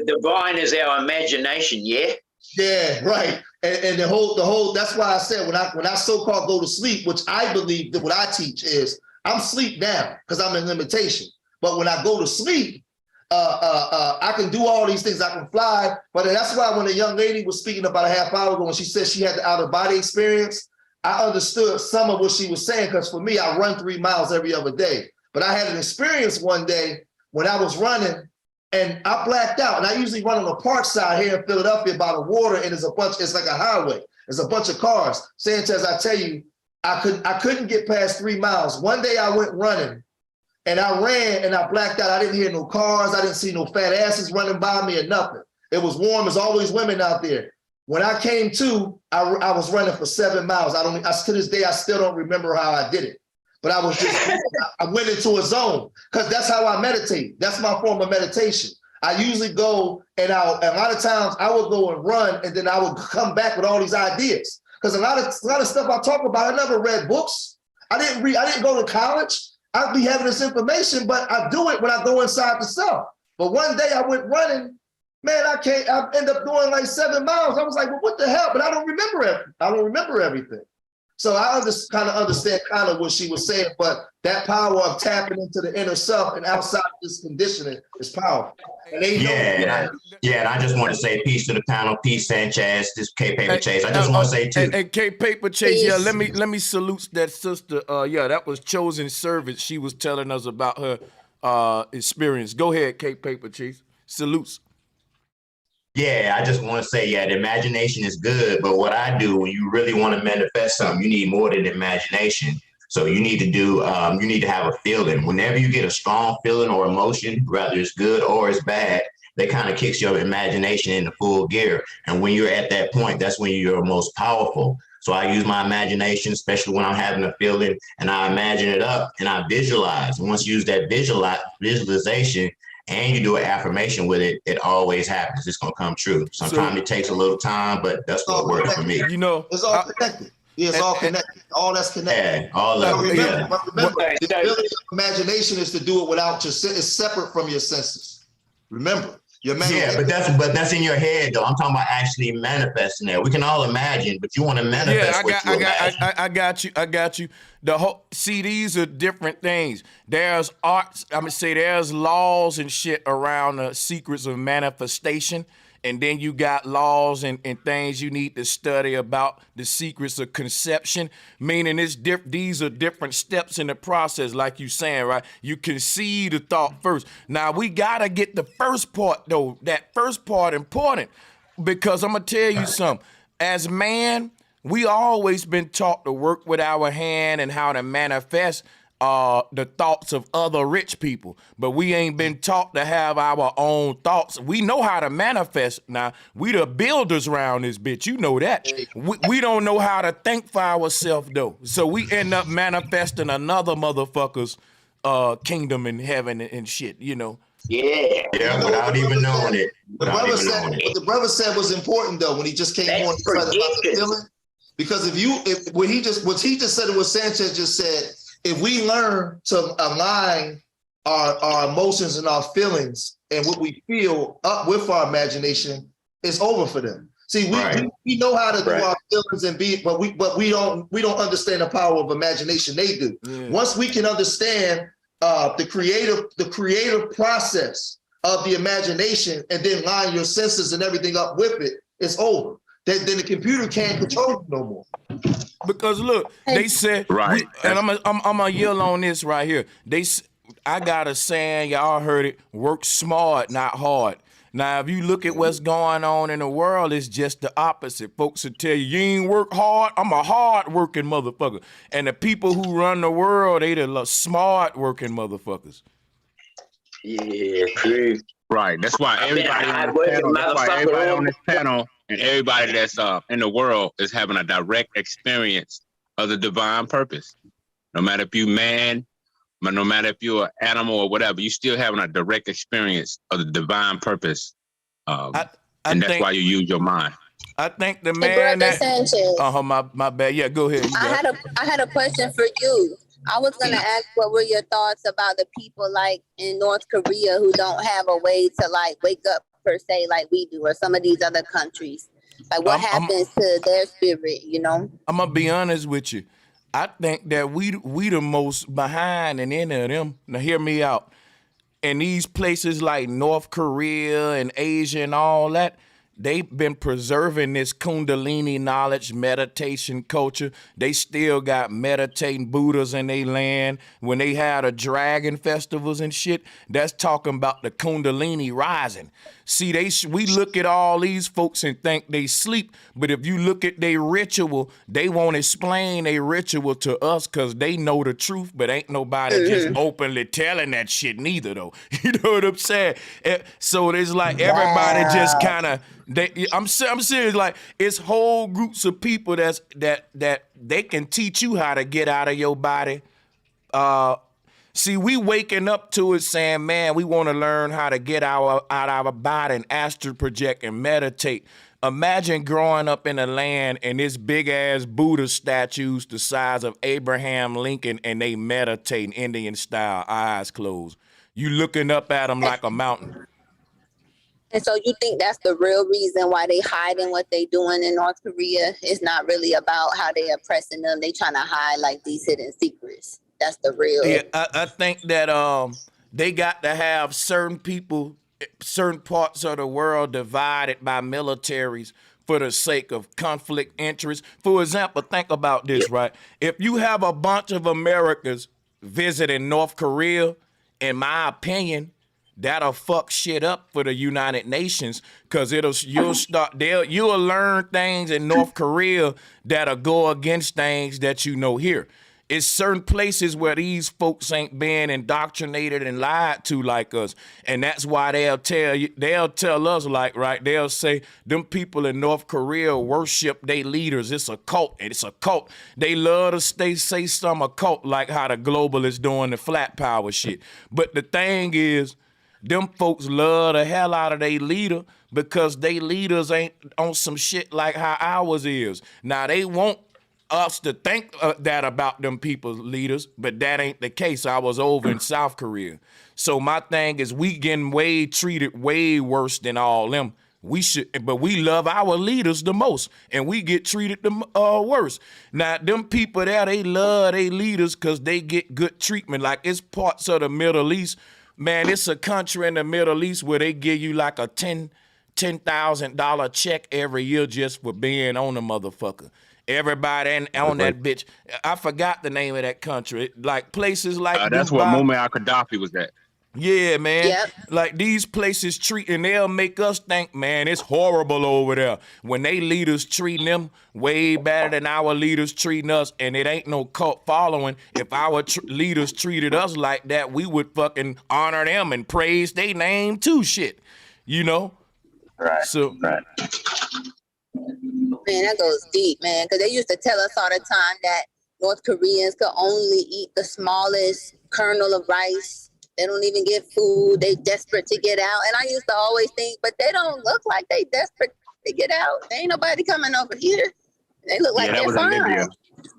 divine is our imagination, yeah? Yeah, right. And the whole that's why I said when I so-called go to sleep, which I believe that what I teach is I'm sleep now because I'm in limitation. But when I go to sleep, I can do all these things. I can fly. But that's why when a young lady was speaking about a half hour ago, when she said she had the out-of-body experience, I understood some of what she was saying, because for me, I run 3 miles every other day. But I had an experience one day when I was running and I blacked out. And I usually run on the park side here in Philadelphia by the water, and it's like a highway. There's a bunch of cars. Sanchez, I tell you, I couldn't get past 3 miles. One day I went running and I ran and I blacked out. I didn't hear no cars. I didn't see no fat asses running by me or nothing. It was warm. There's always women out there. When I came to, I was running for 7 miles. To this day, I still don't remember how I did it. But I was just, I went into a zone, because that's how I meditate. That's my form of meditation. I usually go and a lot of times I would go and run, and then I would come back with all these ideas. Because a lot of stuff I talk about, I never read books. I didn't go to college. I'd be having this information, but I do it when I go inside the self. But one day I went running, man, I end up doing like 7 miles. I was like, well, what the hell? But I don't remember everything. So I kind of understand what she was saying, but that power of tapping into the inner self and outside of this conditioning is powerful. And and I just want to say peace to the panel, peace Sanchez, this K Paper Chase. I just want to say too. And K Paper Chase, yeah, let me salute that sister. That was Chosen Servant. She was telling us about her experience. Go ahead, K Paper Chase. Salutes. Yeah, I just want to say, the imagination is good, but what I do when you really want to manifest something, you need more than imagination. So you need to you need to have a feeling. Whenever you get a strong feeling or emotion, whether it's good or it's bad, that kind of kicks your imagination into full gear. And when you're at that point, that's when you're most powerful. So I use my imagination, especially when I'm having a feeling, and I imagine it up and I visualize. And once you use that visualization, and you do an affirmation with it, it always happens. It's gonna come true. Sometimes it takes a little time, but that's what works for me. You know, it's all connected. Yeah, it's all connected. All that's connected. Yeah, all of it. Remember, the ability of imagination is to do it without it's separate from your senses. Remember, your but that's in your head though. I'm talking about actually manifesting that. We can all imagine, but you want to manifest I got you. These are different things. There's arts, I'm gonna say there's laws and shit around the secrets of manifestation. And then you got laws and things you need to study about the secrets of conception, meaning these are different steps in the process, like you saying, right? You conceive the thought first. Now, we got to get the first part, though. That first part important, because I'm going to tell you something. As man, we always been taught to work with our hand and how to manifest the thoughts of other rich people, but we ain't been taught to have our own thoughts. We know how to manifest. Now, we the builders around this bitch. You know that. We don't know how to think for ourselves, though. So we end up manifesting another motherfucker's kingdom in heaven and shit, you know. Yeah, without even knowing it. What the brother said was important, though, when he just came on about the feeling. Because what he just said and what Sanchez just said, if we learn to align our emotions and our feelings and what we feel up with our imagination, it's over for them. See, we know how to do our feelings but we don't understand the power of imagination. They do. Yeah. Once we can understand the creative process of the imagination, and then line your senses and everything up with it, it's over. Then the computer can't control you no more. Because look, they said, right, and I'm a yell on this right here. I got a saying, y'all heard it: work smart, not hard. Now, if you look at what's going on in the world, it's just the opposite. Folks will tell you ain't work hard. I'm a hard-working motherfucker. And the people who run the world, they the smart-working motherfuckers. Yeah, true. Right. That's why everybody on this panel and everybody that's in the world is having a direct experience of the divine purpose. No matter if you man, no matter if you're an animal or whatever, you still having a direct experience of the divine purpose. And that's why you use your mind. I think the man Brother Sanchez. My bad. Yeah, go ahead. I had a question for you. I was gonna ask what were your thoughts about the people like in North Korea who don't have a way to like wake up per se like we do, or some of these other countries. Like what happens to their spirit, you know? I'm gonna be honest with you. I think that we the most behind in any of them. Now hear me out. In these places like North Korea and Asia and all that, they've been preserving this Kundalini knowledge, meditation culture. They still got meditating Buddhas in their land. When they had a dragon festivals and shit, that's talking about the Kundalini rising. See, we look at all these folks and think they sleep, but if you look at their ritual, they won't explain their ritual to us because they know the truth, but ain't nobody just openly telling that shit neither, though. You know what I'm saying? So it's like everybody just kind of, I'm serious, like it's whole groups of people that they can teach you how to get out of your body. See, we waking up to it saying, man, we want to learn how to get out of our body and astral project and meditate. Imagine growing up in a land and this big ass Buddha statues the size of Abraham Lincoln and they meditating Indian style, eyes closed. You looking up at them like a mountain. And so you think that's the real reason why they hiding what they doing in North Korea? It's not really about how they oppressing them. They trying to hide like these hidden secrets. That's the real. Yeah, I think that they got to have certain people, certain parts of the world divided by militaries for the sake of conflict interest. For example, think about this, right? If you have a bunch of Americans visiting North Korea, in my opinion, that'll fuck shit up for the United Nations, because you'll learn things in North Korea that'll go against things that you know here. It's certain places where these folks ain't been indoctrinated and lied to like us. And that's why they'll tell us like, right, they'll say them people in North Korea worship their leaders. It's a cult. It's a cult. They love to say some occult like how the globalists doing the flat power shit. But the thing is, them folks love the hell out of their leader because they leaders ain't on some shit like how ours is. Now, they want us to think that about them people's leaders, but that ain't the case. I was over in South Korea. So my thing is we getting treated way worse than all them. But we love our leaders the most, and we get treated the worse. Now, them people there, they love their leaders because they get good treatment. Like it's parts of the Middle East. Man, it's a country in the Middle East where they give you like a $10,000 check every year just for being on the motherfucker. Everybody on that bitch. I forgot the name of that country. Like places like that's Dubai. where Muammar Gaddafi was at. Yeah, man. Yep. Like these places and they'll make us think, man, it's horrible over there. When they leaders treating them way better than our leaders treating us, and it ain't no cult following. If our leaders treated us like that, we would fucking honor them and praise their name too, shit. You know? Right. So, right. Man, that goes deep, man. Because they used to tell us all the time that North Koreans could only eat the smallest kernel of rice. They don't even get food. They desperate to get out. And I used to always think, but they don't look like they desperate to get out. There ain't nobody coming over here. They look like they're fine.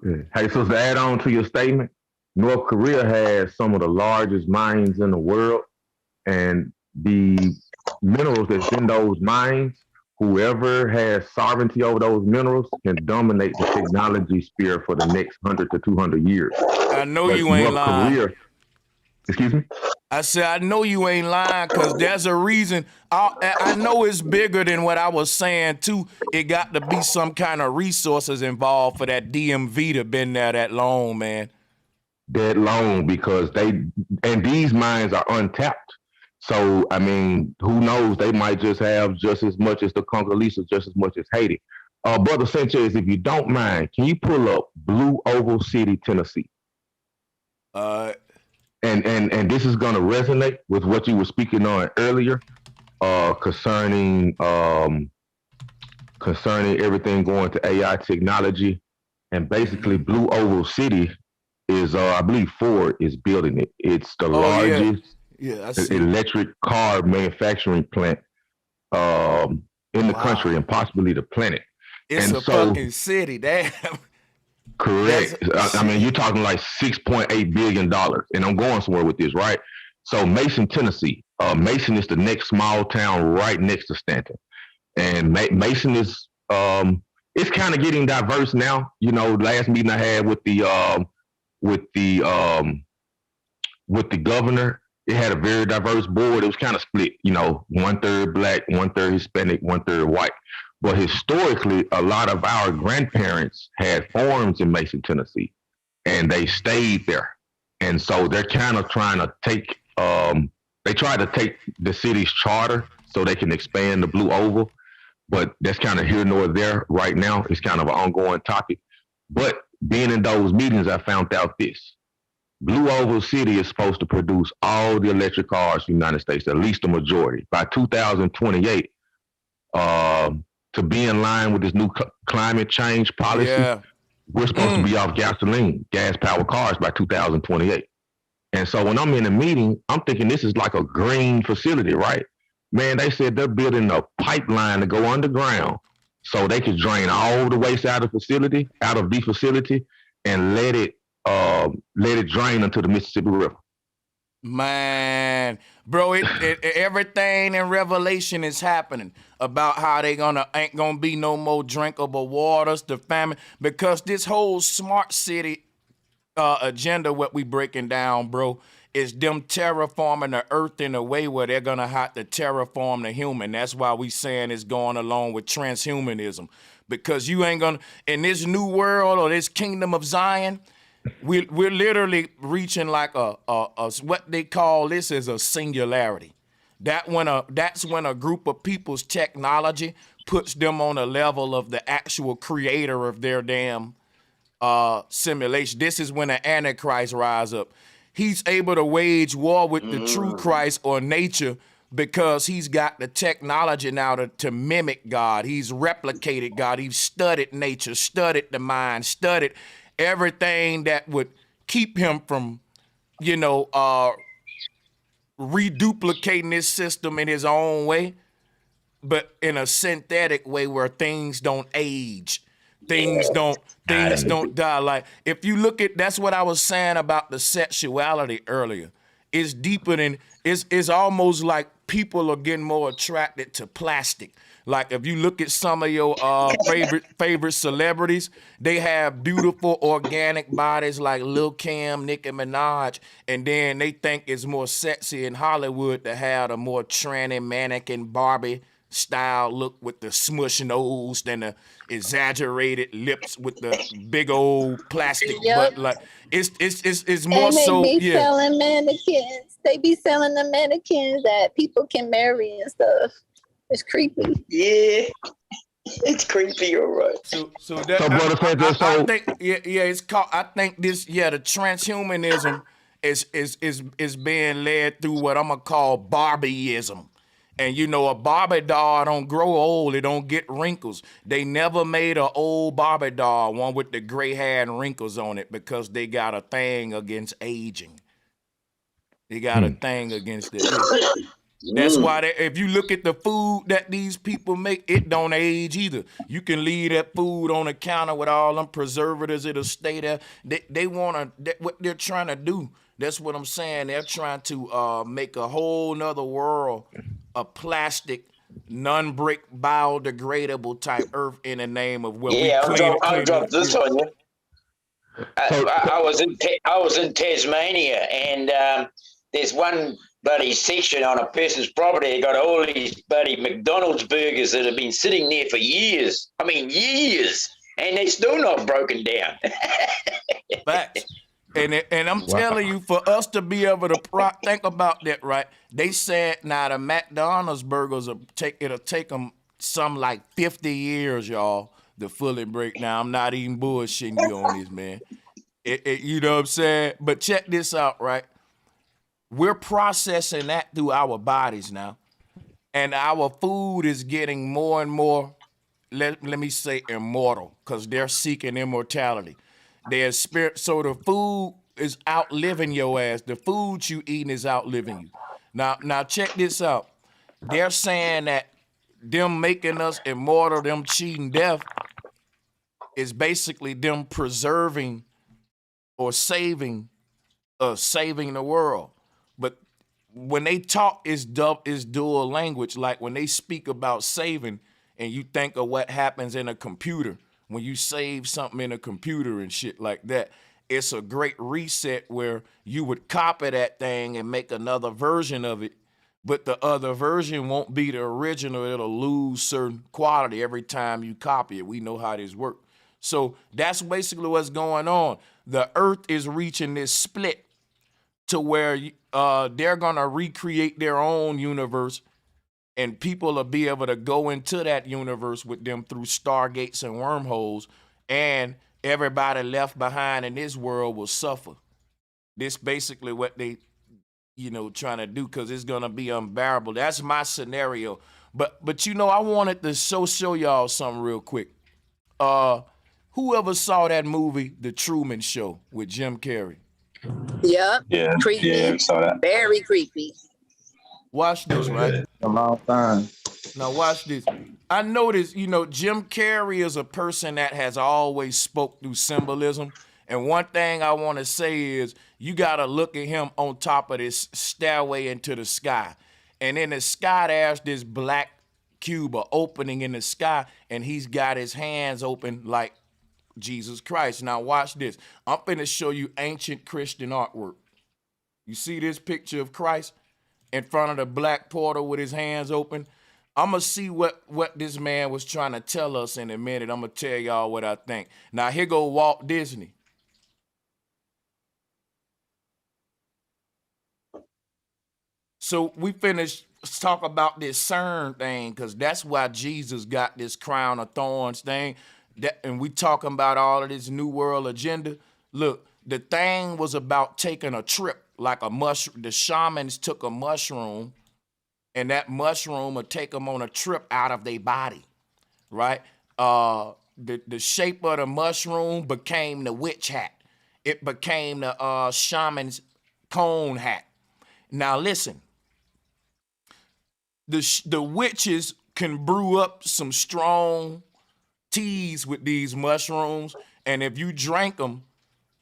Yeah. Hey, so to add on to your statement, North Korea has some of the largest mines in the world, and the minerals that's in those mines, whoever has sovereignty over those minerals can dominate the technology sphere for the next 100 to 200 years. I know you ain't lying. Excuse me? I said, I know you ain't lying because there's a reason. I know it's bigger than what I was saying, too. It got to be some kind of resources involved for that DMV to been there that long, man. That long because these mines are untapped. So, I mean, who knows? They might just have just as much as the Congolese, just as much as Haiti. Brother Sanchez, if you don't mind, can you pull up Blue Oval City, Tennessee? And this is going to resonate with what you were speaking on earlier, concerning everything going to AI technology. And basically, Blue Oval City is, I believe Ford is building it. It's the largest electric car manufacturing plant in the country and possibly the planet. It's a fucking city, damn. Correct. I mean, you're talking like $6.8 billion. And I'm going somewhere with this, right? So Mason, Tennessee. Mason is the next small town right next to Stanton. And Mason is, it's kind of getting diverse now. You know, last meeting I had with the governor, it had a very diverse board. It was kind of split, you know, 1/3 black, 1/3 Hispanic, 1/3 white. But historically, a lot of our grandparents had farms in Mason, Tennessee, and they stayed there. And so they're kind of trying to take, they try to take the city's charter so they can expand the Blue Oval. But that's kind of here nor there right now. It's kind of an ongoing topic. But being in those meetings, I found out this. Blue Oval City is supposed to produce all the electric cars in the United States, at least the majority. By 2028, to be in line with this new climate change policy, we're supposed to be off gasoline, gas-powered cars by 2028. And so when I'm in a meeting, I'm thinking this is like a green facility, right? Man, they said they're building a pipeline to go underground so they could drain all the waste out of the facility, and let it drain into the Mississippi River. Man, bro, everything in Revelation is happening about how ain't gonna be no more drinkable waters, the famine, because this whole smart city agenda, what we breaking down, bro, is them terraforming the earth in a way where they're gonna have to terraform the human. That's why we saying it's going along with transhumanism, because you ain't gonna, in this new world or this kingdom of Zion, we're literally reaching like a what they call this is a singularity. That's when a group of people's technology puts them on a level of the actual creator of their damn simulation. This is when the Antichrist rise up. He's able to wage war with the true Christ or nature because he's got the technology now to mimic God. He's replicated God. He's studied nature, studied the mind, studied everything that would keep him from, reduplicating this system in his own way, but in a synthetic way where things don't age. Things don't die. Like, if you look at, that's what I was saying about the sexuality earlier. It's deeper than, it's almost like people are getting more attracted to plastic. Like, if you look at some of your favorite celebrities, they have beautiful organic bodies like Lil Kim, Nicki Minaj, and then they think it's more sexy in Hollywood to have a more tranny mannequin Barbie style look with the smush nose and the exaggerated lips with the big old plastic butt. Like, it's more and they so, be selling mannequins. They be selling the mannequins that people can marry and stuff. It's creepy. Yeah, it's creepy. You're right. So I think it's called. I think this. Yeah, the transhumanism is being led through what I'm gonna call Barbieism. And a Barbie doll don't grow old. It don't get wrinkles. They never made an old Barbie doll, one with the gray hair and wrinkles on it, because they got a thing against aging. They got a thing against it. That's why if you look at the food that these people make, it don't age either. You can leave that food on the counter with all them preservatives. It'll stay there. They want to, what they're trying to do. That's what I'm saying. They're trying to make a whole nother world, a plastic, non-brick, biodegradable type earth in the name of what we clean. I'll drop this on you. I was in Tasmania, and there's one bloody section on a person's property got all these bloody McDonald's burgers that have been sitting there for years. I mean, years, and they're still not broken down. Facts. And I'm telling you, for us to be able to think about that, right? They said now the McDonald's burgers it'll take them some like 50 years, y'all, to fully break down. I'm not even bullshitting you on this, man. You know what I'm saying? But check this out, right? We're processing that through our bodies now. And our food is getting more and more, let me say, immortal, because they're seeking immortality. Their spirit, so the food is outliving your ass. The food you eating is outliving you. Now check this out. They're saying that them making us immortal, them cheating death, is basically them preserving or saving the world. But when they talk, it's dual language. Like when they speak about saving, and you think of what happens in a computer, when you save something in a computer and shit like that, it's a great reset where you would copy that thing and make another version of it, but the other version won't be the original. It'll lose certain quality every time you copy it. We know how this works. So that's basically what's going on. The earth is reaching this split to where they're going to recreate their own universe, and people will be able to go into that universe with them through stargates and wormholes, and everybody left behind in this world will suffer. This basically what they, trying to do, because it's going to be unbearable. That's my scenario. But I wanted to show y'all something real quick. Whoever saw that movie, The Truman Show, with Jim Carrey? Yep. Yeah, Creepy. yeah, saw that. Very creepy. Watch this, right? A long time. Now watch this. I noticed, Jim Carrey is a person that has always spoke through symbolism. And one thing I want to say is you got to look at him on top of this stairway into the sky. And in the sky, there's this black cube, or opening in the sky, and he's got his hands open like Jesus Christ. Now watch this. I'm finna show you ancient Christian artwork. You see this picture of Christ in front of the black portal with his hands open? I'm going to see what this man was trying to tell us in a minute. I'm going to tell y'all what I think. Now, here go Walt Disney. So we finished talk about this CERN thing, because that's why Jesus got this crown of thorns thing. And we talking about all of this New World agenda. Look, the thing was about taking a trip, like a mushroom. The shamans took a mushroom, and that mushroom would take them on a trip out of their body, right? The shape of the mushroom became the witch hat. It became the shaman's cone hat. Now listen, the witches can brew up some strong teas with these mushrooms, and if you drank them,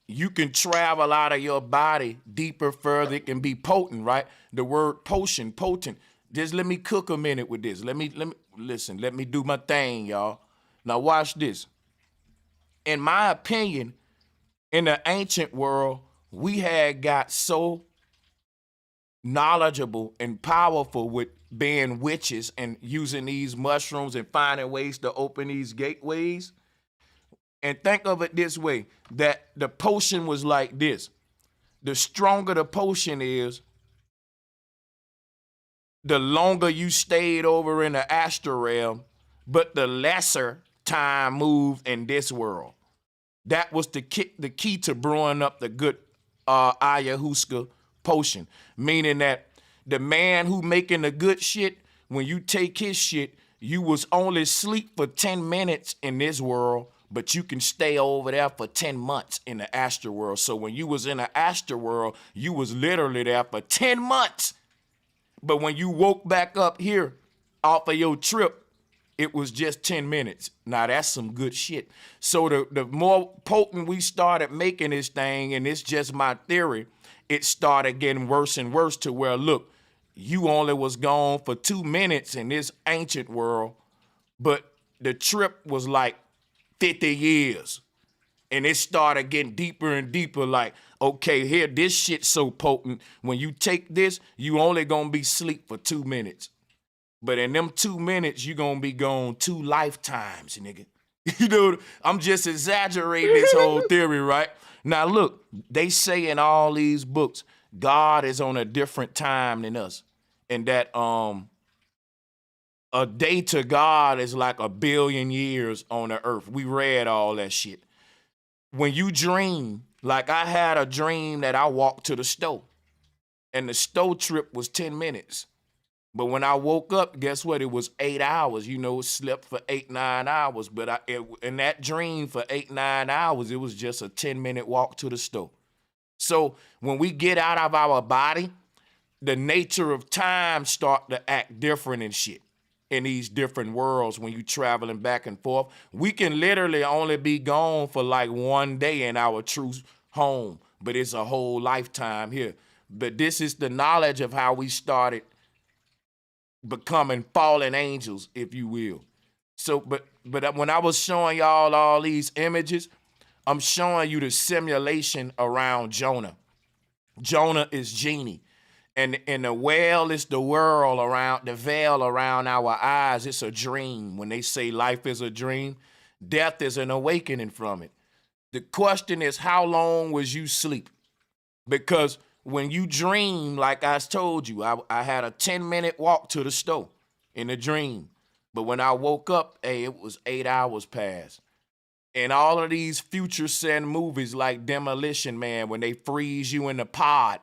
you can travel out of your body deeper, further. It can be potent, right? The word potion, potent. Just let me cook a minute with this. Let me listen. Let me do my thing, y'all. Now watch this. In my opinion, in the ancient world, we had got so knowledgeable and powerful with being witches and using these mushrooms and finding ways to open these gateways. And think of it this way, that the potion was like this. The stronger the potion is, the longer you stayed over in the astral realm, but the lesser time moved in this world. That was the key to brewing up the good ayahuasca potion, meaning that the man who making the good shit, when you take his shit, you was only sleep for 10 minutes in this world, but you can stay over there for 10 months in the astral world. So when you was in the astral world, you was literally there for 10 months. But when you woke back up here off of your trip, it was just 10 minutes. Now that's some good shit. So the more potent we started making this thing, and it's just my theory, it started getting worse and worse to where, look, you only was gone for 2 minutes in this ancient world, but the trip was like 50 years. And it started getting deeper and deeper, like, okay, here, this shit's so potent. When you take this, you only gonna be asleep for 2 minutes. But in them 2 minutes, you gonna be gone 2 lifetimes, nigga. You know, I'm just exaggerating this whole theory, right? Now look, they say in all these books, God is on a different time than us. And that a day to God is like 1 billion years on the earth. We read all that shit. When you dream, like I had a dream that I walked to the store, and the store trip was 10 minutes. But when I woke up, guess what? It was 8 hours. You know, slept for 8, 9 hours. But in that dream for 8, 9 hours, it was just a 10-minute walk to the store. So when we get out of our body, the nature of time start to act different and shit in these different worlds when you traveling back and forth. We can literally only be gone for like 1 day in our true home, but it's a whole lifetime here. But this is the knowledge of how we started becoming fallen angels, if you will. So, but when I was showing y'all all these images, I'm showing you the simulation around Jonah. Jonah is genie. And the whale is the world around, the veil around our eyes. It's a dream. When they say life is a dream, death is an awakening from it. The question is, how long was you asleep? Because when you dream, like I told you, I had a 10-minute walk to the store in a dream. But when I woke up, hey, it was 8 hours past. And all of these future sin movies like Demolition Man, when they freeze you in the pod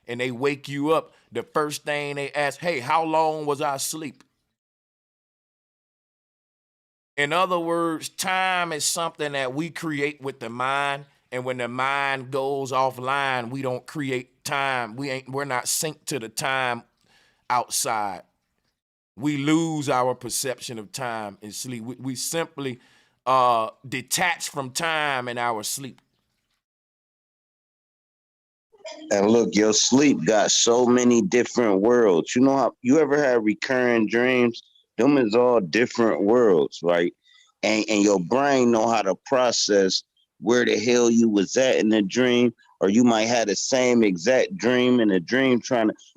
and they wake you up, the first thing they ask, hey, how long was I asleep? In other words, time is something that we create with the mind. And when the mind goes offline, we don't create time. We're not synced to the time outside. We lose our perception of time in sleep. We simply detach from time in our sleep. And look, your sleep got so many different worlds. You know how you ever had recurring dreams? Them is all different worlds, right? And your brain know how to process where the hell you was at in the dream, or you might have the same exact dream in a dream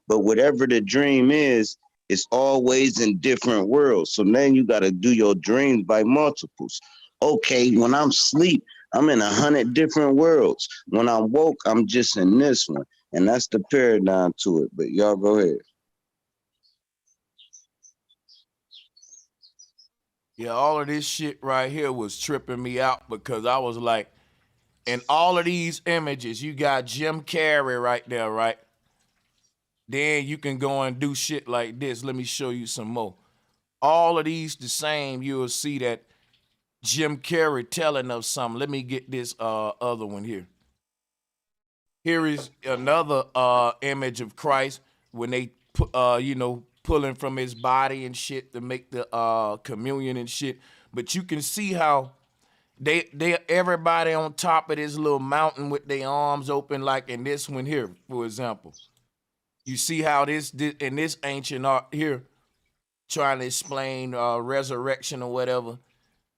but whatever the dream is, it's always in different worlds. So then you got to do your dreams by multiples. Okay, when I'm asleep, I'm in 100 different worlds. When I'm woke, I'm just in this one. And that's the paradigm to it. But y'all go ahead. Yeah, all of this shit right here was tripping me out because I was like, in all of these images, you got Jim Carrey right there, right? Then you can go and do shit like this. Let me show you some more. All of these the same, you'll see that Jim Carrey telling us something. Let me get this other one here. Here is another image of Christ when they put, pulling from his body and shit to make the communion and shit. But you can see how they everybody on top of this little mountain with their arms open, like in this one here, for example. You see how this in this ancient art here, trying to explain resurrection or whatever,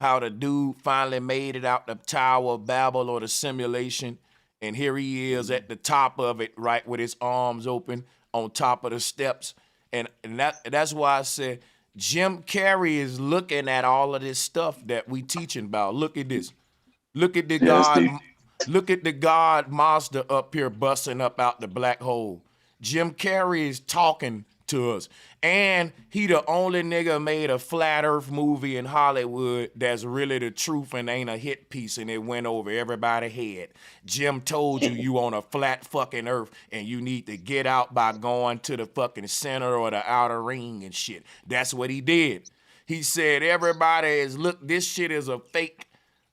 how the dude finally made it out the Tower of Babel or the simulation, and here he is at the top of it, right, with his arms open on top of the steps. And that's why I said Jim Carrey is looking at all of this stuff that we teaching about. Look at this. Look at the look at the God monster up here busting up out the black hole. Jim Carrey is talking to us. And he the only nigga made a flat earth movie in Hollywood that's really the truth and ain't a hit piece and it went over everybody's head. Jim told you on a flat fucking earth and you need to get out by going to the fucking center or the outer ring and shit. That's what he did. He said everybody is, look, this shit is a fake,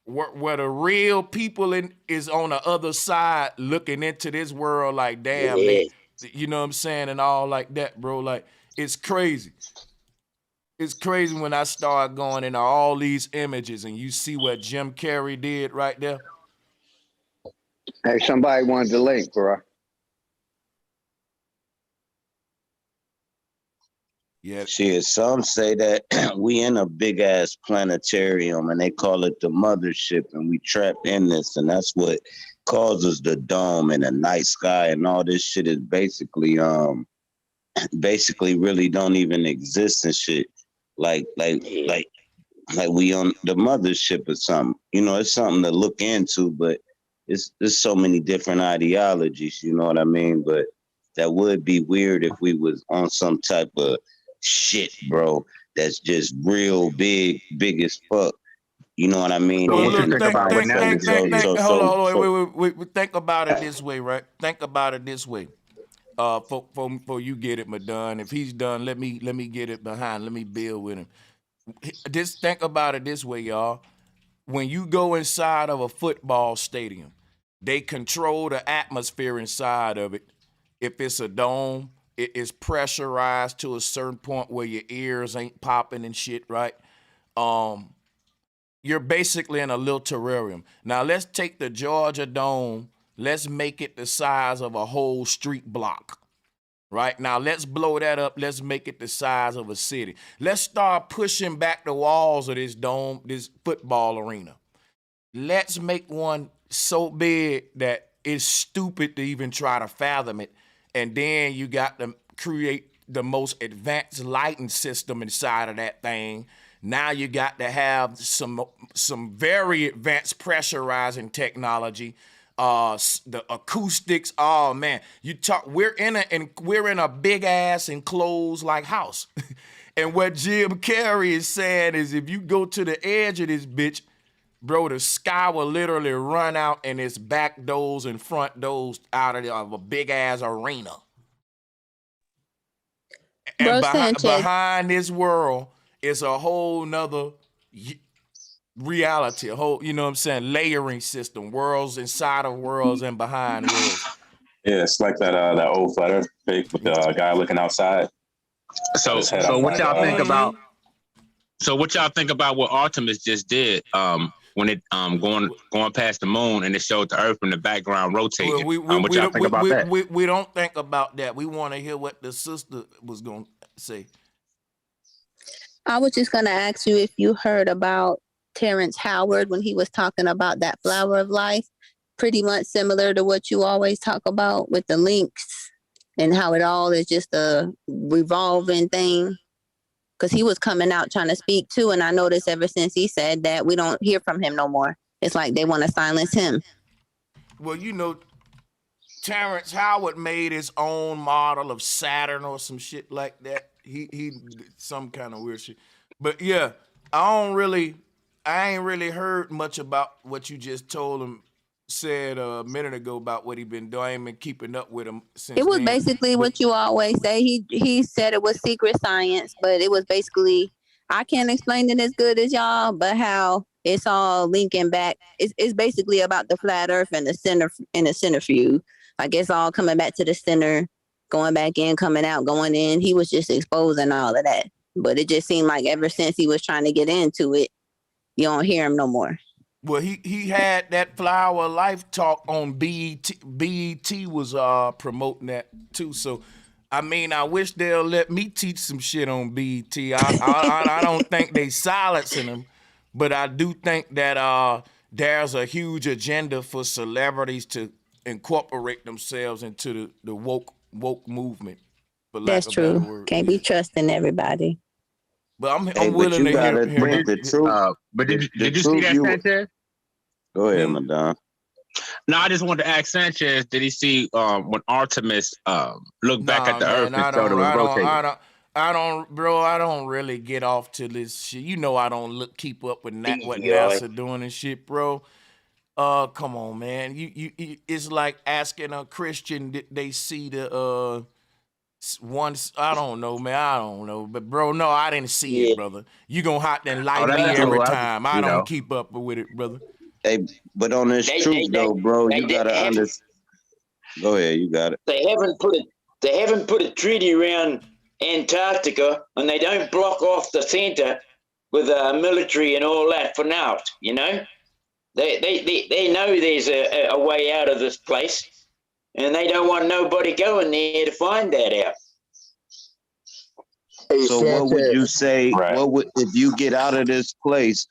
where the real people is on the other side looking into this world like, damn, man. You know what I'm saying? And all like that, bro. Like, it's crazy. It's crazy when I start going into all these images and you see what Jim Carrey did right there. Hey, somebody wanted the link, bro. Yeah. Shit, some say that we in a big ass planetarium and they call it the mothership and we trapped in this, and that's what causes the dome and the night sky and all this shit is basically really don't even exist and shit. Like we on the mothership or something. You know, it's something to look into, but there's so many different ideologies, you know what I mean? But that would be weird if we was on some type of shit, bro, that's just real big as fuck. You know what I mean? So what you Look, think about what NASA said? hold on, wait. Think about it this way, right? Think about it this way. For you get it, Madon. If he's done, let me get it behind. Let me build with him. Just think about it this way, y'all. When you go inside of a football stadium, they control the atmosphere inside of it. If it's a dome, it is pressurized to a certain point where your ears ain't popping and shit, right? You're basically in a little terrarium. Now let's take the Georgia Dome. Let's make it the size of a whole street block. Right now, let's blow that up. Let's make it the size of a city. Let's start pushing back the walls of this dome, this football arena. Let's make one so big that it's stupid to even try to fathom it. And then you got to create the most advanced lighting system inside of that thing. Now you got to have some very advanced pressurizing technology. The acoustics, oh man, we're in a big ass enclosed like house. And what Jim Carrey is saying is if you go to the edge of this bitch, bro, the sky will literally run out and its back doors and front doors out of a big ass arena. And behind this world is a whole nother reality, a whole, you know what I'm saying, layering system, worlds inside of worlds and behind worlds. Yeah, it's like that old flat earth pic with the guy looking outside. So what y'all think about? So what y'all think about what Artemis just did? When it going past the moon and it showed the Earth in the background rotating. What y'all think about that? We don't think about that. We want to hear what the sister was going to say. I was just going to ask you if you heard about Terrence Howard when he was talking about that flower of life, pretty much similar to what you always talk about with the links and how it all is just a revolving thing. Because he was coming out trying to speak too, and I noticed ever since he said that, we don't hear from him no more. It's like they want to silence him. Well, you know, Terrence Howard made his own model of Saturn or some shit like that. He some kind of weird shit. But yeah, I ain't really heard much about what you just told him, said a minute ago about what he been doing. I ain't been keeping up with him since. It was basically what you always say. He said it was secret science, but it was basically, I can't explain it as good as y'all, but how it's all linking back. It's basically about the flat earth and the center and the centrifuge. Like it's all coming back to the center, going back in, coming out, going in. He was just exposing all of that. But it just seemed like ever since he was trying to get into it, you don't hear him no more. Well, he had that Flower Life talk on BET. BET was promoting that too. So, I mean, I wish they'll let me teach some shit on BET. I don't think they silencing them, but I do think that there's a huge agenda for celebrities to incorporate themselves into the woke movement. That's true. Can't be trusting everybody. But I'm willing to hear the truth. But did you see that, Sanchez? Go ahead, Madon. No, I just wanted to ask Sanchez, did he see when Artemis looked back at the Earth and showed it was rotating? I don't really get off to this shit. You know I don't keep up with what NASA doing and shit, bro. Come on, man. You it's like asking a Christian did they see the once, I don't know, man. I don't know. But, bro, no, I didn't see it, brother. You gonna hot and light me every time. I don't keep up with it, brother. Hey, but on this truth, though, bro, you got to understand. Go ahead, you got it. They haven't put a treaty around Antarctica, and they don't block off the center with military and all that for now, you know? They know there's a way out of this place. And they don't want nobody going there to find that out. So what would you say, if you get out of this place,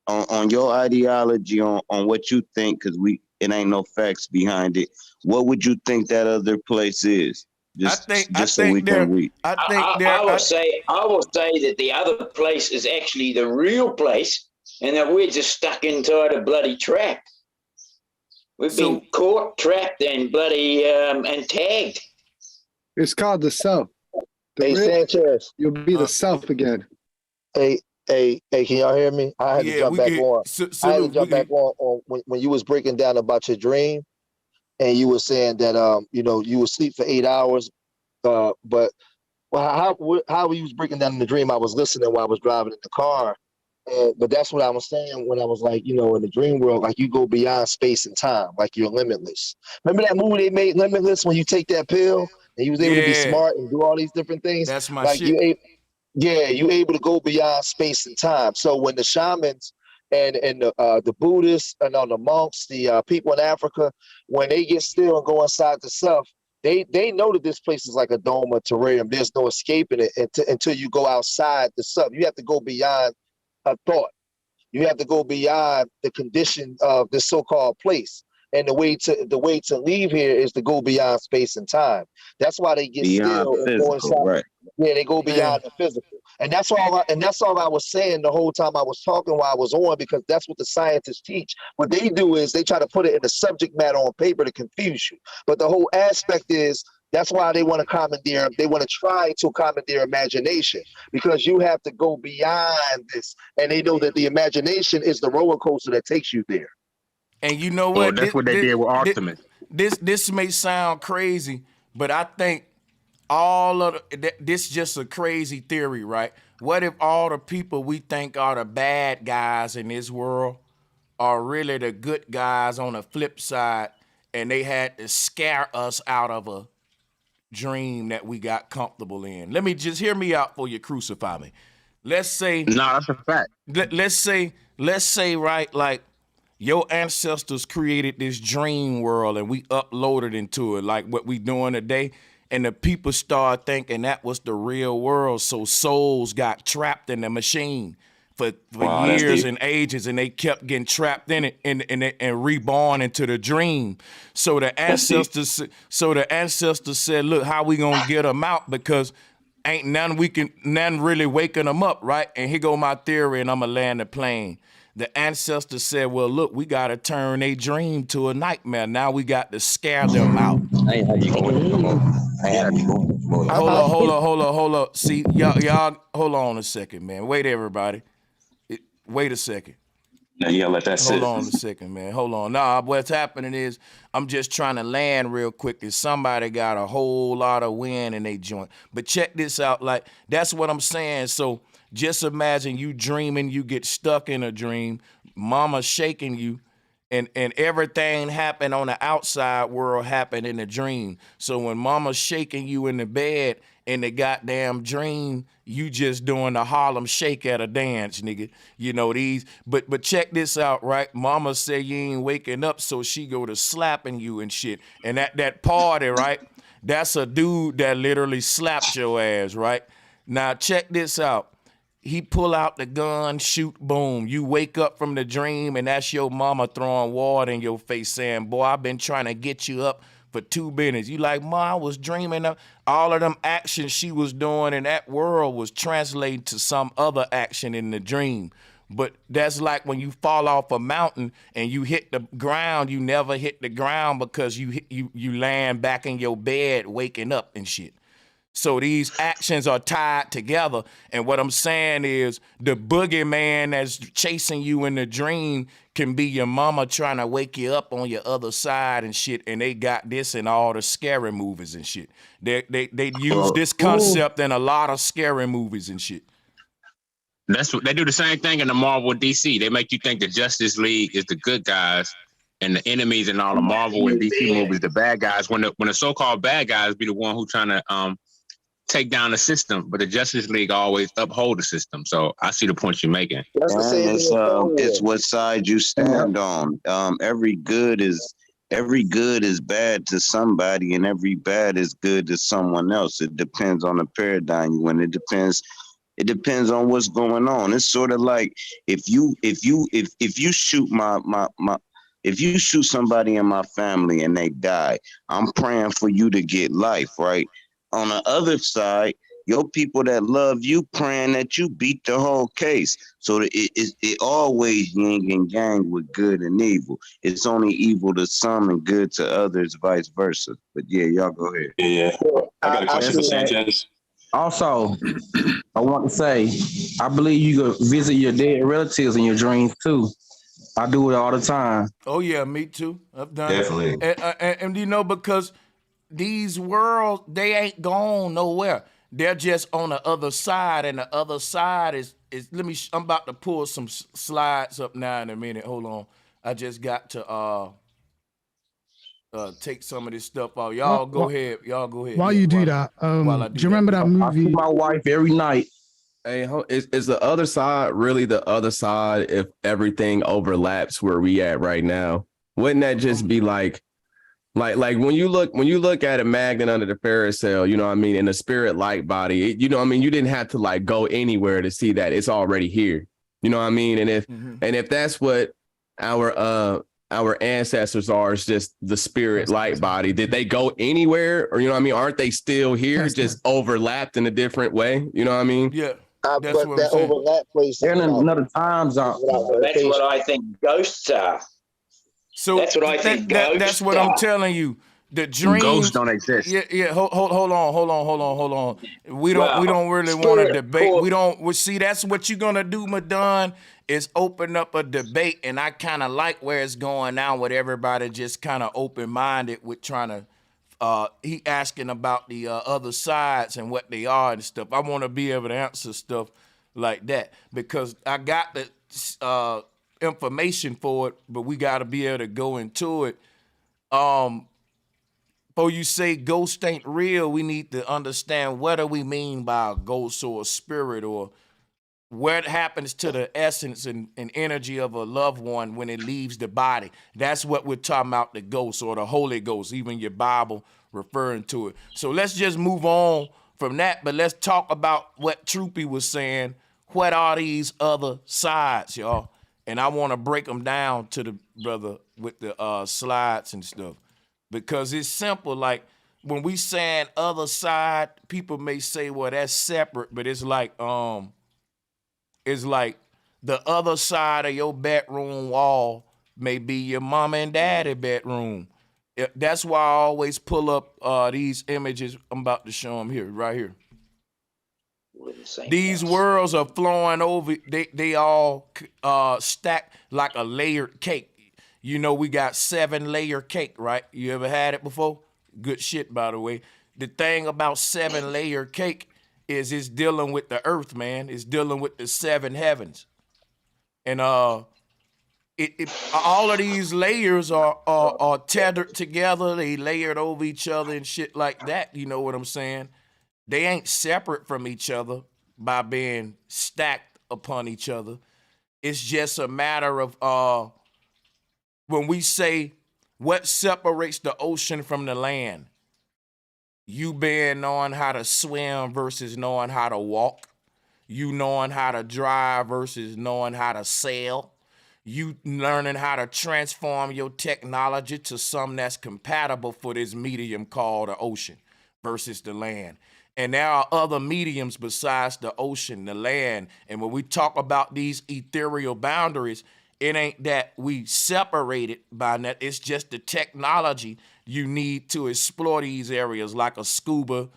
on your ideology, on what you think, because it ain't no facts behind it. What would you think that other place is? Just so we can read. I will say that the other place is actually the real place, and that we're just stuck inside a bloody trap. We've been caught, trapped, and bloody and tagged. It's called the South. Hey, Sanchez. You'll be the South again. Hey, can y'all hear me? I had to jump back on. I had to jump back on when you was breaking down about your dream, and you were saying that you would sleep for 8 hours, but how you was breaking down in the dream? I was listening while I was driving in the car, but that's what I was saying when I was like, in the dream world, like you go beyond space and time, like you're limitless. Remember that movie they made, Limitless, when you take that pill and you was able to be smart and do all these different things? That's my like shit. you able to go beyond space and time. So when the shamans and the Buddhists and the monks, the people in Africa, when they get still and go inside the self, they know that this place is like a dome or terrarium. There's no escaping it until you go outside the self. You have to go beyond a thought. You have to go beyond the condition of this so-called place. And the way to leave here is to go beyond space and time. That's why they get Beyond still and go inside. physical, right. Yeah, they go beyond the physical. And that's all I was saying the whole time I was talking while I was on, because that's what the scientists teach. What they do is they try to put it in the subject matter on paper to confuse you. But the whole aspect is, that's why they want to try to commandeer imagination, because you have to go beyond this. And they know that the imagination is the roller coaster that takes you there. And you know what? Well, that's what they did with Artemis. This may sound crazy, but I think this is just a crazy theory, right? What if all the people we think are the bad guys in this world are really the good guys on the flip side, and they had to scare us out of a dream that we got comfortable in? Let me just hear me out before you crucify me. Let's say that's a fact. Let's say right, like your ancestors created this dream world and we uploaded into it, like what we doing today, and the people start thinking that was the real world. So souls got trapped in the machine for years and ages, and they kept getting trapped in it and reborn into the dream. So the ancestors said, look, how we gonna get them out? Because ain't none really waking them up, right? And here go my theory, and I'm gonna land the plane. The ancestors said, well, look, we got to turn a dream to a nightmare. Now we got to scare them out. Hold on. See, y'all, hold on a second, man. Wait, everybody. Wait a second. Now you gotta let that sit. Hold on a second, man. Hold on. Nah, what's happening is I'm just trying to land real quick. Is somebody got a whole lot of wind in they joint. But check this out. Like, that's what I'm saying. So just imagine you dreaming, you get stuck in a dream, mama shaking you, and everything happened on the outside world happened in the dream. So when mama's shaking you in the bed in the goddamn dream, you just doing the Harlem Shake at a dance, nigga. You know these, but check this out, right? Mama say you ain't waking up, so she go to slapping you and shit. And at that party, right? That's a dude that literally slapped your ass, right? Now check this out. He pull out the gun, shoot, boom. You wake up from the dream, and that's your mama throwing water in your face saying, boy, I've been trying to get you up for 2 minutes. You like, Ma, I was dreaming of all of them actions she was doing in that world was translating to some other action in the dream. But that's like when you fall off a mountain and you hit the ground, you never hit the ground because you land back in your bed waking up and shit. So these actions are tied together. And what I'm saying is the boogeyman that's chasing you in the dream can be your mama trying to wake you up on your other side and shit. And they got this in all the scary movies and shit. They use this concept in a lot of scary movies and shit. That's what they do. The same thing in the Marvel and DC. They make you think the Justice League is the good guys and the enemies in all the Marvel and DC movies, the bad guys. When the so-called bad guys be the one who trying to take down the system, but the Justice League always uphold the system. So I see the point you're making. It's what side you stand on. Every good is bad to somebody, and every bad is good to someone else. It depends on the paradigm you in. It depends on what's going on. It's sort of like if you shoot If you shoot somebody in my family and they die, I'm praying for you to get life, right? On the other side, your people that love you praying that you beat the whole case. So it always yin and yang with good and evil. It's only evil to some and good to others, vice versa. But yeah, y'all go ahead. Yeah. I got a question for Sanchez. Also, I want to say, I believe you could visit your dead relatives in your dreams too. I do it all the time. Oh yeah, me too. I've done Definitely. it. And you know, because these worlds, they ain't gone nowhere. They're just on the other side, and the other side is I'm about to pull some slides up now in a minute. Hold on. I just got to take some of this stuff out. Y'all go ahead. Y'all go ahead. While Yeah, you do that, do you remember that movie? I see my wife every night. Hey, is the other side really the other side if everything overlaps where we at right now? Wouldn't that just be like when you look at a magnet under the paracel, you know what I mean, in the spirit light body, you know what I mean, you didn't have to like go anywhere to see that it's already here. You know what I mean? And if that's what our ancestors are, is just the spirit light body, did they go anywhere, or you know what I mean, aren't they still here, just overlapped in a different way? You know what I mean? Yeah. But that overlap plays in another time zone. That's what I think ghosts are. So that's what I think ghosts that's what are. I'm telling you. The dreams Ghosts don't exist. Yeah. Hold on. We don't really want to debate. We see that's what you're gonna do, Madon, is open up a debate, and I kind of like where it's going now with everybody just kind of open minded with trying to. He asking about the other sides and what they are and stuff. I want to be able to answer stuff like that because I got the information for it, but we got to be able to go into it. Before you say ghost ain't real, we need to understand what do we mean by a ghost or a spirit, or what happens to the essence and energy of a loved one when it leaves the body. That's what we're talking about, the ghost or the Holy Ghost, even your Bible referring to it. So let's just move on from that, but let's talk about what Troopy was saying. What are these other sides, y'all? And I want to break them down to the brother with the slides and stuff, because it's simple. Like when we saying other side, people may say, well, that's separate, but it's like the other side of your bedroom wall may be your mama and daddy bedroom. That's why I always pull up these images. I'm about to show them here, right here. These worlds are flowing over. They all stacked like a layered cake. You know, we got 7-layer cake, right? You ever had it before? Good shit, by the way. The thing about 7-layer cake is it's dealing with the earth, man. It's dealing with the 7 heavens. And all of these layers are tethered together. They layered over each other and shit like that. You know what I'm saying? They ain't separate from each other by being stacked upon each other. It's just a matter of when we say what separates the ocean from the land, you being knowing how to swim versus knowing how to walk, you knowing how to drive versus knowing how to sail, you learning how to transform your technology to something that's compatible for this medium called the ocean versus the land. And there are other mediums besides the ocean, the land. And when we talk about these ethereal boundaries, it ain't that we separated by that. It's just the technology you need to explore these areas, like a scuba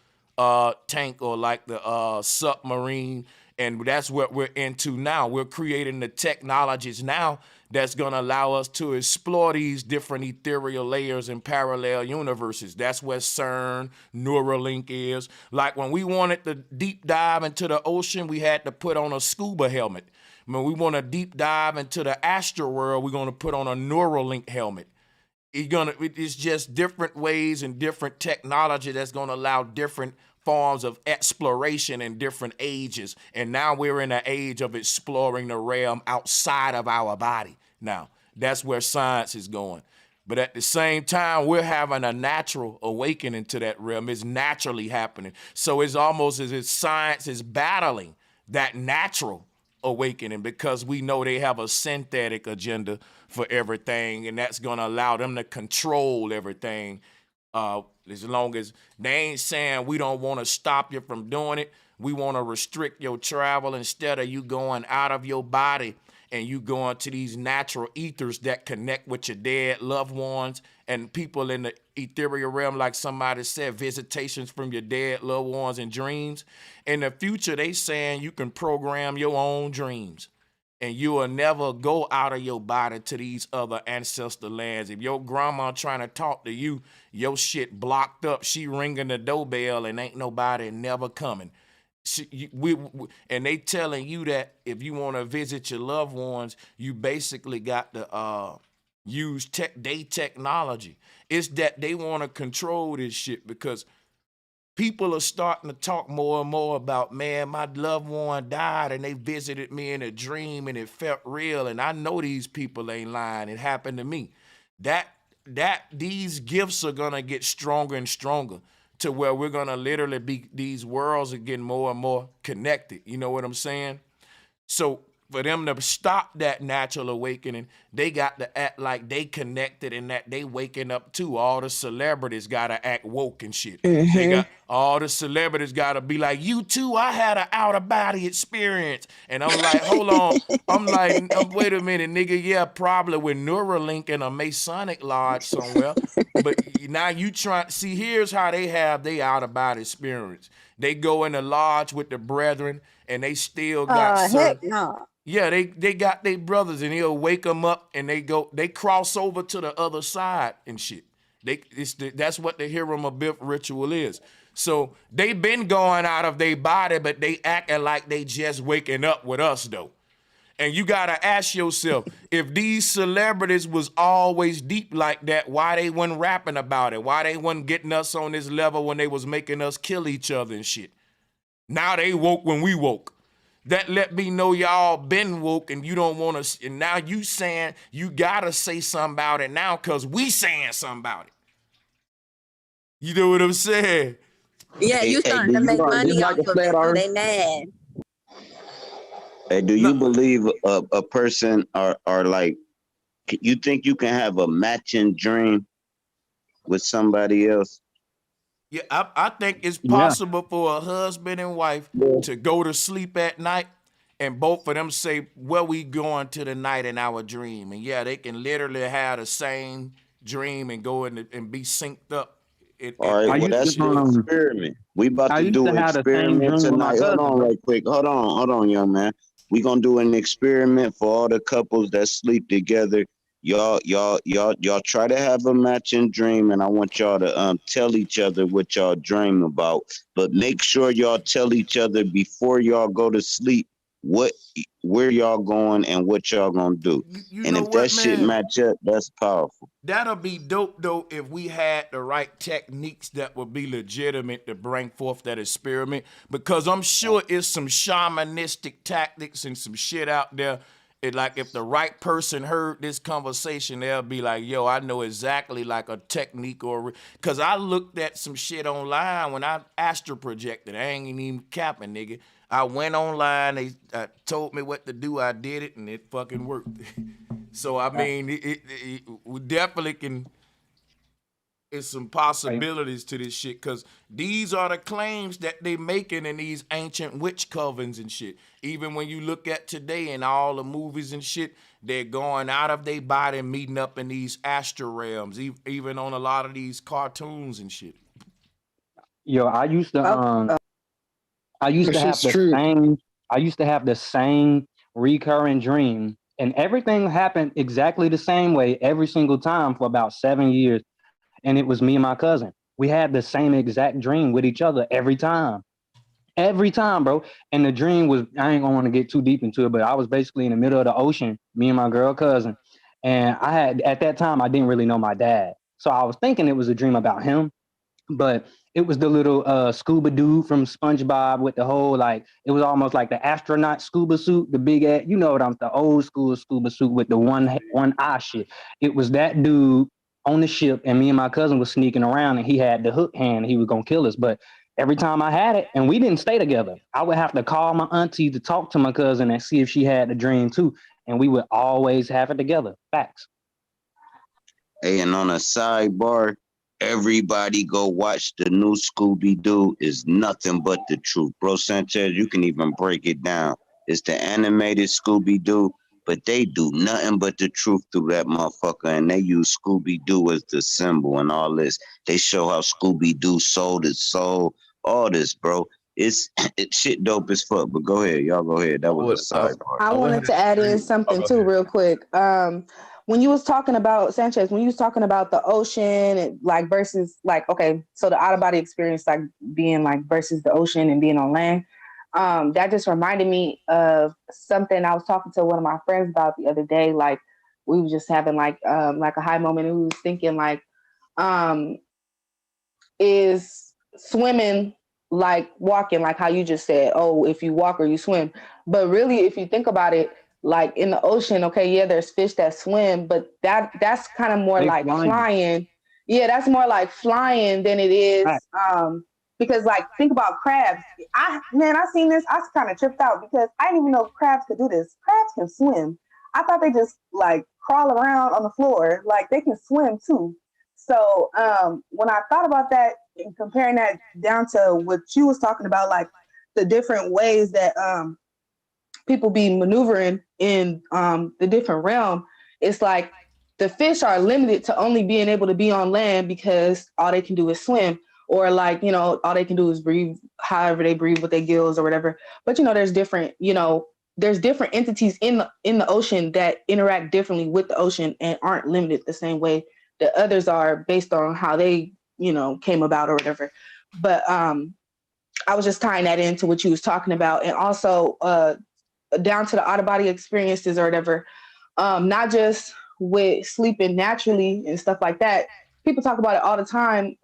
tank or like the submarine. And that's what we're into now. We're creating the technologies now that's going to allow us to explore these different ethereal layers and parallel universes. That's what CERN, Neuralink is. Like when we wanted to deep dive into the ocean, we had to put on a scuba helmet. When we want to deep dive into the astral world, we're going to put on a Neuralink helmet. It's just different ways and different technology that's going to allow different forms of exploration in different ages. And now we're in an age of exploring the realm outside of our body. Now, that's where science is going. But at the same time, we're having a natural awakening to that realm. It's naturally happening. So it's almost as if science is battling that natural awakening, because we know they have a synthetic agenda for everything, and that's going to allow them to control everything. As long as they ain't saying we don't want to stop you from doing it, we want to restrict your travel instead of you going out of your body and you going to these natural ethers that connect with your dead loved ones and people in the ethereal realm, like somebody said, visitations from your dead loved ones and dreams. In the future, they saying you can program your own dreams and you will never go out of your body to these other ancestor lands. If your grandma trying to talk to you, your shit blocked up, she ringing the doorbell and ain't nobody never coming. And they telling you that if you want to visit your loved ones, you basically got to use technology. It's that they want to control this shit, because people are starting to talk more and more about, man, my loved one died and they visited me in a dream and it felt real. And I know these people ain't lying. It happened to me. These gifts are gonna get stronger and stronger, to where we're gonna literally be, these worlds are getting more and more connected. You know what I'm saying? So for them to stop that natural awakening, they got to act like they connected and that they waking up too. All the celebrities got to act woke and shit. They got, all the celebrities got to be like, you too, I had an out-of-body experience. And I'm like, hold on. I'm like, wait a minute, nigga. Yeah, probably with Neuralink in a Masonic lodge somewhere. But now you try, see, here's how they have their out-of-body experience. They go in the lodge with the brethren and they still got heck no. Yeah, they got their brothers, and he'll wake them up, and they cross over to the other side and shit. That's what the Hiram-Abiff ritual is. So they been going out of their body, but they acting like they just waking up with us though. And you gotta ask yourself, if these celebrities was always deep like that, why they wasn't rapping about it? Why they wasn't getting us on this level when they was making us kill each other and shit? Now they woke when we woke. That let me know y'all been woke and you don't want to, and now you saying you gotta say something about it now because we saying something about it. You know what I'm saying? Yeah, you starting to make money off of it, so they mad. Hey, do you believe a person are like, you think you can have a matching dream with somebody else? Yeah, I think it's possible for a husband and wife to go to sleep at night and both of them say, where we going to tonight in our dream? And yeah, they can literally have the same dream and go in and be synced up. All right, well, that's the experiment. We about to do an experiment tonight. Hold on right quick. Hold on, young man. We gonna do an experiment for all the couples that sleep together. Y'all try to have a matching dream, and I want y'all to tell each other what y'all dream about. But make sure y'all tell each other before y'all go to sleep where y'all going and what y'all gonna do. And if that shit match up, that's powerful. That'll be dope though if we had the right techniques that would be legitimate to bring forth that experiment. Because I'm sure it's some shamanistic tactics and some shit out there. Like if the right person heard this conversation, they'll be like, yo, I know exactly like a technique because I looked at some shit online when I astral projected. I ain't even capping, nigga. I went online, they told me what to do, I did it, and it fucking worked. So, I mean, we definitely can, it's some possibilities to this shit, because these are the claims that they making in these ancient witch covens and shit. Even when you look at today in all the movies and shit, they're going out of their body and meeting up in these astral realms, even on a lot of these cartoons and shit. Yo, I used to have the same recurring dream, and everything happened exactly the same way every single time for about 7 years. And it was me and my cousin. We had the same exact dream with each other every time, bro. And the dream was, I ain't gonna want to get too deep into it, but I was basically in the middle of the ocean, me and my girl cousin. And at that time, I didn't really know my dad. So I was thinking it was a dream about him, but it was the little scuba dude from SpongeBob with the whole, like, it was almost like the astronaut scuba suit, the big ass, the old school scuba suit with the one eye shit. It was that dude on the ship, and me and my cousin was sneaking around, and he had the hook hand. He was gonna kill us, but every time I had it, and we didn't stay together, I would have to call my auntie to talk to my cousin and see if she had the dream too. And we would always have it together. Facts. Hey, and on a sidebar, everybody go watch the new Scooby-Doo. Is nothing but the truth. Bro Sanchez, you can even break it down. It's the animated Scooby-Doo, but they do nothing but the truth through that motherfucker, and they use Scooby-Doo as the symbol and all this. They show how Scooby-Doo sold his soul, all this, bro. It's shit dope as fuck, but go ahead. Y'all go ahead. That was a sidebar. I wanted to add in something too real quick. When you was talking about Sanchez, when you was talking about the ocean and like versus like, okay, so the out of body experience, like being like versus the ocean and being on land, that just reminded me of something I was talking to one of my friends about the other day. Like we were just having like a high moment, and we was thinking like, is swimming like walking, like how you just said, oh, if you walk or you swim. But really, if you think about it, like in the ocean, okay, yeah, there's fish that swim, but that's kind of more like flying. Yeah, that's more like flying than it is. Because like think about crabs. I seen this, I was kind of tripped out because I didn't even know crabs could do this. Crabs can swim. I thought they just like crawl around on the floor. Like they can swim too. So when I thought about that and comparing that down to what you was talking about, like the different ways that people be maneuvering in the different realm, it's like the fish are limited to only being able to be on land because all they can do is swim, or like, you know, all they can do is breathe however they breathe with their gills or whatever. But, you know, there's different entities in the ocean that interact differently with the ocean and aren't limited the same way that others are based on how they, you know, came about or whatever. But I was just tying that into what you was talking about. And also down to the out-of-body experiences or whatever, not just with sleeping naturally and stuff like that. People talk about it all the time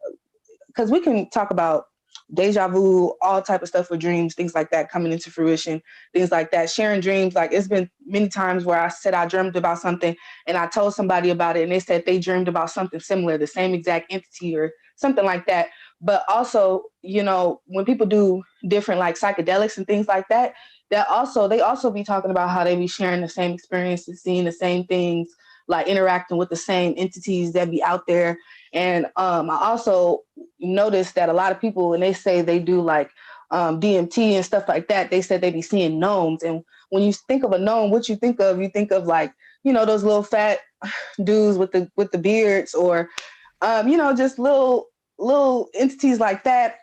because we can talk about deja vu, all type of stuff with dreams, things like that coming into fruition, things like that, sharing dreams. Like it's been many times where I said I dreamed about something and I told somebody about it and they said they dreamed about something similar, the same exact entity or something like that. But also, you know, when people do different like psychedelics and things like that, they also be talking about how they be sharing the same experiences, seeing the same things, like interacting with the same entities that be out there. And I also noticed that a lot of people, when they say they do like DMT and stuff like that, they said they be seeing gnomes. And when you think of a gnome, what you think of? You think of like, you know, those little fat dudes with the beards, or you know, just little entities like that.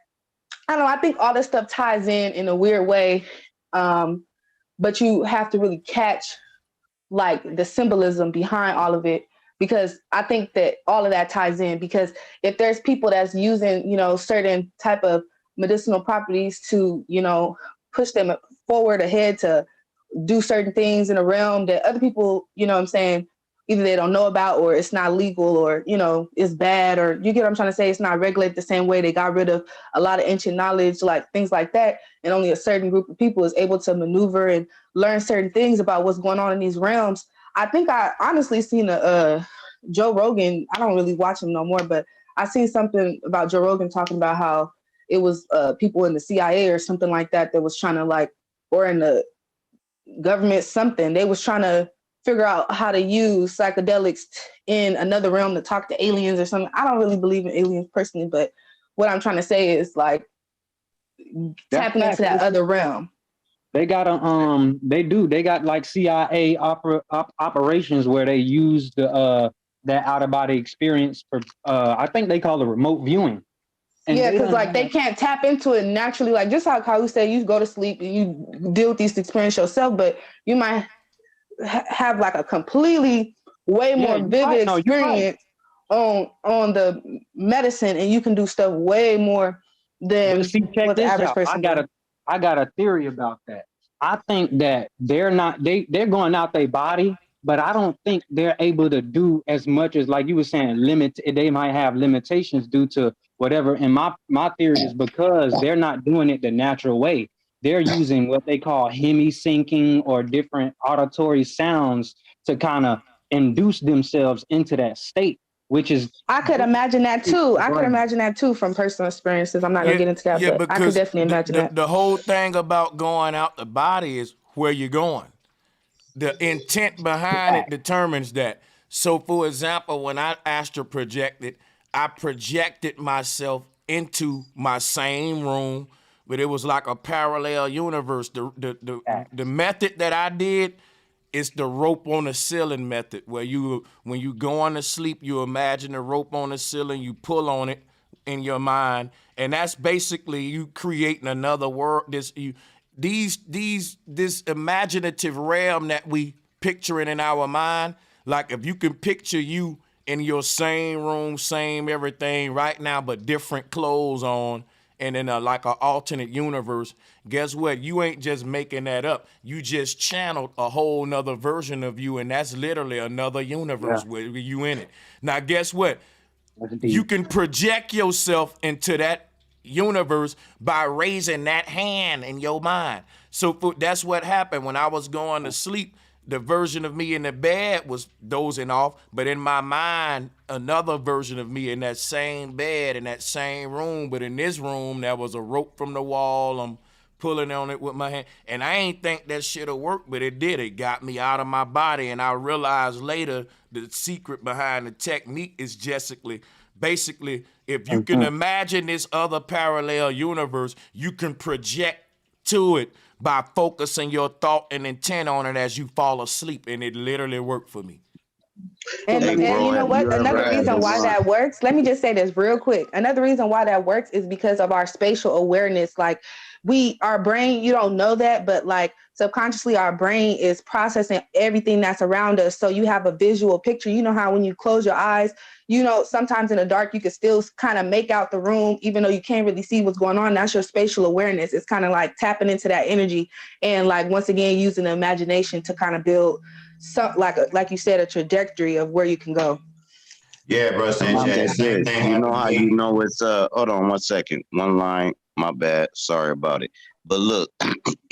I don't know. I think all this stuff ties in a weird way, but you have to really catch like the symbolism behind all of it, because I think that all of that ties in. Because if there's people that's using, you know, certain type of medicinal properties to, you know, push them forward ahead to do certain things in a realm that other people, you know what I'm saying, either they don't know about, or it's not legal, or, you know, it's bad, or you get what I'm trying to say, it's not regulated the same way. They got rid of a lot of ancient knowledge, like things like that. And only a certain group of people is able to maneuver and learn certain things about what's going on in these realms. I think I honestly seen Joe Rogan. I don't really watch him no more, but I seen something about Joe Rogan talking about how it was people in the CIA or something like that that was trying to like, or in the government something, they was trying to figure out how to use psychedelics in another realm to talk to aliens or something. I don't really believe in aliens personally, but what I'm trying to say is like tapping into that other realm. They got they got like CIA operations where they use the that out of body experience for I think they call it remote viewing. And yeah, because like they can't tap into it naturally. Like just how Kyle said, you go to sleep and you deal with these experiences yourself, but you might have like a completely way more vivid experience on the medicine, and you can do stuff way more than what the average person does. I got a theory about that. I think that they're going out their body, but I don't think they're able to do as much as, like you were saying, they might have limitations due to whatever. And my theory is because they're not doing it the natural way. They're using what they call hemi-syncing or different auditory sounds to kind of induce themselves into that state. which is I could imagine that too. I could imagine that too from personal experiences. I'm not gonna get into that, but I could definitely imagine that. The whole thing about going out the body is where you're going. The intent behind it determines that. So, for example, when I astral projected, I projected myself into my same room, but it was like a parallel universe. The method that I did is the rope on the ceiling method, where when you go on to sleep, you imagine the rope on the ceiling, you pull on it in your mind, and that's basically you creating another world. This imaginative realm that we picturing in our mind. Like if you can picture you in your same room, same everything right now, but different clothes on, and in like an alternate universe, guess what? You ain't just making that up. You just channeled a whole nother version of you, and that's literally another universe with you in it. Now, guess what? You can project yourself into that universe by raising that hand in your mind. So that's what happened when I was going to sleep. The version of me in the bed was dozing off, but in my mind, another version of me in that same bed, in that same room. But in this room, there was a rope from the wall. I'm pulling on it with my hand. And I ain't think that shit'll work, but it did. It got me out of my body. And I realized later the secret behind the technique is basically, if you can imagine this other parallel universe, you can project to it by focusing your thought and intent on it as you fall asleep, and it literally worked for me. And you know what? Another reason why that works, let me just say this real quick. Another reason why that works is because of our spatial awareness. Like our brain, you don't know that, but like subconsciously our brain is processing everything that's around us. So you have a visual picture. You know how when you close your eyes, you know, sometimes in the dark, you can still kind of make out the room, even though you can't really see what's going on. That's your spatial awareness. It's kind of like tapping into that energy and like, once again, using the imagination to kind of build like you said, a trajectory of where you can go. Yeah, bro, Sanchez, same thing. You know how you know it's hold on 1 second. One line, my bad. Sorry about it. But look,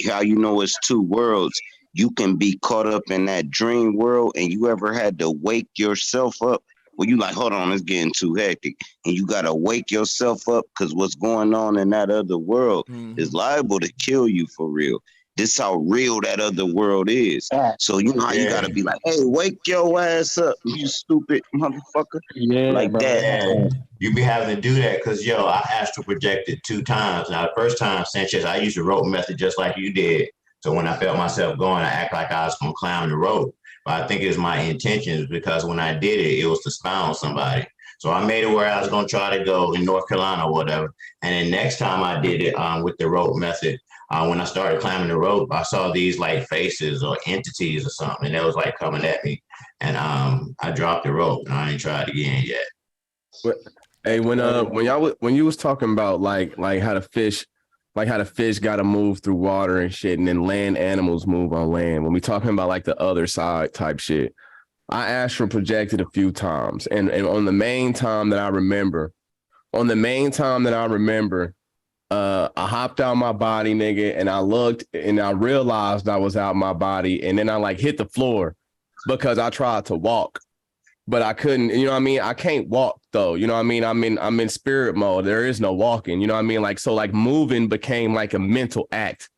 how you know it's two worlds. You can be caught up in that dream world, and you ever had to wake yourself up? Well, you like, hold on, it's getting too hectic. And you gotta wake yourself up because what's going on in that other world is liable to kill you for real. This how real that other world is. So you know how you gotta be like, hey, wake your ass up, you stupid motherfucker. Yeah, like bro. that. Yeah, you be having to do that because I astral projected 2 times. Now the first time, Sanchez, I used the rope method just like you did. So when I felt myself going, I act like I was gonna climb the rope. But I think it's my intentions because when I did it, it was to spy on somebody. So I made it where I was gonna try to go in North Carolina or whatever. And then next time I did it with the rope method, when I started climbing the rope, I saw these like faces or entities or something, and it was like coming at me. And I dropped the rope, and I ain't tried again yet. Hey, when you was talking about like how the fish got to move through water and shit, and then land animals move on land. When we talking about like the other side type shit, I astral projected a few times, and on the main time that I remember, I hopped out my body, nigga, and I looked and I realized I was out my body, and then I like hit the floor because I tried to walk, but I couldn't. You know what I mean? I can't walk though. You know what I mean? I'm in spirit mode. There is no walking. You know what I mean? Like so, like moving became like a mental act.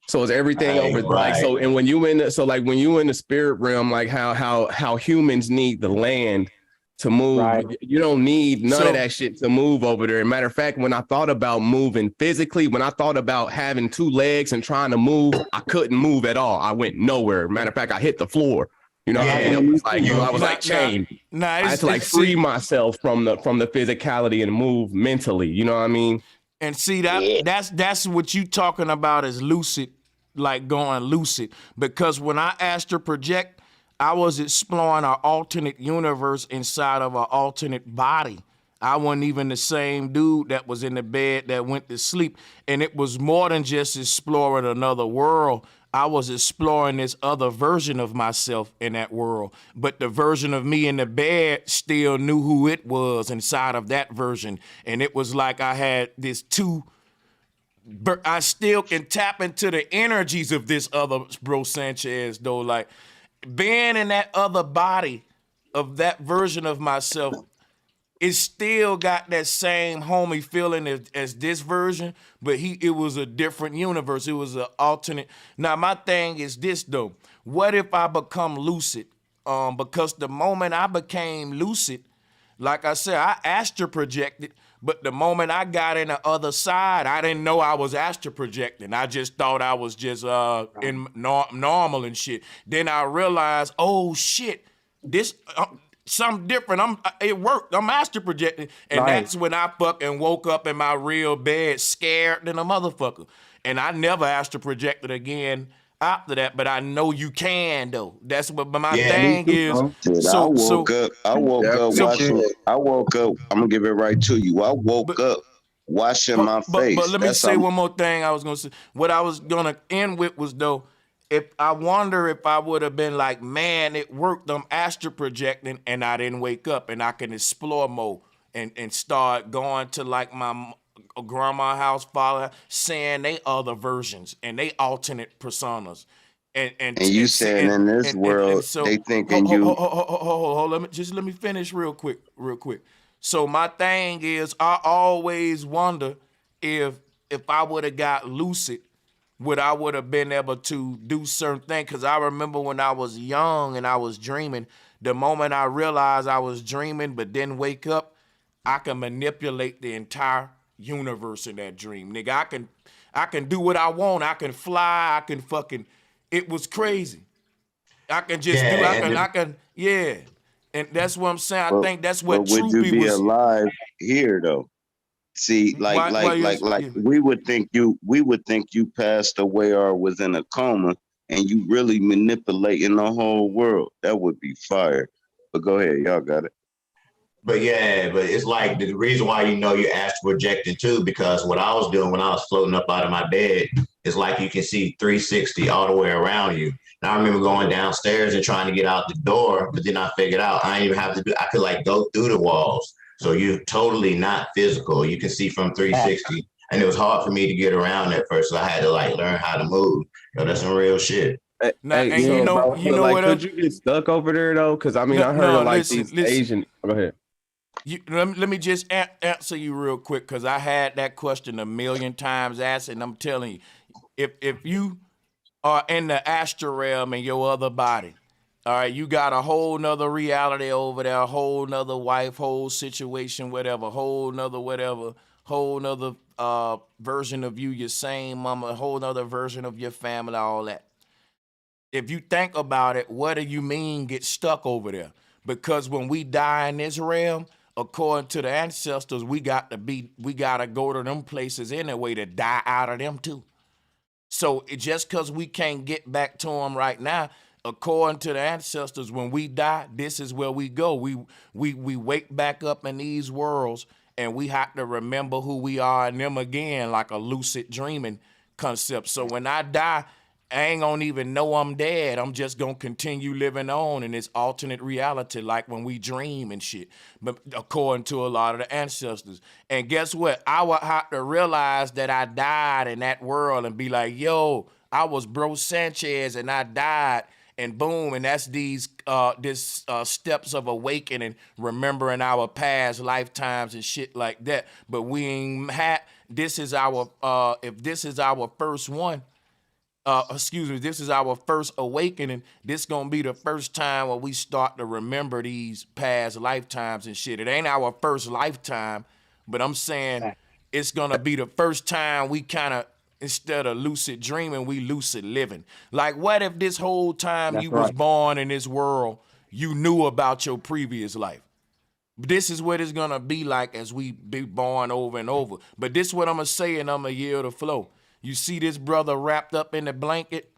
So it's everything over like so. And when you in the spirit realm, like how humans need the land to move, you don't need none of that shit to move over there. Matter of fact, when I thought about moving physically, when I thought about having 2 legs and trying to move, I couldn't move at all. I went nowhere. Matter of fact, I hit the floor. You know, it was like I was like chained. I had to like free myself from the physicality and move mentally. You know what I mean? And see that's what you talking about is lucid, like going lucid. Because when I astral project, I was exploring an alternate universe inside of an alternate body. I wasn't even the same dude that was in the bed that went to sleep. And it was more than just exploring another world. I was exploring this other version of myself in that world. But the version of me in the bed still knew who it was inside of that version. And it was like I had this I still can tap into the energies of this other bro Sanchez, though. Like, being in that other body of that version of myself it still got that same homey feeling as this version, but it was a different universe. It was an alternate. Now my thing is this though. What if I become lucid? Because the moment I became lucid, like I said, I astral projected, but the moment I got in the other side, I didn't know I was astral projecting. I just thought I was just in normal and shit. Then I realized, oh shit, this something different. It worked. I'm astral projecting, and that's when I fucking woke up in my real bed, scared than a motherfucker. And I never astral projected again after that, but I know you can though. That's what my thing is. I woke up watching. I woke up. I'm gonna give it right to you. I woke up washing my face. But let me say one more thing. I was gonna say what I was gonna end with was though. If I wonder if I would have been like, man, it worked. I'm astral projecting, and I didn't wake up, and I can explore more and start going to like my grandma house, father, saying they other versions and they alternate personas. And you saying in this world, so, they thinking let me finish real quick. So my thing is, I always wonder if I would have got lucid, would I would have been able to do certain things. Because I remember when I was young and I was dreaming, the moment I realized I was dreaming but didn't wake up, I can manipulate the entire universe in that dream. Nigga, I can do what I want. I can fly. I can fucking, it was crazy. I can just yeah. And that's what I'm saying. I think that's what would you be alive here though? See, like we would think you passed away or was in a coma, and you really manipulating the whole world. That would be fire. But go ahead, y'all got it. But yeah, but it's like the reason why you're astral projecting too, because what I was doing when I was floating up out of my bed is like you can see 360 all the way around you. And I remember going downstairs and trying to get out the door, but then I figured out I didn't even have to do. I could like go through the walls. So you're totally not physical. You can see from 360. And it was hard for me to get around at first. So I had to like learn how to move. That's some real shit. You know what? Could you get stuck over there though? Because I mean, I heard of like these Asian. Go ahead. Let me just answer you real quick, because I had that question a million times asked, and I'm telling you, if you are in the astral realm in your other body, all right, you got a whole nother reality over there, a whole nother wife, whole situation, whatever, whole nother version of you, your same mama, a whole nother version of your family, all that. If you think about it, what do you mean get stuck over there? Because when we die in this realm, according to the ancestors, we gotta go to them places anyway to die out of them too. So just because we can't get back to them right now, according to the ancestors, when we die, this is where we go. We wake back up in these worlds, and we have to remember who we are in them again, like a lucid dreaming concept. So when I die, I ain't gonna even know I'm dead. I'm just gonna continue living on in this alternate reality, like when we dream and shit. But according to a lot of the ancestors. And guess what? I would have to realize that I died in that world and be like, yo, I was Bro Sanchez and I died. And boom, and that's these steps of awakening, remembering our past lifetimes and shit like that. But we ain't had, this is our, if this is our first one, this is our first awakening, this gonna be the first time where we start to remember these past lifetimes and shit. It ain't our first lifetime, but I'm saying it's gonna be the first time we kind of, instead of lucid dreaming, we lucid living. Like, what if this whole time was born in this world, you knew about your previous life? This is what it's gonna be like as we be born over and over. But this is what I'm gonna say, and I'm gonna yield the flow. You see this brother wrapped up in the blanket?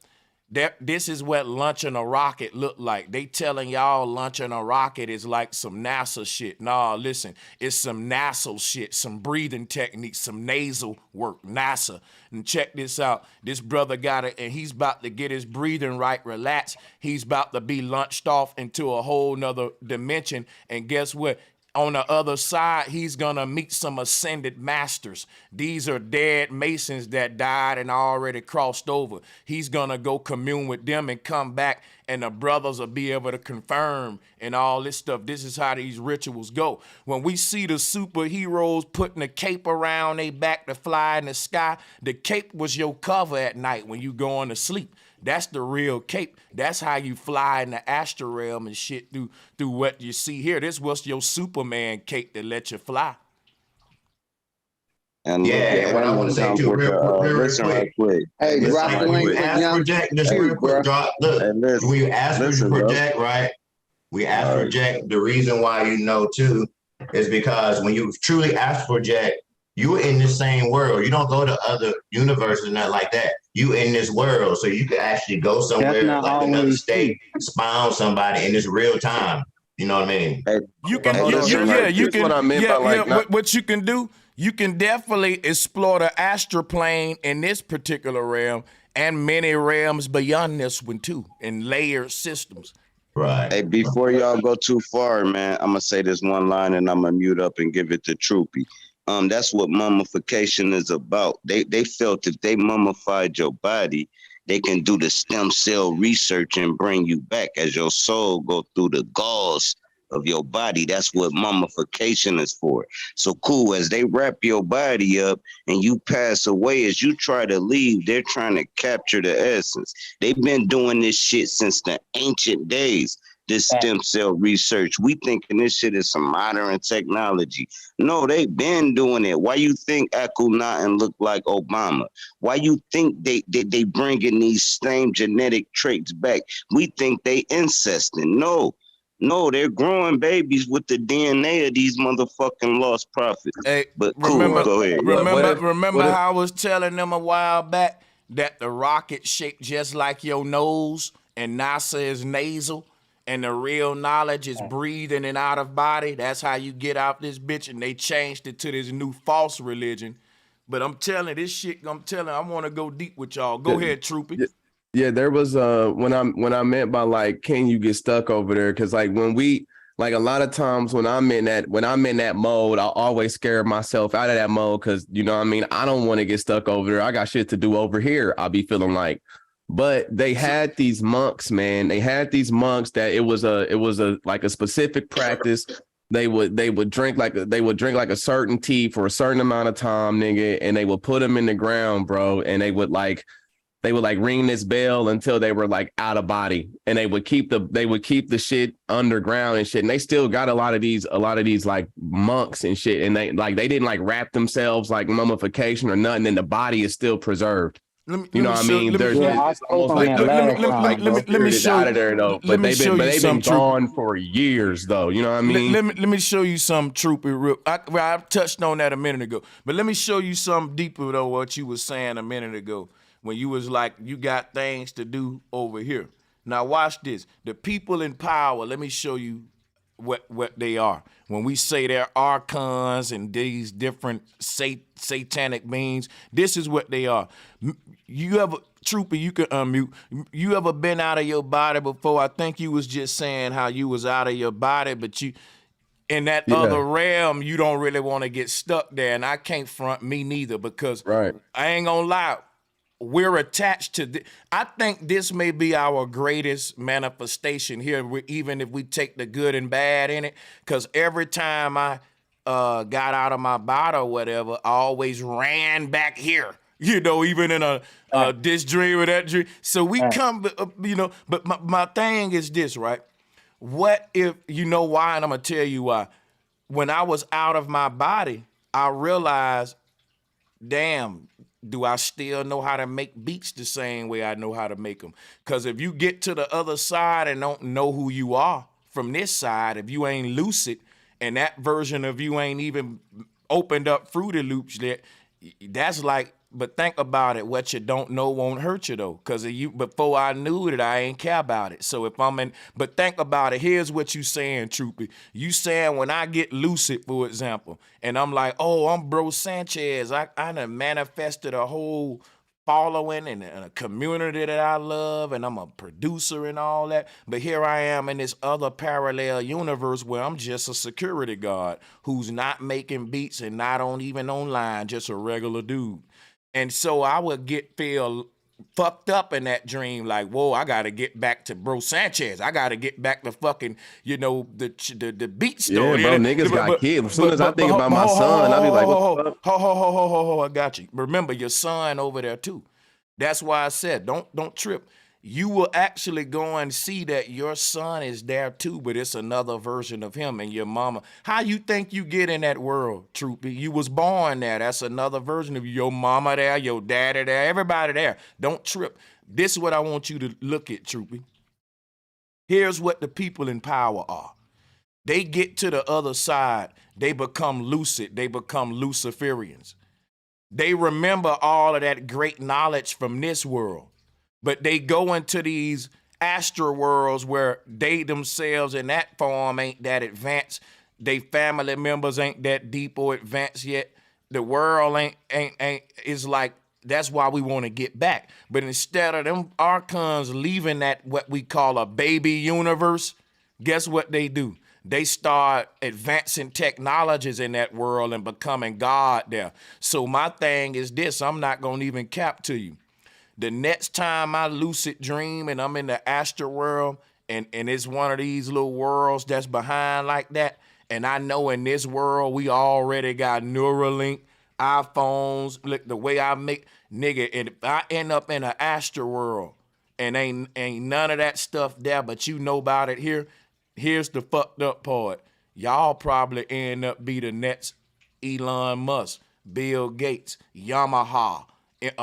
This is what launching a rocket look like. They telling y'all launching a rocket is like some NASA shit. Nah, listen, it's some nasal shit, some breathing techniques, some nasal work, NASA. And check this out. This brother got it, and he's about to get his breathing right, relax. He's about to be launched off into a whole nother dimension. And guess what? on the other side, he's gonna meet some ascended masters. These are dead Masons that died and already crossed over. He's gonna go commune with them and come back, and the brothers will be able to confirm and all this stuff. This is how these rituals go. When we see the superheroes putting a cape around their back to fly in the sky, the cape was your cover at night when you going to sleep. That's the real cape. That's how you fly in the astral realm and shit through what you see here. This was your Superman cape that let you fly. And yeah, but I want to say too, real quick. Hey, Listen, drop the when link you for ask Young. for Jack, just real quick, drop. Look, when you ask for Jack, right? We ask for Jack. The reason why you know too is because when you truly ask for Jack, you're in the same world. You don't go to other universes and nothing like that. You in this world, so you can actually go somewhere like another state, spy on somebody in this real time. You know what I mean? You can, what you can do, you can definitely explore the astral plane in this particular realm and many realms beyond this one too, in layered systems. Right. Hey, before y'all go too far, man, I'm gonna say this one line and I'm gonna mute up and give it to Troopy. That's what mummification is about. They felt if they mummified your body, they can do the stem cell research and bring you back as your soul go through the gauze of your body. That's what mummification is for. So cool, as they wrap your body up and you pass away, as you try to leave, they're trying to capture the essence. They've been doing this shit since the ancient days. This stem cell research. We thinking this shit is some modern technology. No, they've been doing it. Why you think Akhenaten look like Obama? Why you think they bringing these same genetic traits back? We think they incesting. No, they're growing babies with the DNA of these motherfucking lost prophets. Hey, but cool, go ahead. Remember how I was telling them a while back that the rocket shaped just like your nose and NASA is nasal? And the real knowledge is breathing and out of body. That's how you get out this bitch. And they changed it to this new false religion. But I'm telling this shit, I want to go deep with y'all. Go ahead, Troopy. Yeah, there was when I meant by like, can you get stuck over there? Because like when we like a lot of times when I'm in that mode, I always scare myself out of that mode because you know what I mean, I don't want to get stuck over there. I got shit to do over here. I'll be feeling like. But they had these monks, man. They had these monks that it was a like a specific practice. They would drink like a certain tea for a certain amount of time, nigga, and they would put them in the ground, bro, and they would ring this bell until they were like out of body, and they would keep the shit underground and shit. And they still got a lot of these like monks and shit, and they didn't like wrap themselves like mummification or nothing, and the body is still preserved. Let me show you there though, but they've been gone for years though. You know what I mean? Let me show you some Troopy. I touched on that a minute ago, but let me show you something deeper though. What you was saying a minute ago when you was like you got things to do over here. Now watch this. The people in power. Let me show you what they are. When we say they're archons and these different satanic beings, this is what they are. You ever, Trooper, you can unmute. You ever been out of your body before? I think you was just saying how you was out of your body, but you in that other realm, you don't really want to get stuck there. And I can't front me neither because I ain't gonna lie. We're attached to I think this may be our greatest manifestation here, even if we take the good and bad in it. Because every time I got out of my body or whatever, I always ran back here. You know, even in this dream or that dream. So we come, you know, but my thing is this, right? What if, you know why, and I'm going to tell you why. When I was out of my body, I realized, damn, do I still know how to make beats the same way I know how to make them? Because if you get to the other side and don't know who you are from this side, if you ain't lucid and that version of you ain't even opened up Fruity Loops yet, that's like, but think about it, what you don't know won't hurt you though. Because before I knew it, I ain't care about it. So if I'm in, but think about it, here's what you saying, Troopy. You saying when I get lucid, for example, and I'm like, oh, I'm Bro Sanchez. I done manifested a whole following and a community that I love, and I'm a producer and all that. But here I am in this other parallel universe where I'm just a security guard who's not making beats and not even online, just a regular dude. And so I would feel fucked up in that dream, like, whoa, I gotta get back to Bro Sanchez. I gotta get back to fucking, the beat store. Yeah, bro, niggas got killed. As soon as I think about my son, I be like, what the fuck? I got you. Remember your son over there too. That's why I said, don't trip. You will actually go and see that your son is there too, but it's another version of him and your mama. How you think you get in that world, Troopy? You was born there. That's another version of you. Your mama there, your daddy there, everybody there. Don't trip. This is what I want you to look at, Troopy. Here's what the people in power are. They get to the other side. They become lucid. They become Luciferians. They remember all of that great knowledge from this world. But they go into these astral worlds where they themselves in that form ain't that advanced. They family members ain't that deep or advanced yet. The world ain't is like, that's why we want to get back. But instead of them archons leaving that what we call a baby universe, guess what they do? They start advancing technologies in that world and becoming God there. So my thing is this, I'm not gonna even cap to you. The next time I lucid dream and I'm in the astral world and it's one of these little worlds that's behind like that, and I know in this world we already got Neuralink, iPhones, look the way I make, nigga, and if I end up in an astral world and ain't none of that stuff there, but you know about it here, here's the fucked up part. Y'all probably end up be the next Elon Musk, Bill Gates, Yamaha, you're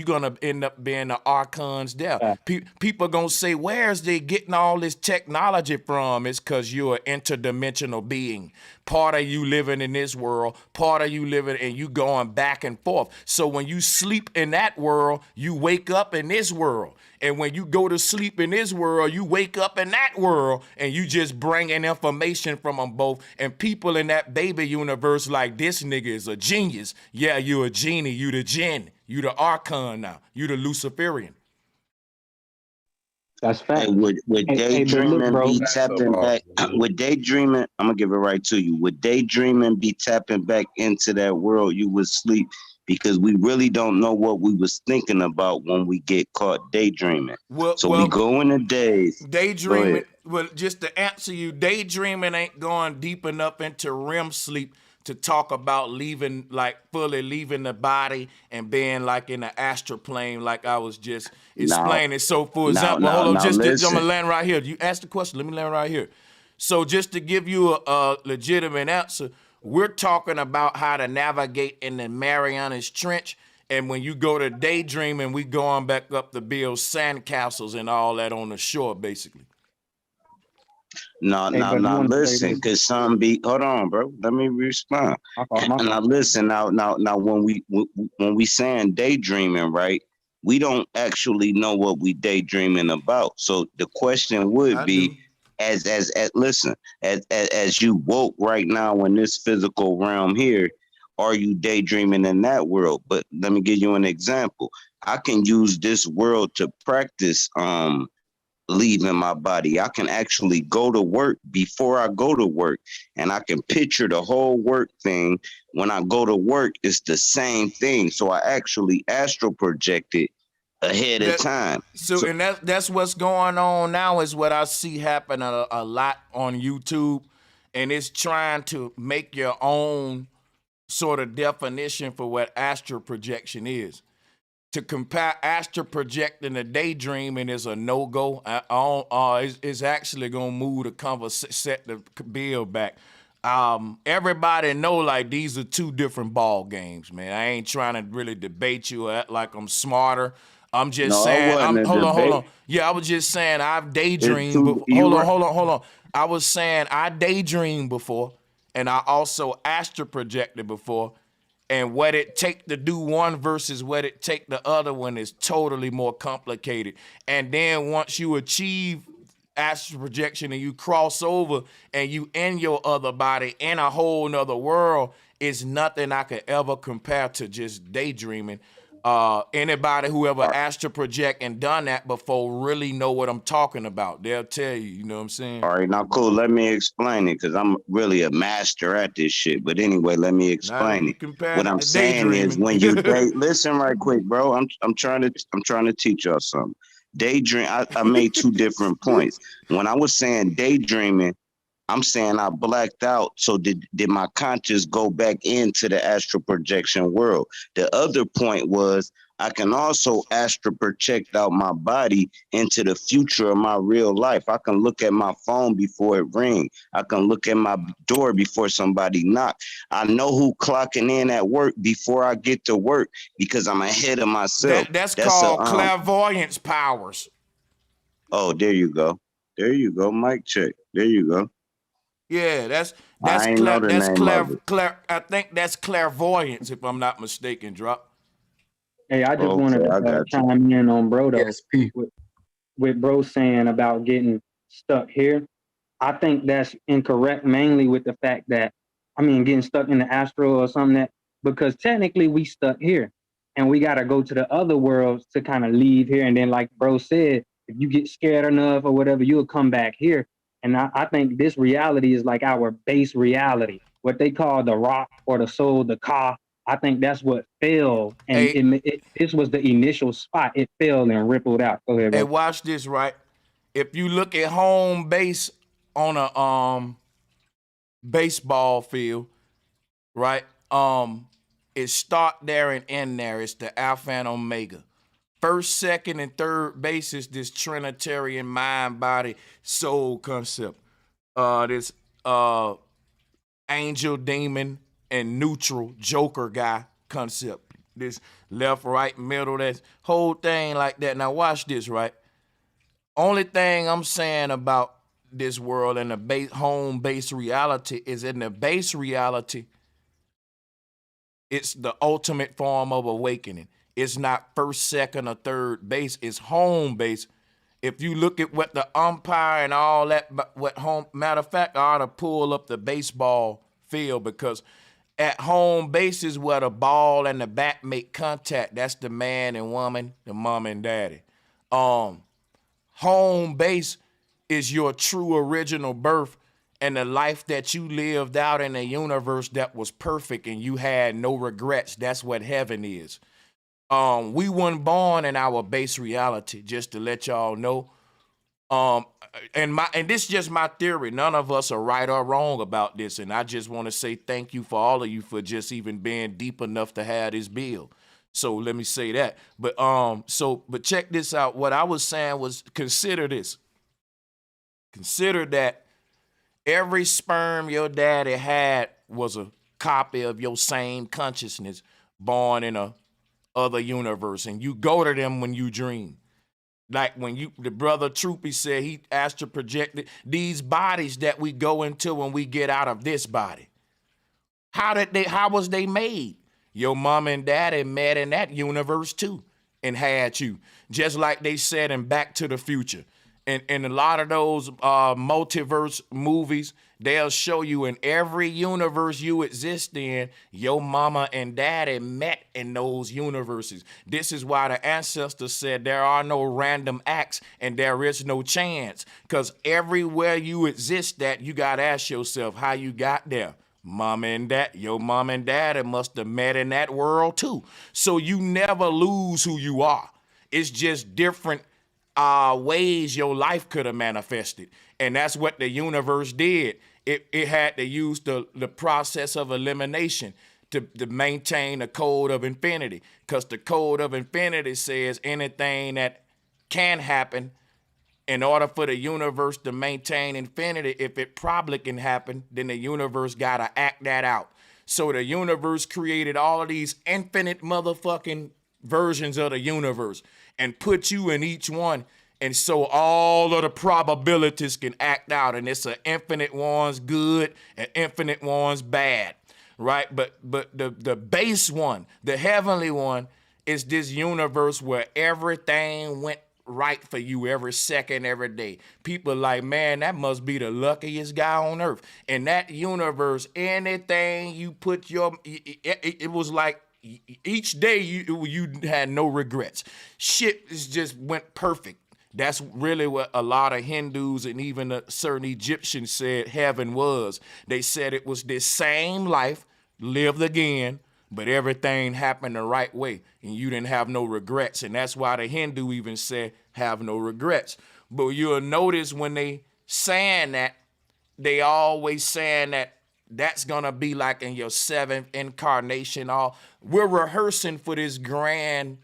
gonna end up being the archons there. People gonna say, where's they getting all this technology from? It's because you're an interdimensional being. Part of you living in this world, part of you living and you going back and forth. So when you sleep in that world, you wake up in this world. And when you go to sleep in this world, you wake up in that world, and you just bringing information from them both. And people in that baby universe like, this nigga is a genius. Yeah, you a genie, you the jinn, you the archon now, you the Luciferian. That's fact. Hey, would daydreaming be tapping back? Would daydreaming, I'm gonna give it right to you. Would daydreaming be tapping back into that world you would sleep? Because we really don't know what we was thinking about when we get caught daydreaming. We go in the days. Daydreaming, well, just to answer you, daydreaming ain't going deep enough into REM sleep to talk about leaving, like fully leaving the body and being like in the astral plane, like I was just explaining. So for example, hold on, I'm gonna land right here. You asked the question, let me land right here. So just to give you a legitimate answer, we're talking about how to navigate in the Marianas Trench. And when you go to daydreaming, we going back up to build sandcastles and all that on the shore, basically. Now, listen, because some be, hold on, bro. Let me respond. Now, listen, now, when we saying daydreaming, right? We don't actually know what we daydreaming about. So the question would be, as you woke right now in this physical realm here, are you daydreaming in that world? But let me give you an example. I can use this world to practice leaving my body. I can actually go to work before I go to work, and I can picture the whole work thing. When I go to work, it's the same thing. So I actually astral projected ahead of time. So and that's what's going on now, is what I see happen a lot on YouTube, and it's trying to make your own sort of definition for what astral projection is. To compare astral projecting to daydreaming is a no-go. It's actually gonna move the conversation, set the bill back. Everybody know, like, these are two different ball games, man. I ain't trying to really debate you or act like I'm smarter. I'm just saying, hold on. Yeah, I was just saying I've daydreamed. Hold on. I was saying I daydreamed before, and I also astral projected before. And what it take to do one versus what it take the other one is totally more complicated. And then once you achieve astral projection and you cross over and you in your other body in a whole nother world, is nothing I could ever compare to just daydreaming. Anybody who ever astral project and done that before really know what I'm talking about. They'll tell you, you know what I'm saying? All right, now cool. Let me explain it because I'm really a master at this shit. But anyway, let me explain it. What I'm saying is when you listen right quick, bro. I'm trying to teach y'all something. Daydream. I made two different points. When I was saying daydreaming, I'm saying I blacked out. So did my conscious go back into the astral projection world? The other point was I can also astral project out my body into the future of my real life. I can look at my phone before it rings. I can look at my door before somebody knock. I know who clocking in at work before I get to work because I'm ahead of myself. That's called clairvoyance powers. Oh, there you go. There you go. Mic check. There you go. Yeah, that's I think that's clairvoyance, if I'm not mistaken, Drop. Hey, I just wanted to chime in on bro though, with bro saying about getting stuck here. I think that's incorrect, mainly with the fact that, getting stuck in the astral or something that, because technically we stuck here and we got to go to the other worlds to kind of leave here. And then like bro said, if you get scared enough or whatever, you'll come back here. And I think this reality is like our base reality, what they call the rock or the soul, the ka. I think that's what fell, and this was the initial spot. It fell and rippled out. Go ahead, bro. Hey, watch this, right? If you look at home base on a baseball field, right? It start there and end there. It's the Alpha and Omega. First, second, and third base is this Trinitarian mind, body, soul concept. This angel, demon, and neutral Joker guy concept. This left, right, middle, that whole thing like that. Now watch this, right? Only thing I'm saying about this world and the home base reality is in the base reality, it's the ultimate form of awakening. It's not first, second, or third base. It's home base. If you look at what the umpire and all that, matter of fact, I ought to pull up the baseball field because at home base is where the ball and the bat make contact. That's the man and woman, the mom and daddy. Home base is your true original birth and the life that you lived out in a universe that was perfect and you had no regrets. That's what heaven is. We weren't born in our base reality, just to let y'all know. And this is just my theory. None of us are right or wrong about this. And I just want to say thank you for all of you for just even being deep enough to have this bill. So let me say that. But check this out. What I was saying was consider this. Consider that every sperm your daddy had was a copy of your same consciousness born in a other universe, and you go to them when you dream. Like when the brother Troopy said he astral projected these bodies that we go into when we get out of this body. How was they made? Your mom and daddy met in that universe too and had you. Just like they said in Back to the Future. And a lot of those multiverse movies, they'll show you in every universe you exist in, your mama and daddy met in those universes. This is why the ancestors said there are no random acts and there is no chance. Because everywhere you exist at, you got to ask yourself how you got there. Your mom and daddy must have met in that world too. So you never lose who you are. It's just different ways your life could have manifested. And that's what the universe did. It had to use the process of elimination to maintain the code of infinity. Because the code of infinity says anything that can happen, in order for the universe to maintain infinity, if it probably can happen, then the universe got to act that out. So the universe created all of these infinite motherfucking versions of the universe and put you in each one. And so all of the probabilities can act out, and it's an infinite one's good and infinite one's bad, right? But the base one, the heavenly one, is this universe where everything went right for you every second, every day. People like, man, that must be the luckiest guy on earth. In that universe, anything you put it was like each day you had no regrets. Shit just went perfect. That's really what a lot of Hindus and even certain Egyptians said heaven was. They said it was this same life, lived again, but everything happened the right way, and you didn't have no regrets. And that's why the Hindu even said, have no regrets. But you'll notice when they saying that, they always saying that that's gonna be like in your 7th incarnation. We're rehearsing for this grand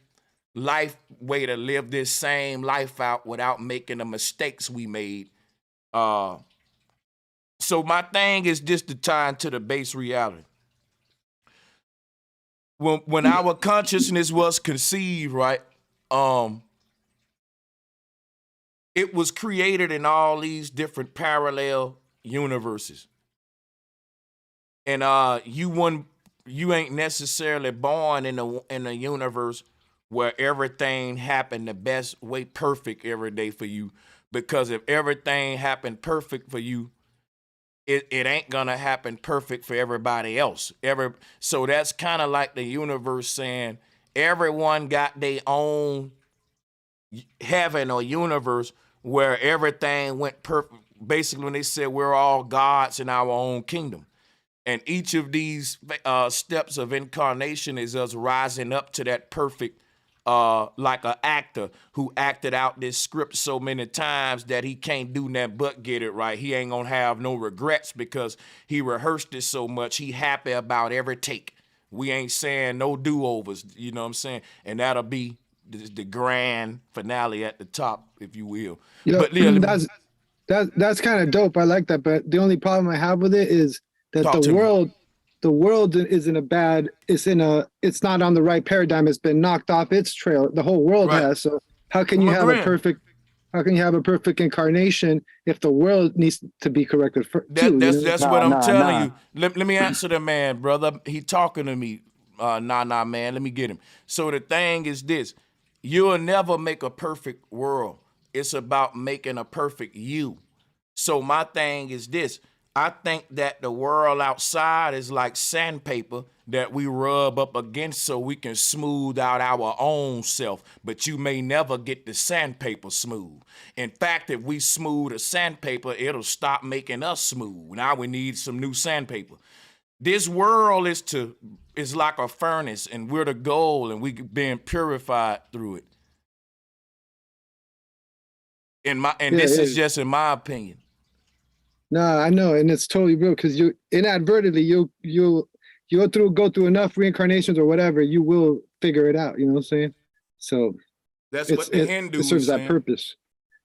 life way to live this same life out without making the mistakes we made. So my thing is just to tie into the base reality. When our consciousness was conceived, right? It was created in all these different parallel universes. And you ain't necessarily born in a universe where everything happened the best way, perfect every day for you. Because if everything happened perfect for you, it ain't gonna happen perfect for everybody else. So that's kind of like the universe saying everyone got their own heaven or universe where everything went perfect. Basically, when they said we're all gods in our own kingdom. And each of these steps of incarnation is us rising up to that perfect, like an actor who acted out this script so many times that he can't do nothing but get it right. He ain't gonna have no regrets because he rehearsed it so much. He happy about every take. We ain't saying no do-overs, you know what I'm saying? And that'll be the grand finale at the top, if you will. But yeah, that's kind of dope. I like that. But the only problem I have with it is that the world is in a bad, it's not on the right paradigm. It's been knocked off its trail. The whole world has. So how can you have a perfect incarnation if the world needs to be corrected too? That's what I'm telling you. Let me answer the man, brother. He talking to me. Man, let me get him. So the thing is this, you'll never make a perfect world. It's about making a perfect you. So my thing is this, I think that the world outside is like sandpaper that we rub up against so we can smooth out our own self, but you may never get the sandpaper smooth. In fact, if we smooth a sandpaper, it'll stop making us smooth. Now we need some new sandpaper. This world is like a furnace, and we're the gold, and we being purified through it. This is just in my opinion. No, I know, and it's totally real because you inadvertently you'll go through enough reincarnations or whatever, you will figure it out. You know what I'm saying? So that's what the Hindu it serves that purpose.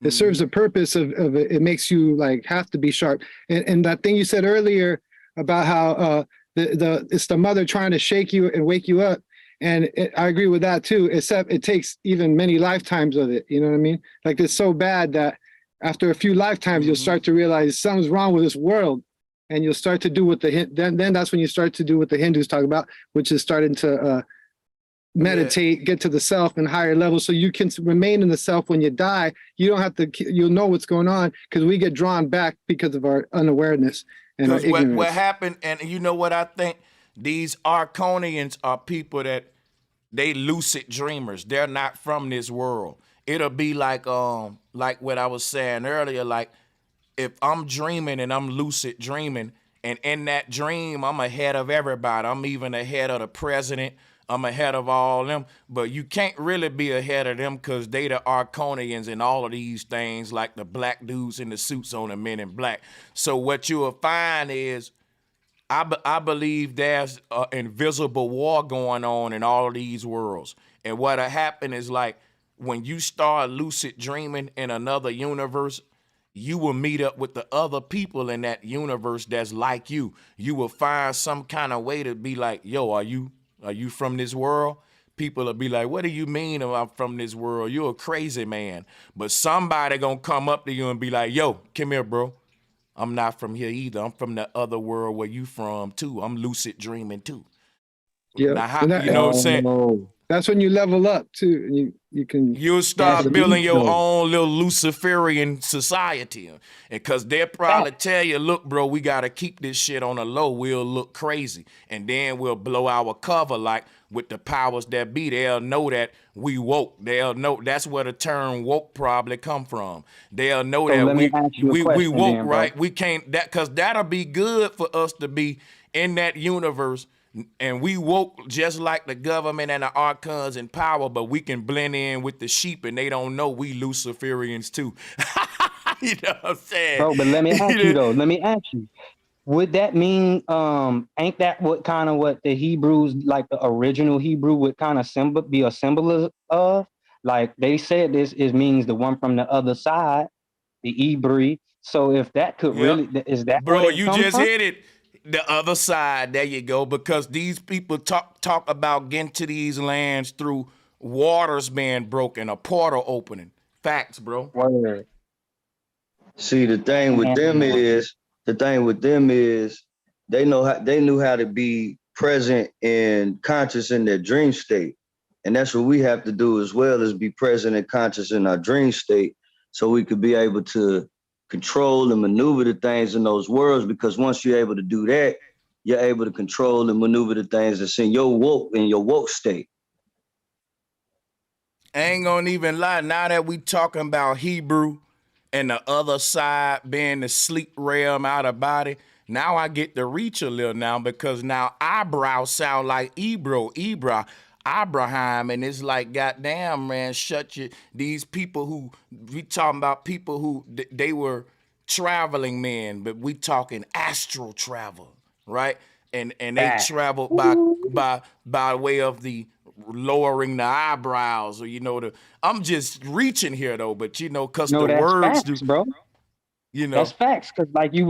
It serves the purpose of it makes you like have to be sharp. And that thing you said earlier about how it's the mother trying to shake you and wake you up. And I agree with that too, except it takes even many lifetimes of it. You know what I mean? Like it's so bad that after a few lifetimes, you'll start to realize something's wrong with this world. And you'll start to do what then that's when you start to do what the Hindus talk about, which is starting to meditate, get to the self and higher levels. So you can remain in the self when you die. You don't have to, you'll know what's going on because we get drawn back because of our unawareness and our ignorance. What happened, and you know what I think? These Arconians are people that they lucid dreamers. They're not from this world. It'll be like what I was saying earlier, like if I'm dreaming and I'm lucid dreaming, and in that dream, I'm ahead of everybody. I'm even ahead of the president. I'm ahead of all them, but you can't really be ahead of them because they the Arconians and all of these things like the black dudes in the suits on the Men in Black. So what you will find is, I believe there's an invisible war going on in all of these worlds. And what'll happen is like, when you start lucid dreaming in another universe, you will meet up with the other people in that universe that's like you. You will find some kind of way to be like, yo, are you from this world? People will be like, what do you mean I'm from this world? You're a crazy man. But somebody gonna come up to you and be like, yo, come here, bro. I'm not from here either. I'm from the other world where you from too. I'm lucid dreaming too. Yeah. Now, you know what I'm saying? That's when you level up too. And you can. You'll start building your own little Luciferian society, and because they'll probably tell you, "Look, bro, we gotta keep this shit on the low. We'll look crazy, and then we'll blow our cover like with the powers that be. They'll know that we woke. They'll know that's where the term woke probably come from. They'll know that we woke, right? We can't that because that'll be good for us to be in that universe." And we woke just like the government and the archons in power, but we can blend in with the sheep and they don't know we Luciferians too. You know what I'm saying? Bro, but let me ask you though, would that mean, ain't that what the Hebrews, like the original Hebrew would kind of be a symbol of? Like they said it means the one from the other side, the Hebrew. So if that could really, is that bro, where it you come just from? hit it. The other side, there you go, because these people talk about getting to these lands through waters being broken, a portal opening. Facts, bro. Word. See, the thing with them is they knew how to be present and conscious in their dream state. And that's what we have to do as well, is be present and conscious in our dream state so we could be able to control and maneuver the things in those worlds, because once you're able to do that, you're able to control and maneuver the things that's in your woke state. I ain't gonna even lie, now that we talking about Hebrew and the other side being the sleep realm out of body, now I get to reach a little now, because now eyebrows sound like Abraham, and it's like, goddamn, man, these people who, we talking about people who, they were traveling men, but we talking astral travel, right? And they traveled by way of the lowering the eyebrows, or, I'm just reaching here though, but because the words facts, bro. You know, that's facts. Cause like you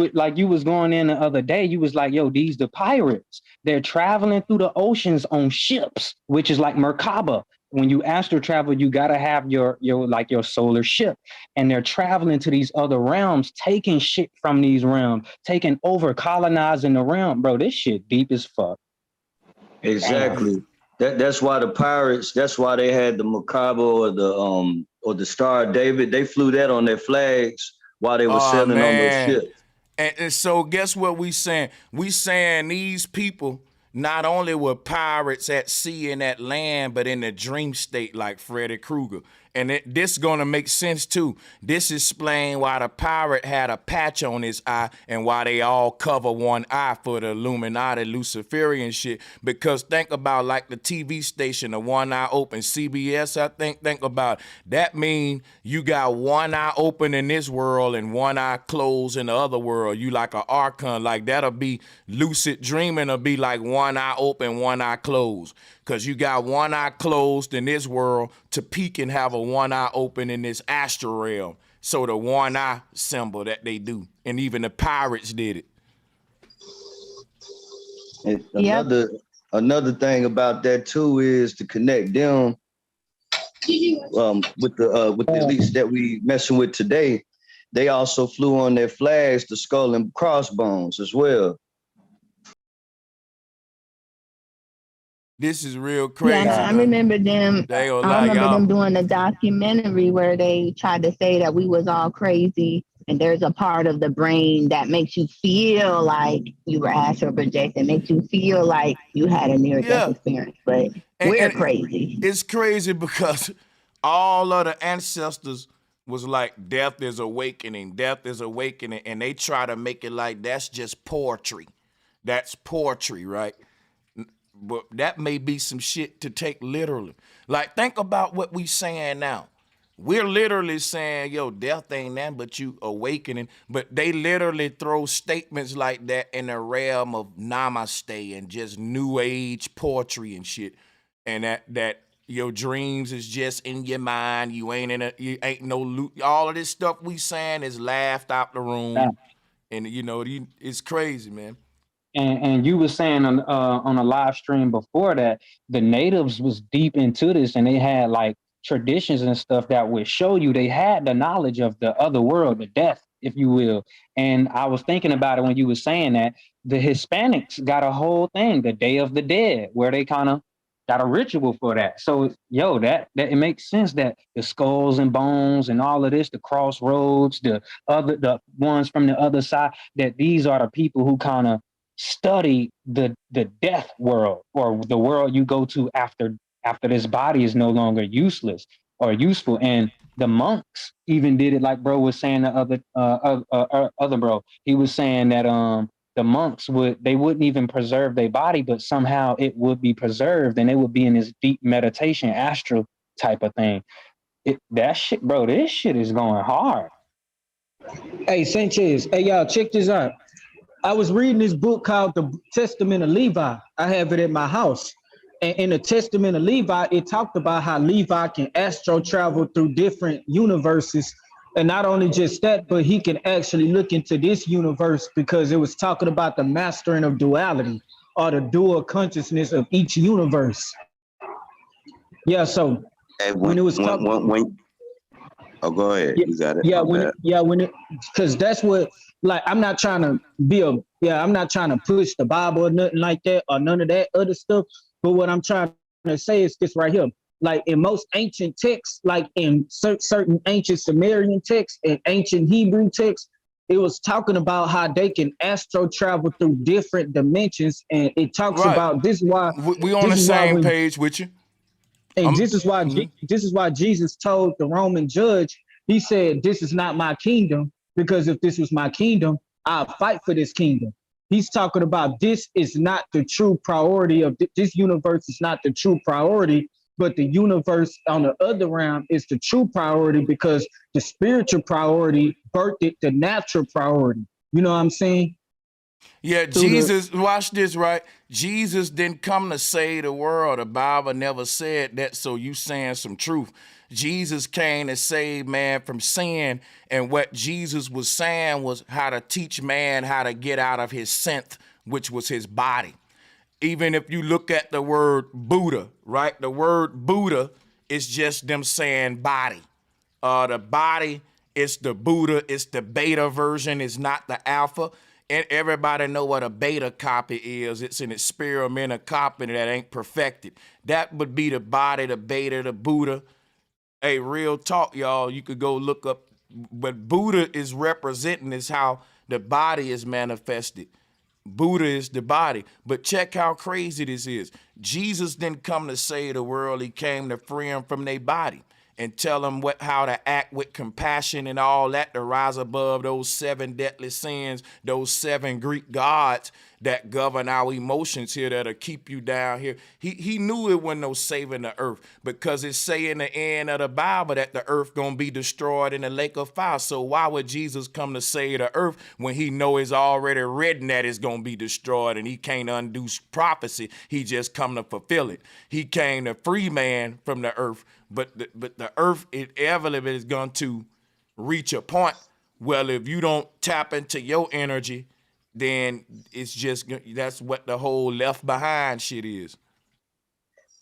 was going in the other day, you was like, yo, these the pirates. They're traveling through the oceans on ships, which is like Merkaba. When you astral travel, you gotta have your solar ship, and they're traveling to these other realms, taking shit from these realms, taking over, colonizing the realm, bro. This shit deep as fuck. Exactly. That's why the pirates. That's why they had the Merkaba or the Star of David. They flew that on their flags while they were sailing on those ships. And so guess what we saying? We saying these people not only were pirates at sea and at land, but in the dream state like Freddy Krueger. And this gonna make sense too. This explains why the pirate had a patch on his eye and why they all cover one eye for the Illuminati Luciferian shit. Because think about like the TV station, the one eye open, CBS, I think about it. That mean you got one eye open in this world and one eye closed in the other world. You like an archon, like that'll be lucid dreaming, will be like one eye open, one eye closed. Because you got one eye closed in this world to peek and have a one eye open in this astral realm. So the one eye symbol that they do. And even the pirates did it. And another thing about that too is to connect them with the elites that we messing with today. They also flew on their flags the skull and crossbones as well. This is real crazy. Yeah, I remember them. I remember them doing a documentary where they tried to say that we was all crazy, and there's a part of the brain that makes you feel like you were astral projected, makes you feel like you had a near-death experience, but we're crazy. It's crazy because all of the ancestors was like, death is awakening, and they try to make it like that's just poetry. That's poetry, right? But that may be some shit to take literally. Like, think about what we saying now. We're literally saying, yo, death ain't nothing but you awakening. But they literally throw statements like that in the realm of namaste and just new age poetry and shit. And that your dreams is just in your mind. You ain't no loot. All of this stuff we saying is laughed out the room. Yeah. And it's crazy, man. And you were saying on a live stream before that the natives was deep into this, and they had like traditions and stuff that would show you they had the knowledge of the other world, the death, if you will. And I was thinking about it when you were saying that the Hispanics got a whole thing, the Day of the Dead, where they kind of got a ritual for that. So that it makes sense that the skulls and bones and all of this, the crossroads, the ones from the other side, that these are the people who kind of study the death world, or the world you go to after this body is no longer useless or useful. And the monks even did it, like bro was saying, the other bro, he was saying that the monks wouldn't even preserve their body, but somehow it would be preserved, and they would be in this deep meditation, astral type of thing. That shit, bro, this shit is going hard. Hey, Sanchez, hey, y'all, check this out. I was reading this book called The Testament of Levi. I have it at my house. And in the Testament of Levi, it talked about how Levi can astro travel through different universes. And not only just that, but he can actually look into this universe, because it was talking about the mastering of duality, or the dual consciousness of each universe. Yeah, so when it was talking... Oh, go ahead. You got it. Because that's what, like, I'm not trying to push the Bible or nothing like that, or none of that other stuff. But what I'm trying to say is this right here. Like in most ancient texts, like in certain ancient Sumerian texts and ancient Hebrew texts, it was talking about how they can astro travel through different dimensions. And it talks about, this is why we on the same page with you. And this is why Jesus told the Roman judge, he said, this is not my kingdom, because if this was my kingdom, I'll fight for this kingdom. He's talking about this is not the true priority of this universe, is not the true priority, but the universe on the other realm is the true priority, because the spiritual priority birthed the natural priority. You know what I'm saying? Yeah, Jesus, watch this, right? Jesus didn't come to save the world. The Bible never said that, so you saying some truth. Jesus came to save man from sin, and what Jesus was saying was how to teach man how to get out of his synth, which was his body. Even if you look at the word Buddha, right? The word Buddha is just them saying body. The body is the Buddha, it's the beta version, it's not the alpha. And everybody know what a beta copy is. It's an experimental copy that ain't perfected. That would be the body, the beta, the Buddha. Hey, real talk, y'all. You could go look up what Buddha is representing is how the body is manifested. Buddha is the body. But check how crazy this is. Jesus didn't come to save the world. He came to free them from their body and tell them how to act with compassion and all that, to rise above those 7 deadly sins, those 7 Greek gods that govern our emotions here, that'll keep you down here. He knew it wasn't no saving the earth, because it say in the end of the Bible that the earth gonna be destroyed in the lake of fire. So why would Jesus come to save the earth when he know it's already written that it's gonna be destroyed, and he can't undo prophecy? He just come to fulfill it. He came to free man from the earth, but the earth inevitably is going to reach a point. Well, if you don't tap into your energy, then it's just, that's what the whole left behind shit is.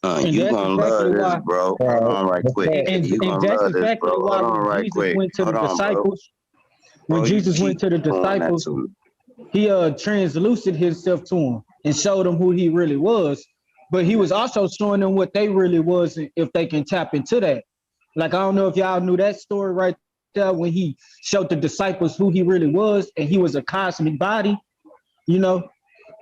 You gonna love this, bro. Hold on right quick. You gonna love this, bro. Hold on right quick. When Jesus went to the disciples, he translucid himself to them and showed them who he really was. But he was also showing them what they really was, if they can tap into that. Like, I don't know if y'all knew that story right there, when he showed the disciples who he really was, and he was a cosmic body, you know?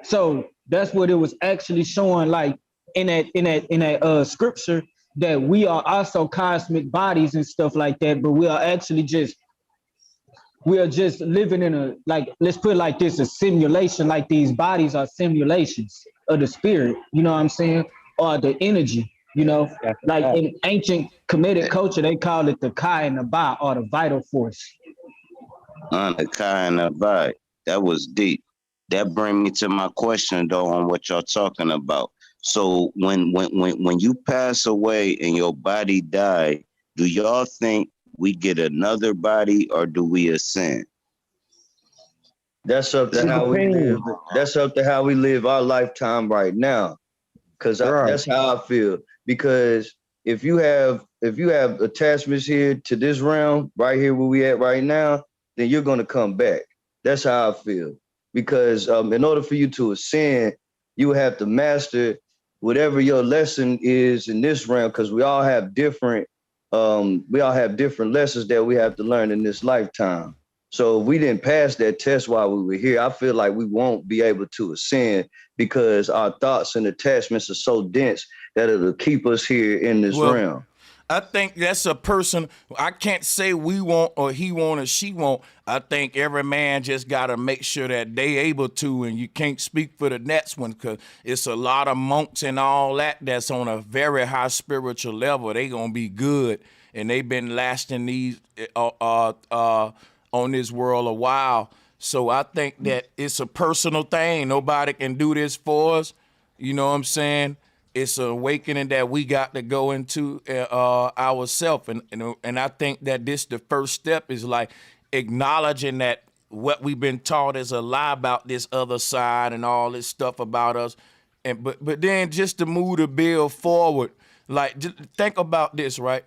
So that's what it was actually showing, like in that scripture, that we are also cosmic bodies and stuff like that, but we are actually just living in a, like, let's put it like this, a simulation. Like, these bodies are simulations of the spirit, you know what I'm saying? Or the energy, you know? Like in ancient Kemetic culture, they call it the Kai and the Ba, or the vital force. The Kai and the Ba, that was deep. That brings me to my question, though, on what y'all talking about. So when you pass away and your body die, do y'all think we get another body, or do we ascend? That's up to how we live. That's up to how we live our lifetime right now. Because that's how I feel. Because if you have attachments here to this realm, right here where we at right now, then you're gonna come back. That's how I feel. Because in order for you to ascend, you have to master whatever your lesson is in this realm, because we all have different lessons that we have to learn in this lifetime. So if we didn't pass that test while we were here, I feel like we won't be able to ascend because our thoughts and attachments are so dense that it'll keep us here in this realm. I think that's a person. I can't say we want or he want or she want. I think every man just got to make sure that they able to, and you can't speak for the next one because it's a lot of monks and all that that's on a very high spiritual level. They gonna be good, and they've been lasting these on this world a while. So I think that it's a personal thing. Nobody can do this for us. You know what I'm saying? It's an awakening that we got to go into ourselves. And I think that this, the first step is like acknowledging that what we've been taught is a lie about this other side and all this stuff about us. And but then just to move the bill forward, like just think about this, right?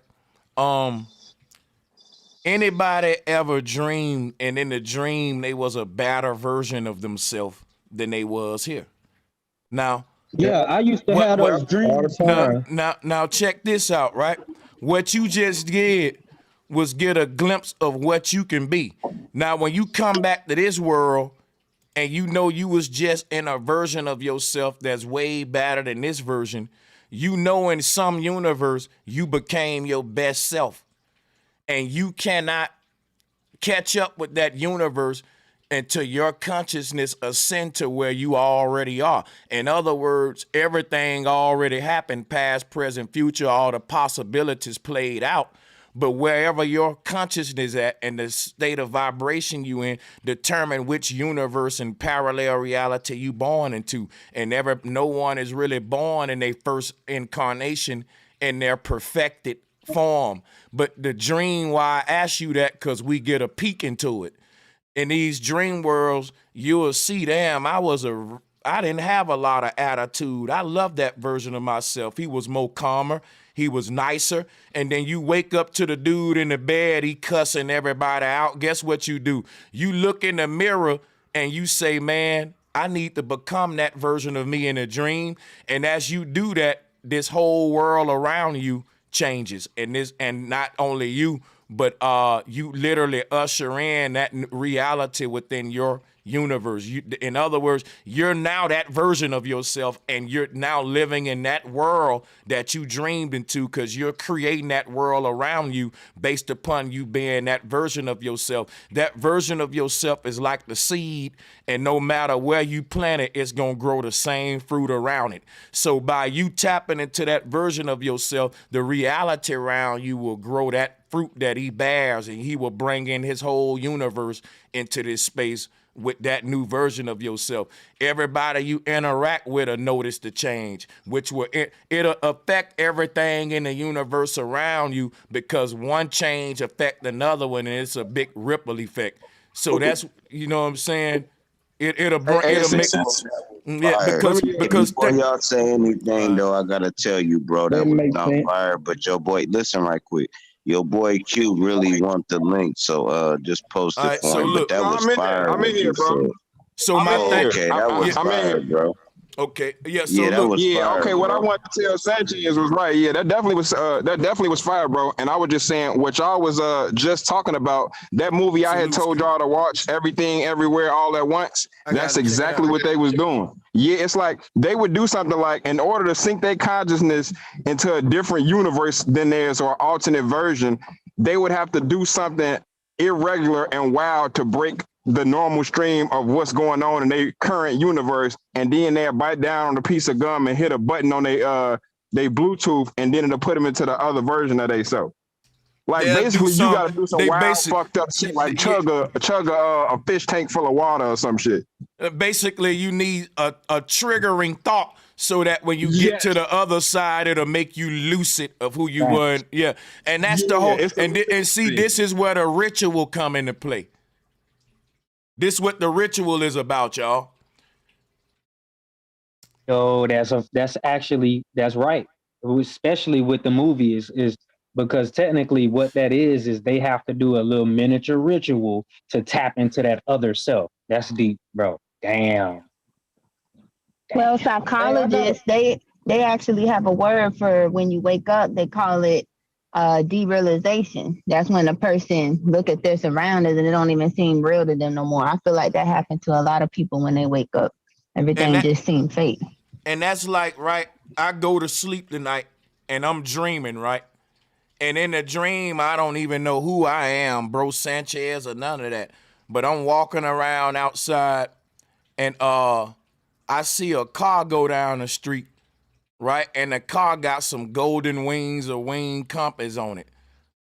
Anybody ever dreamed, and in the dream they was a better version of themselves than they was here? Now, yeah, I used to have those dreams. Now check this out, right? What you just did was get a glimpse of what you can be. Now, when you come back to this world and you know you was just in a version of yourself that's way better than this version, you know in some universe you became your best self. And you cannot catch up with that universe until your consciousness ascend to where you already are. In other words, everything already happened, past, present, future, all the possibilities played out. But wherever your consciousness at and the state of vibration you in determine which universe and parallel reality you born into. And no one is really born in their first incarnation in their perfected form. But the dream, why I ask you that, because we get a peek into it. In these dream worlds, you'll see, damn, I didn't have a lot of attitude. I love that version of myself. He was more calmer. He was nicer. And then you wake up to the dude in the bed, he cussing everybody out. Guess what you do? You look in the mirror and you say, man, I need to become that version of me in a dream. And as you do that, this whole world around you changes. And not only you, but you literally usher in that reality within your universe. In other words, you're now that version of yourself, and you're now living in that world that you dreamed into, because you're creating that world around you based upon you being that version of yourself. That version of yourself is like the seed, and no matter where you plant it, it's going to grow the same fruit around it. So by you tapping into that version of yourself, the reality around you will grow that fruit that he bears, and he will bring in his whole universe into this space with that new version of yourself. Everybody you interact with will notice the change, which it'll affect everything in the universe around you, because one change affect another one, and it's a big ripple effect. So that's, you know what I'm saying? It'll make sense. Yeah, because before y'all say anything though, I gotta tell you, bro, that was not fire. But your boy, listen right quick. Your boy Q really want the link, so just post it for him. But that was fire. I'm in here, bro. So my thing, okay, that was fire, bro. Okay, yeah. So that was fire, okay. bro. What I want to tell Sanchez was right. Yeah, that definitely was fire, bro. And I was just saying what y'all was just talking about. That movie I had told y'all to watch, Everything Everywhere All at Once. That's exactly what they was doing. Yeah, it's like they would do something like, in order to sync their consciousness into a different universe than theirs, or alternate version, they would have to do something irregular and wild to break the normal stream of what's going on in their current universe, and then they'll bite down on a piece of gum and hit a button on their Bluetooth, and then it'll put them into the other version of themselves. Like basically, you gotta do some wild, fucked up shit, like chug a fish tank full of water or some shit. Basically, you need a triggering thought, so that when you get to the other side, it'll make you lucid of who you were. Yeah, and that's the whole. And see, this is where the ritual come into play. This is what the ritual is about, y'all. Oh, that's right. Especially with the movie is because technically what that is they have to do a little miniature ritual to tap into that other self. That's deep, bro. Damn. Well, psychologists, they They actually have a word for when you wake up. They call it derealization. That's when a person look at their surroundings and it don't even seem real to them no more. I feel like that happened to a lot of people when they wake up. Everything just seems fake. And that's like, right, I go to sleep tonight and I'm dreaming, right? And in the dream, I don't even know who I am, bro Sanchez or none of that. But I'm walking around outside and I see a car go down the street, right? And the car got some golden wings or wing compass on it.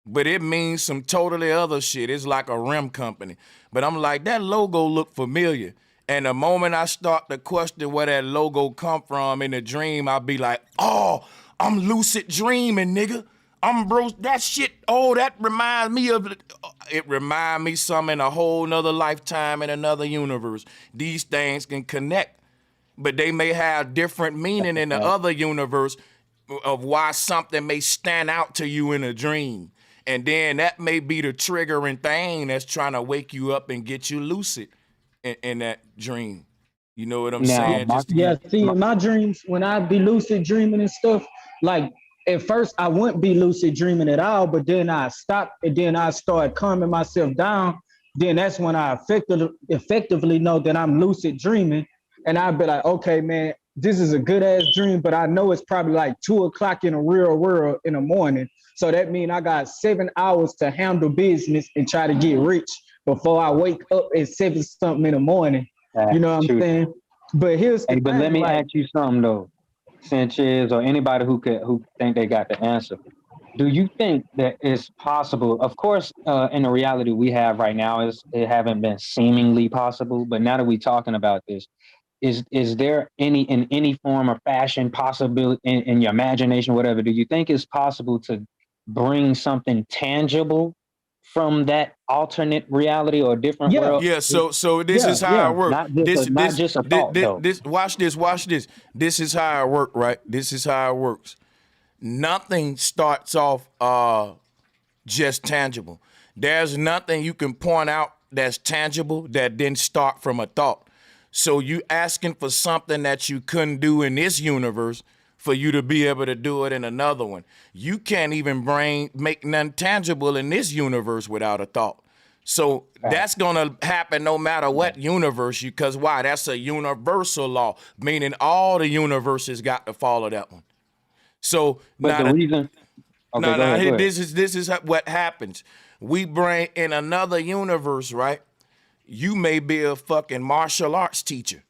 But it means some totally other shit. It's like a rim company. But I'm like, that logo look familiar. And the moment I start to question where that logo come from in the dream, I'll be like, oh, I'm lucid dreaming, nigga. I'm bro, that shit, oh, that reminds me of, it remind me some in a whole nother lifetime in another universe. These things can connect, but they may have different meaning in the other universe of why something may stand out to you in a dream. And then that may be the triggering thing that's trying to wake you up and get you lucid in that dream. You know what I'm saying? In my dreams, when I be lucid dreaming and stuff, like at first I wouldn't be lucid dreaming at all, but then I stopped and then I started calming myself down. Then that's when I effectively know that I'm lucid dreaming. And I'd be like, okay, man, this is a good ass dream, but I know it's probably like 2 o'clock in the real world in the morning. So that means I got 7 hours to handle business and try to get rich before I wake up at 7 something in the morning. You know what I'm saying? But here's the thing, but let me ask you something though, Sanchez, or anybody who think they got the answer. Do you think that it's possible? Of course, in the reality we have right now, it haven't been seemingly possible. But now that we're talking about this, is there in any form or fashion possibility in your imagination, whatever? Do you think it's possible to bring something tangible from that alternate reality or different world? Yeah, so this is how it works. Not just a thought, though. Watch this. This is how it works, right? This is how it works. Nothing starts off just tangible. There's nothing you can point out that's tangible that didn't start from a thought. So you asking for something that you couldn't do in this universe for you to be able to do it in another one. You can't even make nothing tangible in this universe without a thought. So that's gonna happen no matter what universe because why? That's a universal law, meaning all the universes got to follow that one. So this is what happens. We bring in another universe, right? You may be a fucking martial arts teacher.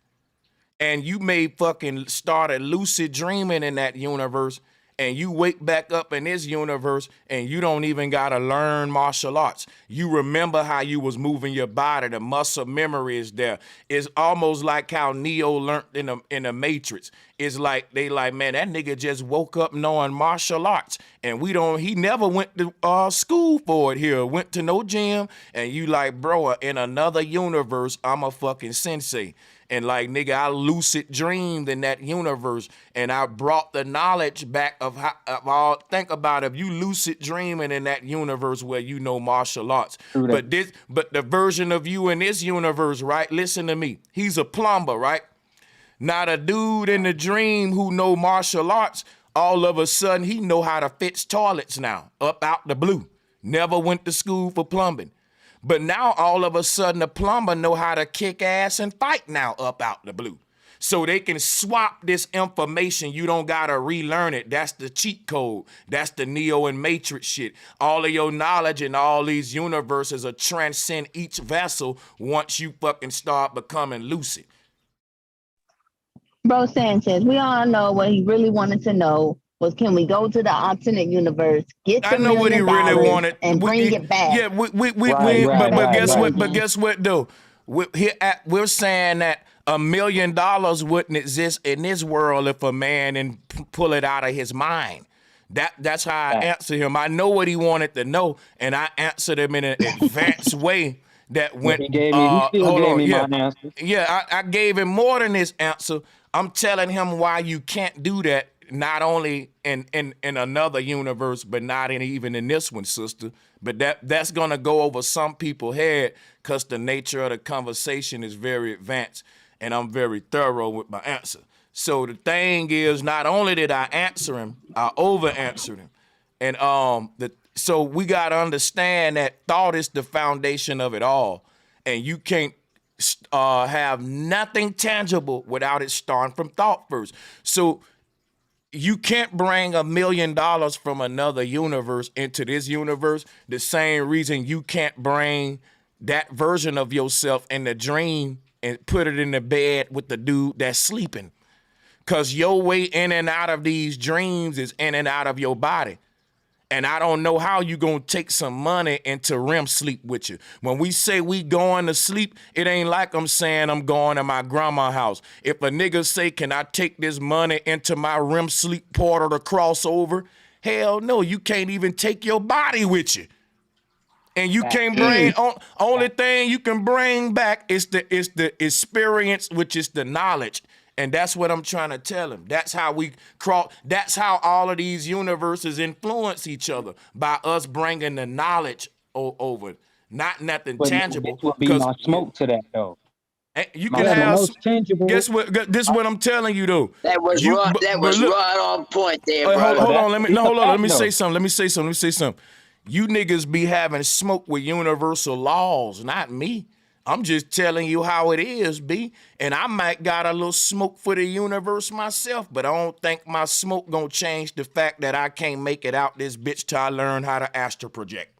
And you may fucking start a lucid dreaming in that universe and you wake back up in this universe and you don't even gotta learn martial arts. You remember how you was moving your body. The muscle memory is there. It's almost like how Neo learned in the Matrix. It's like they like, man, that nigga just woke up knowing martial arts, and he never went to school for it here, went to no gym, and you like, bro, in another universe, I'm a fucking sensei. And like, nigga, I lucid dreamed in that universe and I brought the knowledge back of how, think about it, if you lucid dreaming in that universe where you know martial arts. But the version of you in this universe, right? Listen to me. He's a plumber, right? Not a dude in the dream who know martial arts. All of a sudden, he know how to fix toilets now, up out the blue. Never went to school for plumbing. But now all of a sudden the plumber know how to kick ass and fight now up out the blue. So they can swap this information. You don't gotta relearn it. That's the cheat code. That's the Neo and Matrix shit. All of your knowledge in all these universes will transcend each vessel once you fucking start becoming lucid. Bro Sanchez, we all know what he really wanted to know was, can we go to the alternate universe, get the $1 million really wanted, and bring it back? Yeah, but guess what though? We're saying that $1 million wouldn't exist in this world if a man and pull it out of his mind. That's how I answer him. I know what he wanted to know, and I answered him in an advanced way that went. He gave me my answer. Yeah, I gave him more than this answer. I'm telling him why you can't do that. Not only in another universe, but not even in this one, sister. But that's gonna go over some people's head because the nature of the conversation is very advanced, and I'm very thorough with my answer. So the thing is, not only did I answer him, I over answered him. And so we gotta understand that thought is the foundation of it all. And you can't have nothing tangible without it starting from thought first. So you can't bring $1 million from another universe into this universe. The same reason you can't bring that version of yourself in the dream and put it in the bed with the dude that's sleeping. Cause your way in and out of these dreams is in and out of your body. And I don't know how you gonna take some money into REM sleep with you. When we say we going to sleep, it ain't like I'm saying I'm going to my grandma's house. If a nigga say, can I take this money into my REM sleep portal to cross over? Hell no, you can't even take your body with you. And you can't bring, only thing you can bring back is the experience, which is the knowledge. And that's what I'm trying to tell him. That's how we cross. That's how all of these universes influence each other, by us bringing the knowledge over, not nothing tangible. This would be my smoke to that though. You can have tangible. Guess what? This is what I'm telling you though. That was right on point there, bro. Hold on. Let me say something. You niggas be having smoke with universal laws, not me. I'm just telling you how it is, B. And I might got a little smoke for the universe myself, but I don't think my smoke gonna change the fact that I can't make it out this bitch till I learn how to astral project.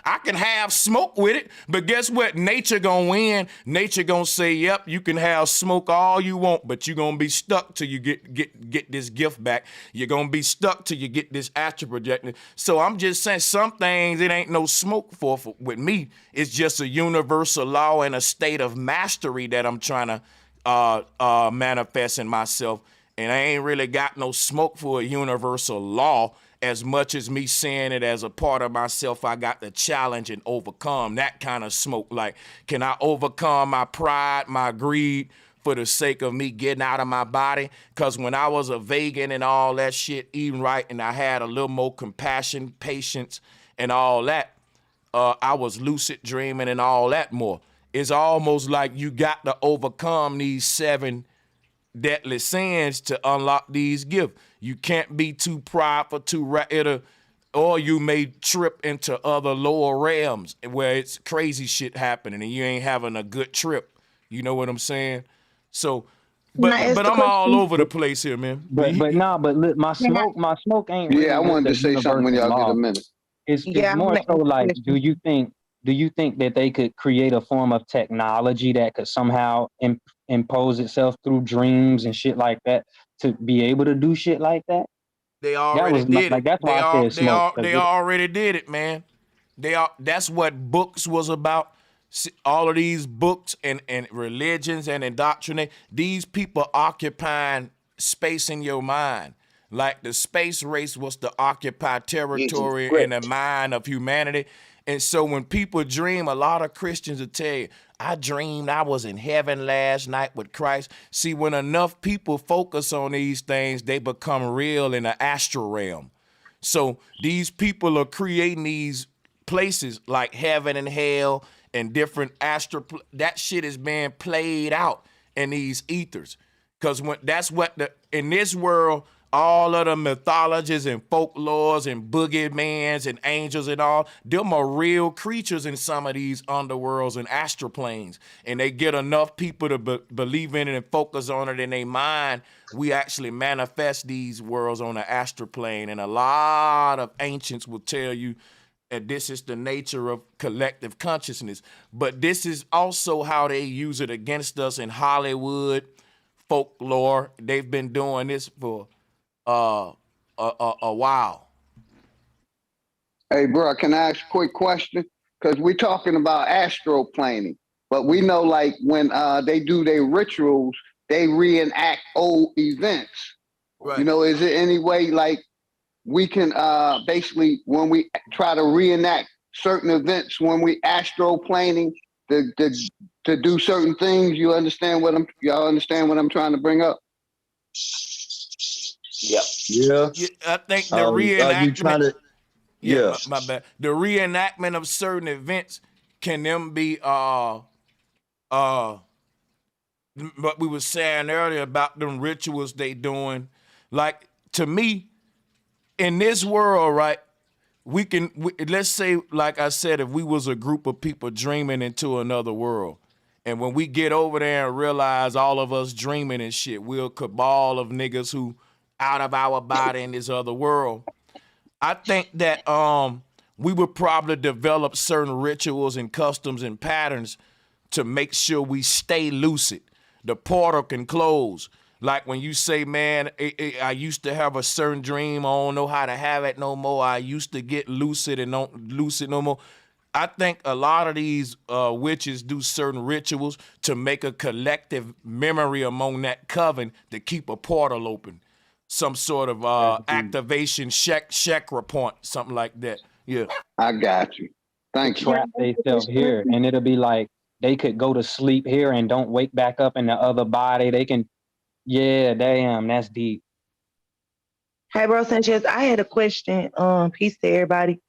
I can have smoke with it, but guess what? Nature gonna win. Nature gonna say, yep, you can have smoke all you want, but you're gonna be stuck till you get this gift back. You're gonna be stuck till you get this astral projecting. So I'm just saying some things it ain't no smoke for with me. It's just a universal law and a state of mastery that I'm trying to manifest in myself. And I ain't really got no smoke for a universal law. As much as me seeing it as a part of myself, I got to challenge and overcome that kind of smoke. Like, can I overcome my pride, my greed for the sake of me getting out of my body? Because when I was a vegan and all that shit, eating right, and I had a little more compassion, patience, and all that, I was lucid dreaming and all that more. It's almost like you got to overcome these 7 deadly sins to unlock these gifts. You can't be too prideful, or you may trip into other lower realms where it's crazy shit happening and you ain't having a good trip. You know what I'm saying? So, but I'm all over the place here, man. But look, my smoke ain't really. I wanted to say something when y'all get a minute. It's more so like, do you think that they could create a form of technology that could somehow impose itself through dreams and shit like that to be able to do shit like that? They already did it. That's why I said smoke. They already did it, man. That's what books was about. All of these books and religions and indoctrinate, these people occupying space in your mind. Like the space race was to occupy territory in the mind of humanity. And so when people dream, a lot of Christians will tell you, I dreamed I was in heaven last night with Christ. See, when enough people focus on these things, they become real in the astral realm. So these people are creating these places like heaven and hell and different astral. That shit is being played out in these ethers. Because in this world, all of the mythologies and folklores and boogeymans and angels and all, them are real creatures in some of these underworlds and astral planes. And they get enough people to believe in it and focus on it in their mind. We actually manifest these worlds on the astral plane. And a lot of ancients will tell you that this is the nature of collective consciousness. But this is also how they use it against us in Hollywood, folklore. They've been doing this for a while. Hey, bro, can I ask a quick question? Because we're talking about astral planing, but we know like when they do their rituals, they reenact old events. Right. You know, is there any way like we can basically when we try to reenact certain events when we astral planing to do certain things? Y'all understand what I'm trying to bring up? Yep. Yeah. I think the reenactment. You trying to? Yeah. My bad. The reenactment of certain events can them be what we were saying earlier about them rituals they doing. Like, to me, in this world, right, let's say, like I said, if we was a group of people dreaming into another world, and when we get over there and realize all of us dreaming and shit, we're a cabal of niggas who out of our body in this other world. I think that we would probably develop certain rituals and customs and patterns to make sure we stay lucid. The portal can close. Like when you say, man, I used to have a certain dream, I don't know how to have it no more. I used to get lucid and don't lucid no more. I think a lot of these witches do certain rituals to make a collective memory among that coven to keep a portal open. Some sort of activation chakra point, something like that. Yeah. I got you. Thank you. Trap themselves here, and it'll be like they could go to sleep here and don't wake back up in the other body. They can, yeah, damn, that's deep. Hey, bro, Sanchez, I had a question. Peace to everybody.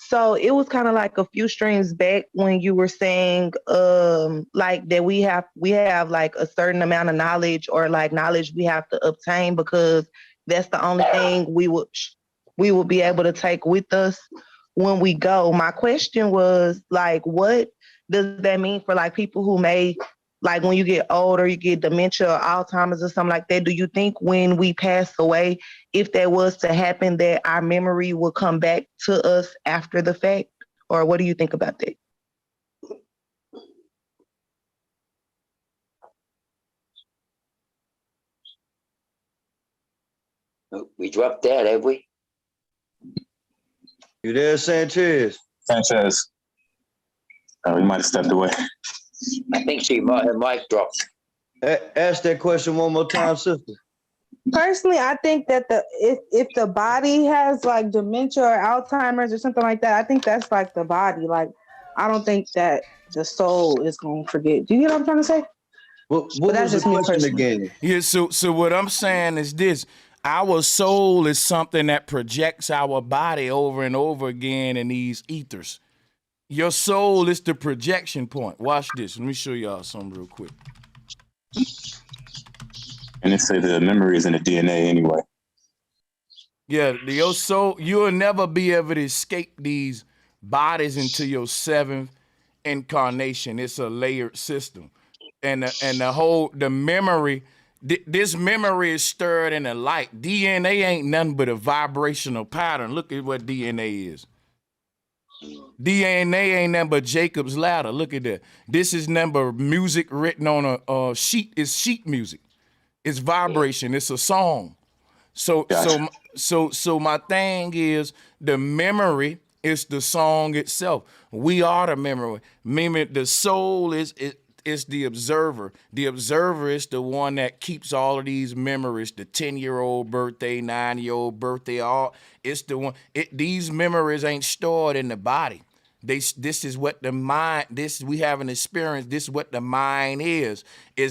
So it was kind of like a few streams back when you were saying, like that we have like a certain amount of knowledge or like knowledge we have to obtain because that's the only thing we would be able to take with us when we go. My question was like, what does that mean for like people who may, like when you get older, you get dementia or Alzheimer's or something like that? Do you think when we pass away, if that was to happen, that our memory will come back to us after the fact? Or what do you think about that? We dropped that, have we? You there, Sanchez? Sanchez. We might have stepped away. I think her mic dropped. Ask that question one more time, sister. Personally, I think that if the body has like dementia or Alzheimer's or something like that, I think that's like the body. Like, I don't think that the soul is going to forget. Do you get what I'm trying to say? What was the question again? Yeah, so what I'm saying is this. Our soul is something that projects our body over and over again in these ethers. Your soul is the projection point. Watch this. Let me show y'all something real quick. And they say the memory is in the DNA anyway. Yeah, your soul, you'll never be able to escape these bodies into your seventh incarnation. It's a layered system. And the memory, this memory is stirred in the light. DNA ain't nothing but a vibrational pattern. Look at what DNA is. DNA ain't nothing but Jacob's ladder. Look at that. This is nothing but music written on a sheet. It's sheet music. It's vibration. It's a song. So my thing is the memory is the song itself. We are the memory. Meaning the soul is the observer. The observer is the one that keeps all of these memories, the 10-year-old birthday, 9-year-old birthday, all. It's the one. These memories ain't stored in the body. This is what the mind, we have an experience, this is what the mind is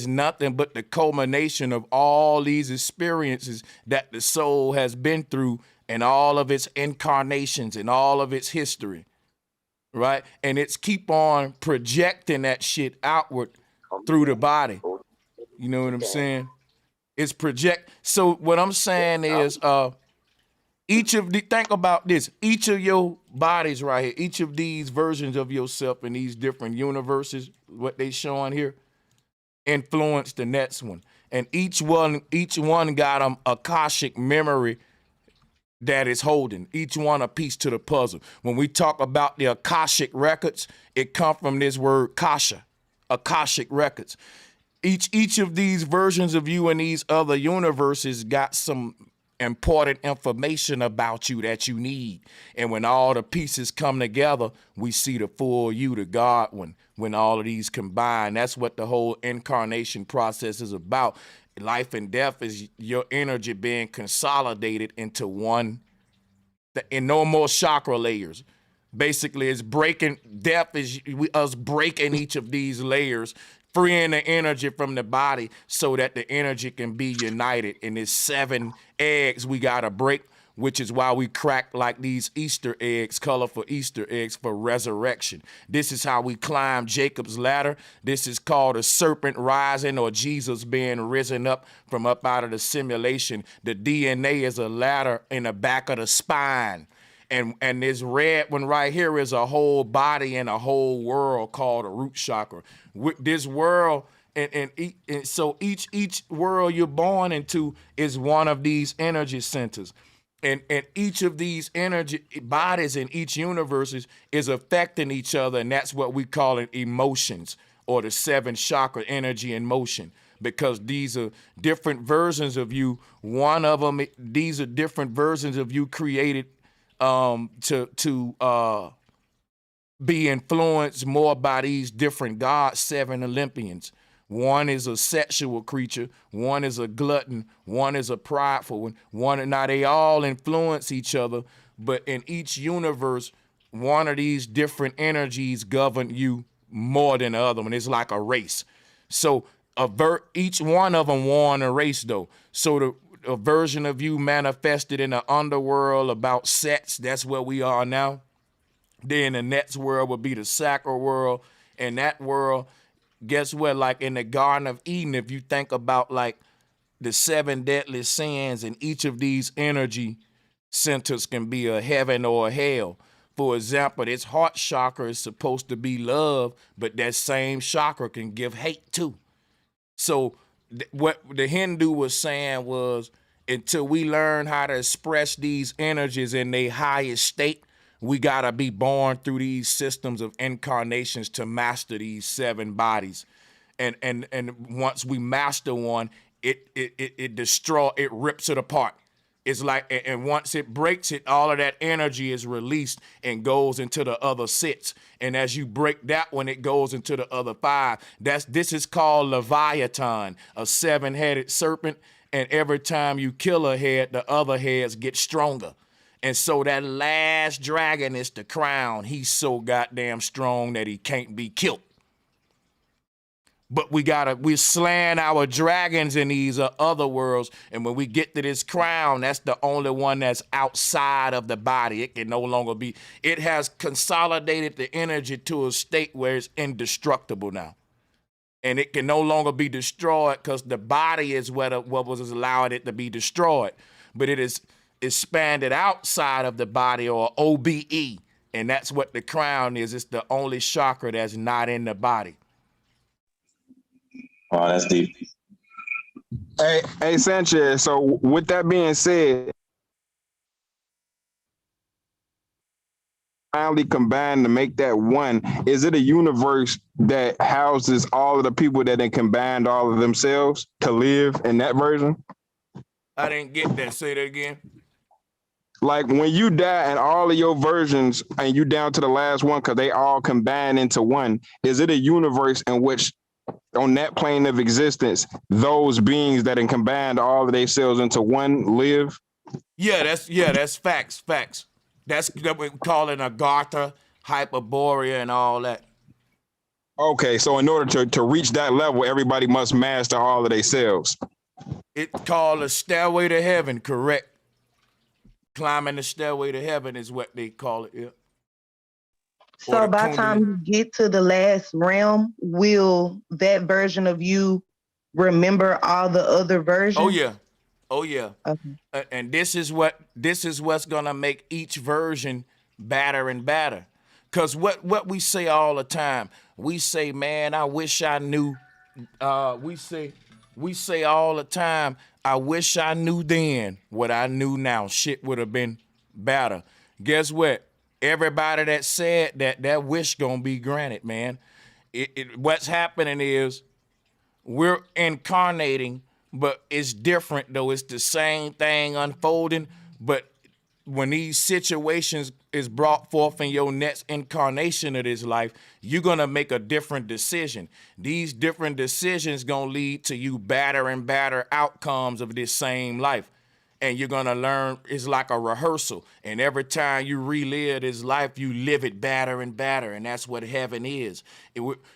nothing but the culmination of all these experiences that the soul has been through and all of its incarnations and all of its history, right? And it's keep on projecting that shit outward through the body. You know what I'm saying? It's project. So what I'm saying is, think about this, each of your bodies right here, each of these versions of yourself in these different universes, what they showing here, influence the next one. And each one got a Akashic memory that is holding, each one a piece to the puzzle. When we talk about the Akashic records, it comes from this word kasha, Akashic records. Each of these versions of you in these other universes got some important information about you that you need. And when all the pieces come together, we see the full you, the God one, when all of these combine. That's what the whole incarnation process is about. Life and death is your energy being consolidated into one, and no more chakra layers. Basically, it's breaking, death is us breaking each of these layers, freeing the energy from the body so that the energy can be united. And there's 7 eggs we gotta break. which is why we crack like these Easter eggs, colorful Easter eggs for resurrection. This is how we climb Jacob's ladder. This is called a serpent rising, or Jesus being risen up from up out of the simulation. The DNA is a ladder in the back of the spine. And this red one right here is a whole body and a whole world called a root chakra. With this world, and so each world you're born into is one of these energy centers. And each of these energy bodies in each universe is affecting each other, and that's what we call it emotions, or the 7 chakra energy in motion, because these are different versions of you. One of them, these are different versions of you created to be influenced more by these different gods, 7 Olympians. One is a sexual creature, one is a glutton, one is a prideful one. Now they all influence each other, but in each universe, one of these different energies govern you more than the other one. It's like a race. So each one of them won a race though. So a version of you manifested in the underworld about sex, that's where we are now. Then the next world would be the sacral world. And that world, guess what? Like in the Garden of Eden, if you think about like the 7 deadly sins, and each of these energy centers can be a heaven or a hell. For example, this heart chakra is supposed to be love, but that same chakra can give hate too. So what the Hindu was saying was, until we learn how to express these energies in their highest state, we gotta be born through these systems of incarnations to master these 7 bodies. And once we master one, it rips it apart. It's like, and once it breaks it, all of that energy is released and goes into the other 6. And as you break that one, it goes into the other 5. This is called Leviathan, a 7-headed serpent. And every time you kill a head, the other heads get stronger. And so that last dragon is the crown. He's so goddamn strong that he can't be killed. But we're slaying our dragons in these other worlds. And when we get to this crown, that's the only one that's outside of the body. It can no longer be. It has consolidated the energy to a state where it's indestructible now. And it can no longer be destroyed because the body is what was allowing it to be destroyed. But it is expanded outside of the body, or OBE. And that's what the crown is. It's the only chakra that's not in the body. Oh, that's deep. Hey, Sanchez. So with that being said, finally combined to make that one. Is it a universe that houses all of the people that then combined all of themselves to live in that version? I didn't get that. Say that again. Like when you die and all of your versions and you down to the last one because they all combine into one, is it a universe in which on that plane of existence, those beings that combined all of themselves into one live? Yeah, that's facts. That's what we call it Agartha, Hyperborea, and all that. Okay, so in order to reach that level, everybody must master all of themselves. It's called a stairway to heaven, correct? Climbing the stairway to heaven is what they call it, yeah. So by the time you get to the last realm, will that version of you remember all the other versions? Oh yeah. Okay. And this is what's gonna make each version better and better. Cause what we say all the time, we say, man, I wish I knew. We say all the time, I wish I knew then what I knew now. Shit would have been better. Guess what? Everybody that said that wish gonna be granted, man. What's happening is we're incarnating, but it's different though. It's the same thing unfolding, but when these situations is brought forth in your next incarnation of this life, you're gonna make a different decision. These different decisions gonna lead to you better and better outcomes of this same life. And you're gonna learn, it's like a rehearsal. And every time you relive this life, you live it better and better. And that's what heaven is.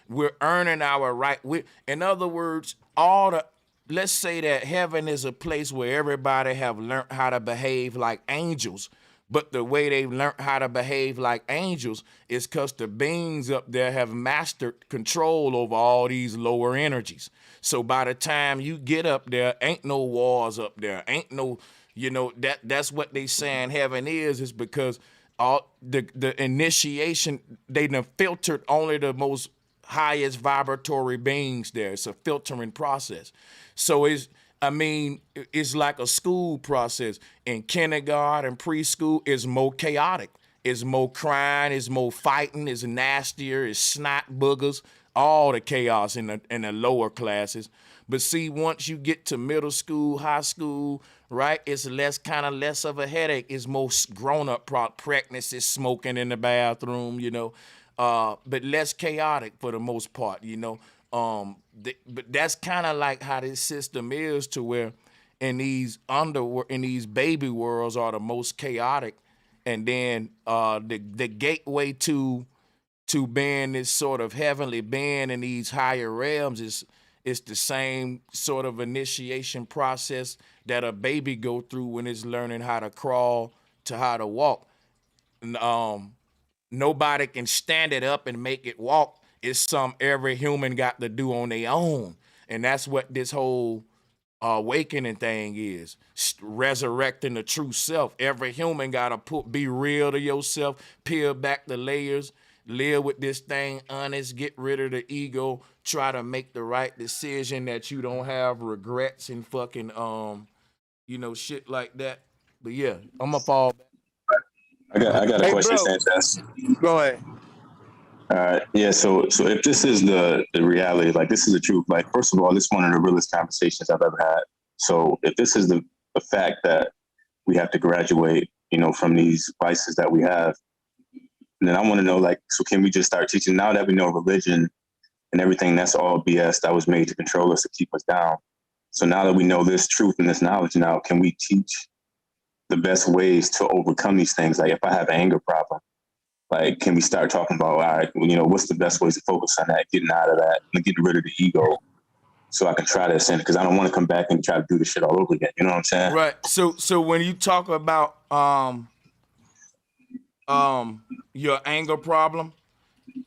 We're earning our right. In other words, all let's say that heaven is a place where everybody have learned how to behave like angels, but the way they've learned how to behave like angels is because the beings up there have mastered control over all these lower energies. So by the time you get up there, ain't no wars up there, ain't no, that's what they saying heaven is because all the initiation, they done filtered only the most highest vibratory beings there. It's a filtering process. So it's like a school process. In kindergarten, preschool, it's more chaotic. It's more crying, it's more fighting, it's nastier, it's snot boogers, all the chaos in the lower classes. But see, once you get to middle school, high school, right, it's less of a headache. It's more grown-up pregnancy, smoking in the bathroom, but less chaotic for the most part, but that's kind of like how this system is, to where in these baby worlds are the most chaotic, and then the gateway to being this sort of heavenly being in these higher realms is the same sort of initiation process that a baby go through when it's learning how to crawl to how to walk. Nobody can stand it up and make it walk. It's every human got to do on their own. And that's what this whole awakening thing is, resurrecting the true self. Every human got to be real to yourself, peel back the layers, live with this thing honest, get rid of the ego, try to make the right decision that you don't have regrets and fucking, shit like that. But yeah, I'm going to fall back. I got a question, bro. Sanchez. Go ahead. Yeah. So if this is the reality, like this is the truth. Like, first of all, this is one of the realest conversations I've ever had. So if this is the fact that we have to graduate, from these vices that we have, then I want to know, like, so can we just start teaching now that we know religion and everything? That's all BS that was made to control us, to keep us down. So now that we know this truth and this knowledge, now can we teach the best ways to overcome these things? Like, if I have an anger problem, like, can we start talking about, all right, what's the best ways to focus on that, getting out of that, and getting rid of the ego, so I can try this in? Because I don't want to come back and try to do this shit all over again. You know what I'm saying? Right. So when you talk about your anger problem,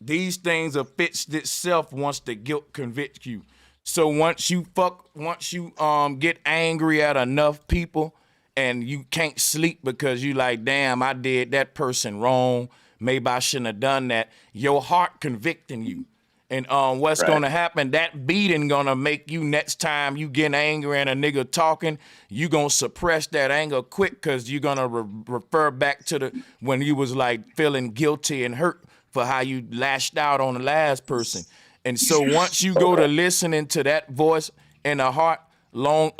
these things are fixed itself once the guilt convicts you. So once you get angry at enough people and you can't sleep because you like, damn, I did that person wrong, maybe I shouldn't have done that, your heart convicting you. And what's going to happen, that beating going to make you, next time you get angry and a nigga talking, you going to suppress that anger quick, because you're going to refer back to when you was like feeling guilty and hurt for how you lashed out on the last person. And so once you go to listening to that voice in the heart, more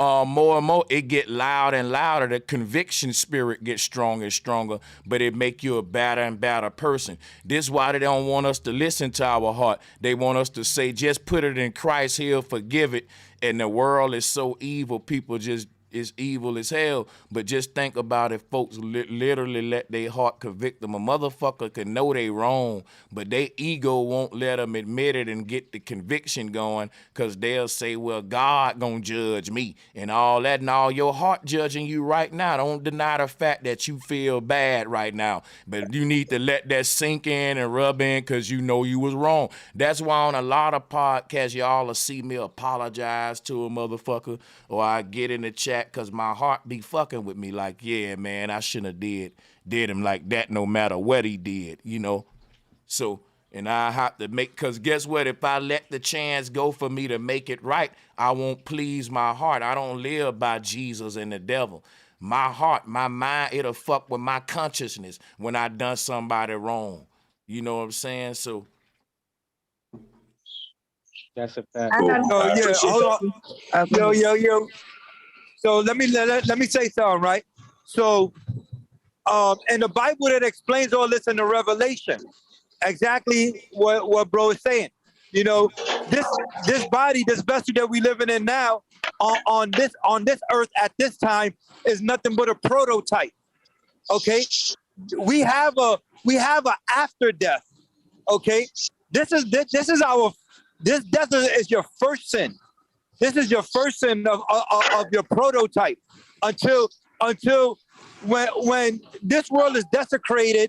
and more, it get loud and louder. The conviction spirit gets stronger and stronger, but it make you a better and better person. This is why they don't want us to listen to our heart. They want us to say, just put it in Christ, he'll forgive it. And the world is so evil, people just is evil as hell. But just think about if folks literally let their heart convict them. A motherfucker can know they wrong, but their ego won't let them admit it and get the conviction going, because they'll say, well, God gonna judge me and all that. And all your heart judging you right now. Don't deny the fact that you feel bad right now, but you need to let that sink in and rub in, because you know you was wrong. That's why on a lot of podcasts, y'all will see me apologize to a motherfucker, or I get in the chat because my heart be fucking with me like, yeah, man, I shouldn't have did him like that, no matter what he did, So, and I have to make, because guess what? If I let the chance go for me to make it right, I won't please my heart. I don't live by Jesus and the devil. My heart, my mind, it'll fuck with my consciousness when I done somebody wrong. You know what I'm saying? So that's a fact. Oh yeah, hold on. Yo. So let me say something, right? So, in the Bible, that explains all this in the Revelation. Exactly what bro is saying. This body, this vessel that we living in now, on this earth at this time, is nothing but a prototype. Okay, we have a after death. Okay, this death is your first sin. This is your first sin of your prototype until when this world is desecrated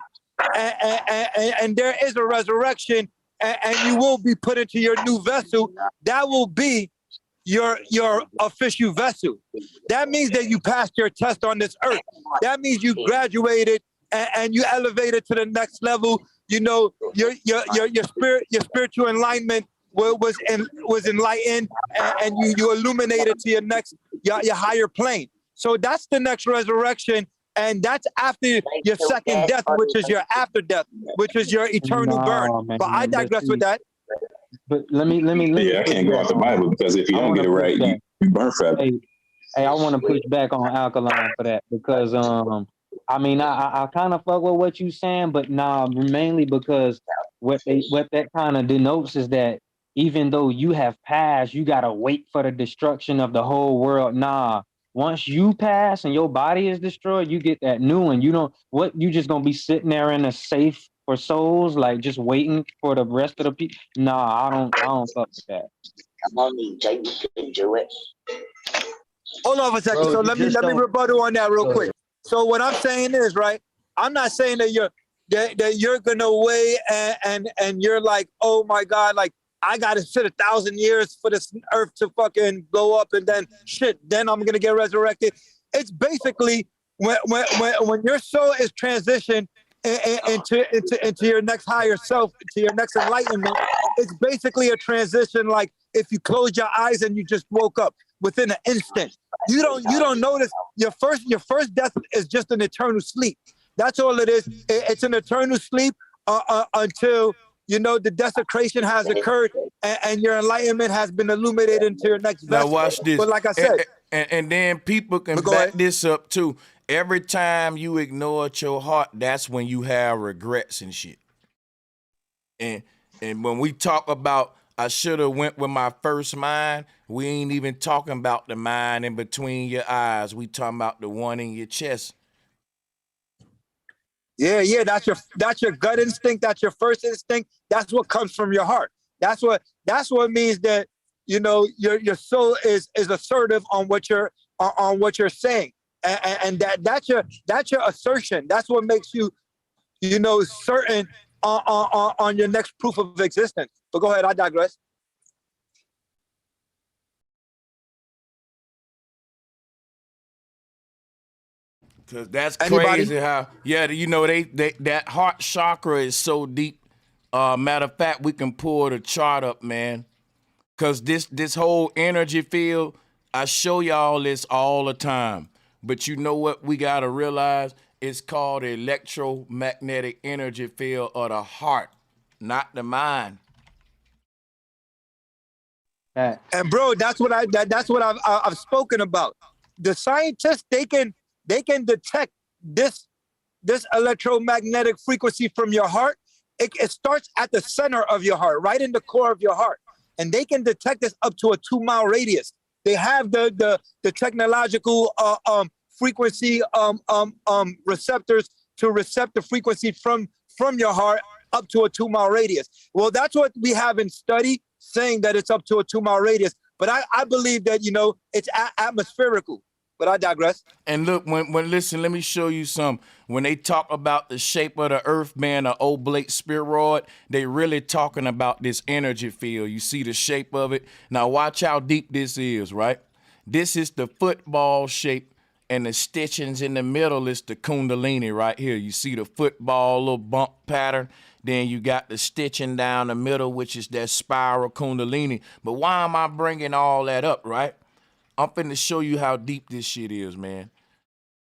and there is a resurrection and you will be put into your new vessel. That will be your official vessel. That means that you passed your test on this earth. That means you graduated and you elevated to the next level. You know, your spiritual enlightenment was enlightened, and you illuminated to your higher plane. So that's the next resurrection, and that's after your second death, which is your after death, which is your eternal burn. Man, But I digress with that. But let me. Yeah, I can't go off the Bible because if you don't get it right, you burn forever. Hey, I want to push back on Alkaline for that because I mean I kind of fuck with what you saying, but mainly because what that kind of denotes is that even though you have passed, you gotta wait for the destruction of the whole world. Once you pass and your body is destroyed, you get that new one. You just gonna be sitting there in a safe for souls, like just waiting for the rest of the people. I don't fuck with that. Come on, James, you can do it. Hold on for a second. Bro, so let me rebuttal on that real quick. So what I'm saying is, right, I'm not saying that you're gonna wait and you're like, oh my God, like I gotta sit 1,000 years for this earth to fucking blow up and then I'm gonna get resurrected. It's basically when your soul is transitioned into your next higher self, to your next enlightenment, it's basically a transition. Like if you close your eyes and you just woke up within an instant, you don't notice your first death is just an eternal sleep. That's all it is. It's an eternal sleep until the desecration has occurred and your enlightenment has been illuminated into your next vessel. Now watch this. But like I said, and then people can back this up too. Every time you ignored your heart, that's when you have regrets and shit. And when we talk about I should have went with my first mind, we ain't even talking about the mind in between your eyes. We talking about the one in your chest. Yeah, that's your gut instinct. That's your first instinct. That's what comes from your heart. That's what means that your soul is assertive on what you're saying, and that's your assertion. That's what makes you certain on your next proof of existence. But go ahead, I digress. Cause that's crazy how that heart chakra is so deep. Matter of fact, we can pull the chart up, man. Cause this whole energy field, I show y'all this all the time. But you know what we gotta realize? It's called electromagnetic energy field of the heart, not the mind. And bro, that's what I've spoken about. The scientists, they can detect this electromagnetic frequency from your heart. It starts at the center of your heart, right in the core of your heart, and they can detect this up to a 2-mile radius. They have the technological frequency receptors to recept the frequency from your heart up to a 2-mile radius. Well, that's what we have in study, saying that it's up to a 2-mile radius. But I believe that it's atmospherical. But I digress. And look, when listen, let me show you some. When they talk about the shape of the earth being an oblate spheroid, they really talking about this energy field. You see the shape of it. Now watch how deep this is, right? This is the football shape, and the stitchings in the middle is the kundalini right here. You see the football little bump pattern. Then you got the stitching down the middle, which is that spiral kundalini. But why am I bringing all that up, right? I'm finna show you how deep this shit is, man.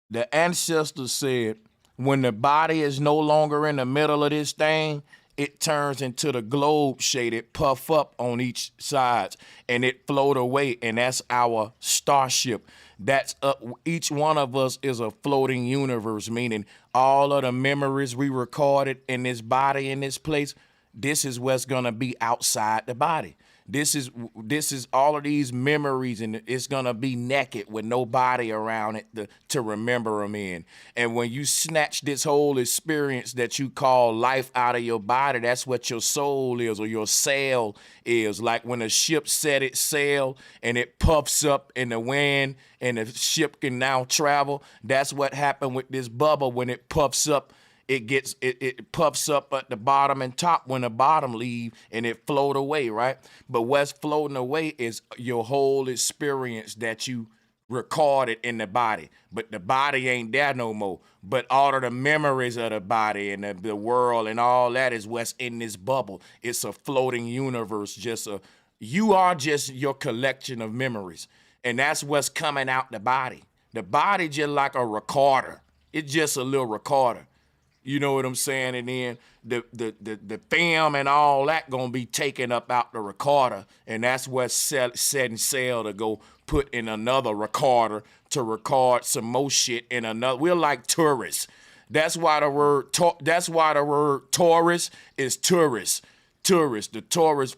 The ancestors said when the body is no longer in the middle of this thing, it turns into the globe shape. It puff up on each side and it float away. And that's our starship. That's up. Each one of us is a floating universe, meaning all of the memories we recorded in this body, in this place, this is what's gonna be outside the body. This is all of these memories, and it's gonna be naked with nobody around it to remember them in. And when you snatch this whole experience that you call life out of your body, that's what your soul is, or your sail is. Like when a ship set its sail and it puffs up in the wind, and the ship can now travel. That's what happened with this bubble. When it puffs up, it puffs up at the bottom and top when the bottom leave, and it float away, right? But what's floating away is your whole experience that you recorded in the body. But the body ain't there no more. But all of the memories of the body and the world and all that is what's in this bubble. It's a floating universe. You are just your collection of memories. And that's what's coming out the body. The body just like a recorder. It's just a little recorder. You know what I'm saying? And then the film and all that gonna be taken up out the recorder, and that's what's setting sail to go put in another recorder to record some more shit in another. We're like tourists. That's why the word tourist is tourist. Tourist, the tourist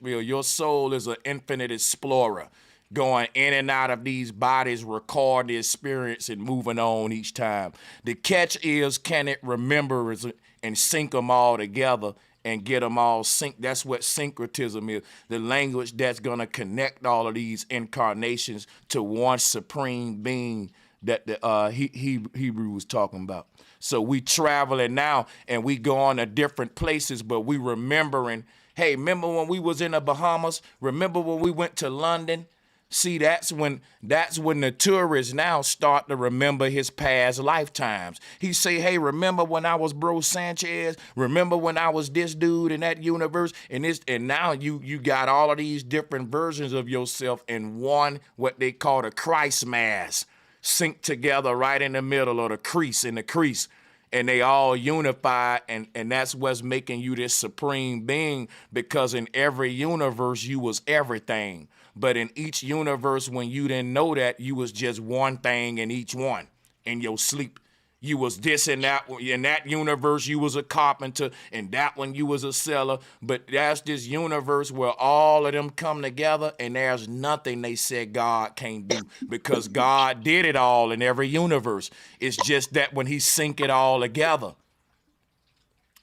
field. Your soul is an infinite explorer, going in and out of these bodies, record the experience and moving on each time. The catch is, can it remember and sync them all together and get them all synced? That's what syncretism is, the language that's going to connect all of these incarnations to one supreme being that the Hebrew was talking about. So we traveling now, and we going to different places, but we remembering, hey, remember when we was in the Bahamas? Remember when we went to London? See, that's when the tourists now start to remember his past lifetimes. He say, hey, remember when I was Bro Sanchez? Remember when I was this dude in that universe? And now you got all of these different versions of yourself in one, what they call the Christ mass, synced together right in the middle, or the crease in the crease. And they all unify, and that's what's making you this supreme being, because in every universe you was everything. But in each universe, when you didn't know that, you was just one thing in each one. In your sleep, you was this and that. In that universe, you was a carpenter. In that one, you was a seller. But that's this universe where all of them come together, and there's nothing they said God can't do, because God did it all in every universe. It's just that when he sync it all together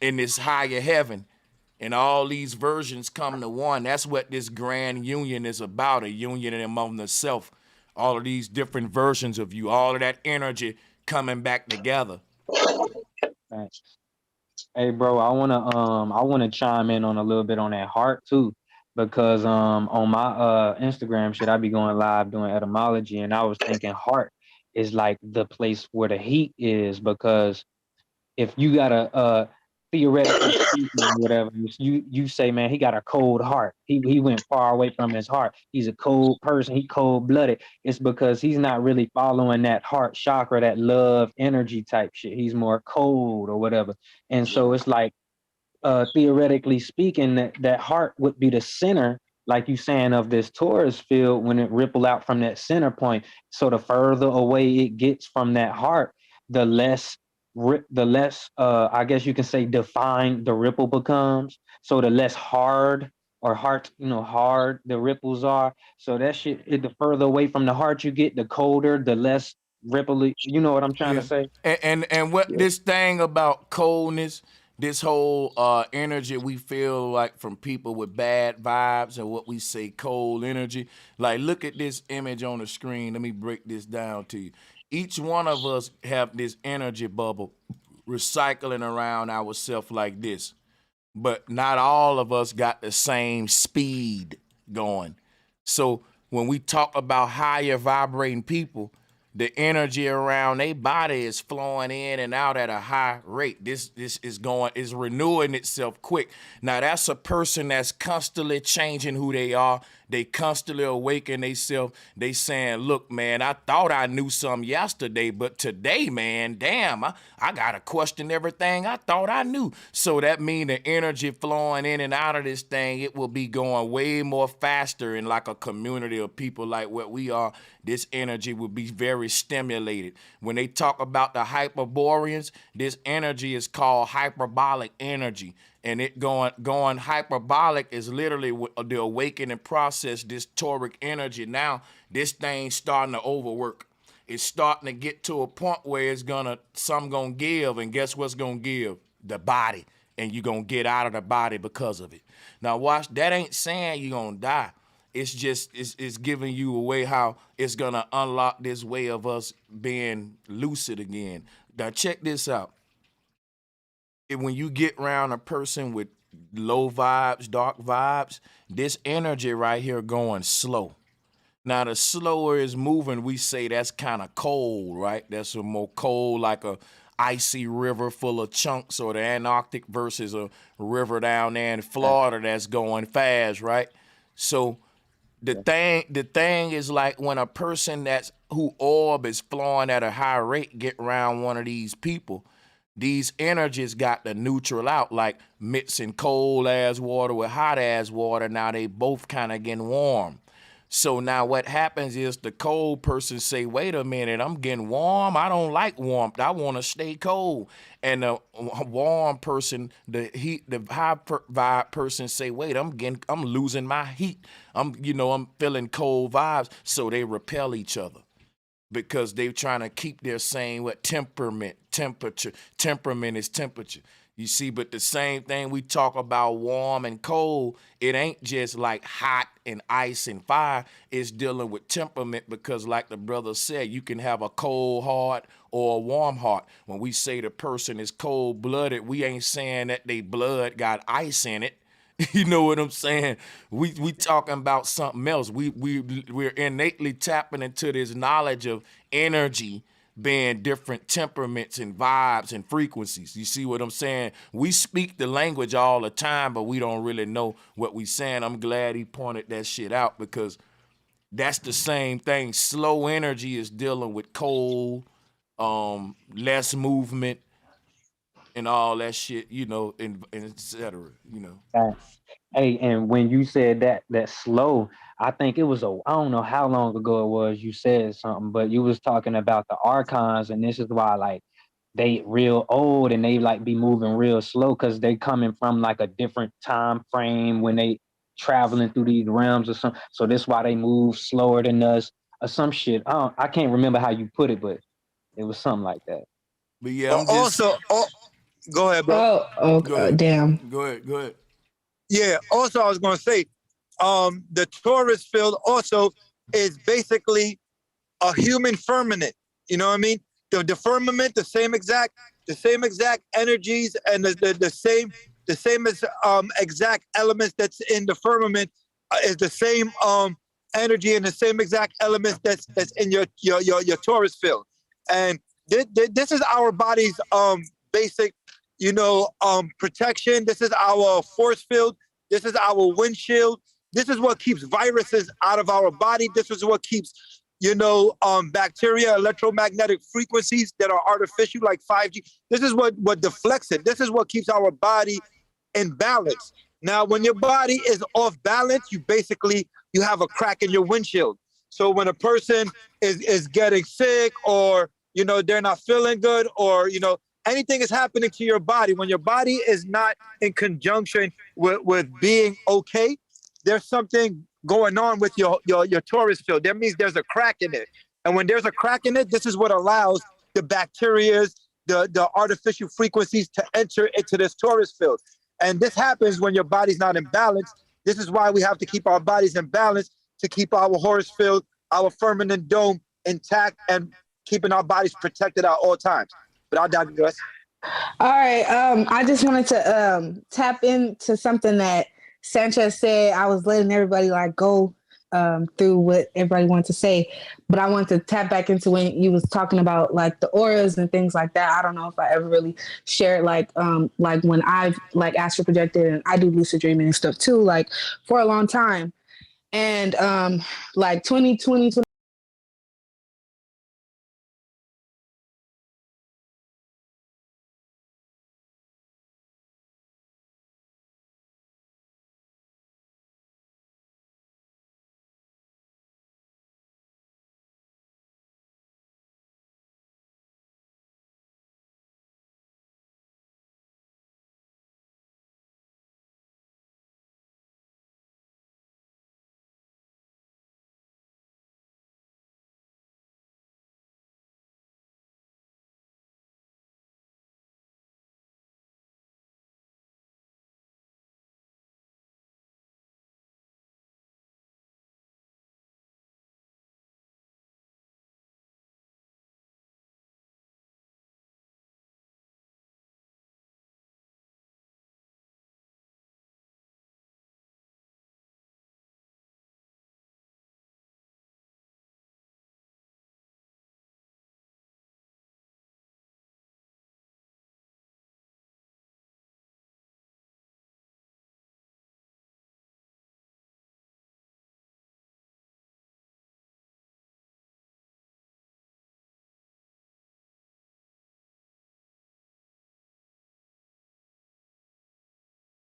in this higher heaven, and all these versions come to one. That's what this grand union is about, a union among the self. All of these different versions of you, all of that energy coming back together. Thanks. Hey, bro, I wanna chime in on a little bit on that heart too, because on my Instagram shit, I be going live doing etymology, and I was thinking heart is like the place where the heat is, because if you got a theoretically speaking, whatever, you say, man, he got a cold heart. He went far away from his heart. He's a cold person. He cold-blooded. It's because he's not really following that heart chakra, that love energy type shit. He's more cold or whatever. And so it's like, theoretically speaking, that heart would be the center, like you saying, of this torus field when it ripple out from that center point. So the further away it gets from that heart, the less I guess you can say defined the ripple becomes. So the less hard hard the ripples are. So that shit, the further away from the heart you get, the colder, the less ripply. You know what I'm trying to say? And what this thing about coldness, this whole energy we feel like from people with bad vibes, and what we say cold energy. Like, look at this image on the screen. Let me break this down to you. Each one of us have this energy bubble recycling around ourselves like this. But not all of us got the same speed going. So when we talk about higher vibrating people, the energy around their body is flowing in and out at a high rate. This is renewing itself quick. Now that's a person that's constantly changing who they are. They constantly awaken themselves. They saying, look, man, I thought I knew something yesterday, but today, man, damn, I got to question everything I thought I knew. So that means the energy flowing in and out of this thing, it will be going way more faster in like a community of people like what we are. This energy will be very stimulated. When they talk about the Hyperboreans, this energy is called hyperbolic energy. and it going hyperbolic is literally the awakening process. This toric energy, now this thing's starting to overwork. It's starting to get to a point where it's some gonna give, and guess what's gonna give? The body, and you're gonna get out of the body because of it. Now watch, that ain't saying you're gonna die. It's just it's giving you a way how it's gonna unlock this way of us being lucid again. Now check this out. When you get around a person with low vibes, dark vibes, this energy right here going slow. Now, the slower it's moving, we say that's kind of cold, right? That's a more cold, like a icy river full of chunks, or the Antarctic versus a river down there in Florida that's going fast, right? So the thing is, like when a person who orb is flowing at a high rate get around one of these people, these energies got to neutral out, like mixing cold ass water with hot ass water. Now they both kind of getting warm. So now what happens is the cold person say, wait a minute, I'm getting warm. I don't like warmth. I want to stay cold. And the warm person, the high vibe person say, wait, I'm losing my heat. I'm feeling cold vibes. So they repel each other, because they're trying to keep their same temperature. Temperament is temperature. You see, but the same thing we talk about warm and cold, it ain't just like hot and ice and fire. It's dealing with temperament, because like the brother said, you can have a cold heart or a warm heart. When we say the person is cold-blooded, we ain't saying that they blood got ice in it. You know what I'm saying? We talking about something else. We're innately tapping into this knowledge of energy being different temperaments and vibes and frequencies. You see what I'm saying? We speak the language all the time, but we don't really know what we saying. I'm glad he pointed that shit out, because that's the same thing. Slow energy is dealing with cold, less movement, and all that shit, and et cetera, Hey, and when you said that slow, I think it was I don't know how long ago it was you said something, but you was talking about the archons, and this is why like they real old and they like be moving real slow, because they coming from like a different time frame when they traveling through these realms or something. So that's why they move slower than us or some shit. I can't remember how you put it, but it was something like that. But yeah, Go ahead, bro. Damn. Go ahead. Yeah. Also, I was going to say, the Taurus field also is basically a human firmament. You know what I mean? The firmament, the same exact energies, and the same exact elements that's in the firmament is the same energy and the same exact elements that's in your Taurus field. And this is our body's basic, protection. This is our force field. This is our windshield. This is what keeps viruses out of our body. This is what keeps, bacteria, electromagnetic frequencies that are artificial, like 5G. This is what deflects it. This is what keeps our body in balance. Now, when your body is off balance, you have a crack in your windshield. So when a person is getting sick, or they're not feeling good, or anything is happening to your body, when your body is not in conjunction with being okay, there's something going on with your Taurus field. That means there's a crack in it. And when there's a crack in it, this is what allows the bacteria, the artificial frequencies to enter into this Taurus field. And this happens when your body's not in balance. This is why we have to keep our bodies in balance, to keep our Horus field, our firmament dome intact, and keeping our bodies protected at all times. But I'll digress. All right. I just wanted to tap into something that Sanchez said. I was letting everybody go through what everybody wanted to say, but I wanted to tap back into when you was talking about the auras and things like that. I don't know if I ever really shared when I've astral projected, and I do lucid dreaming and stuff too, for a long time. And 2020,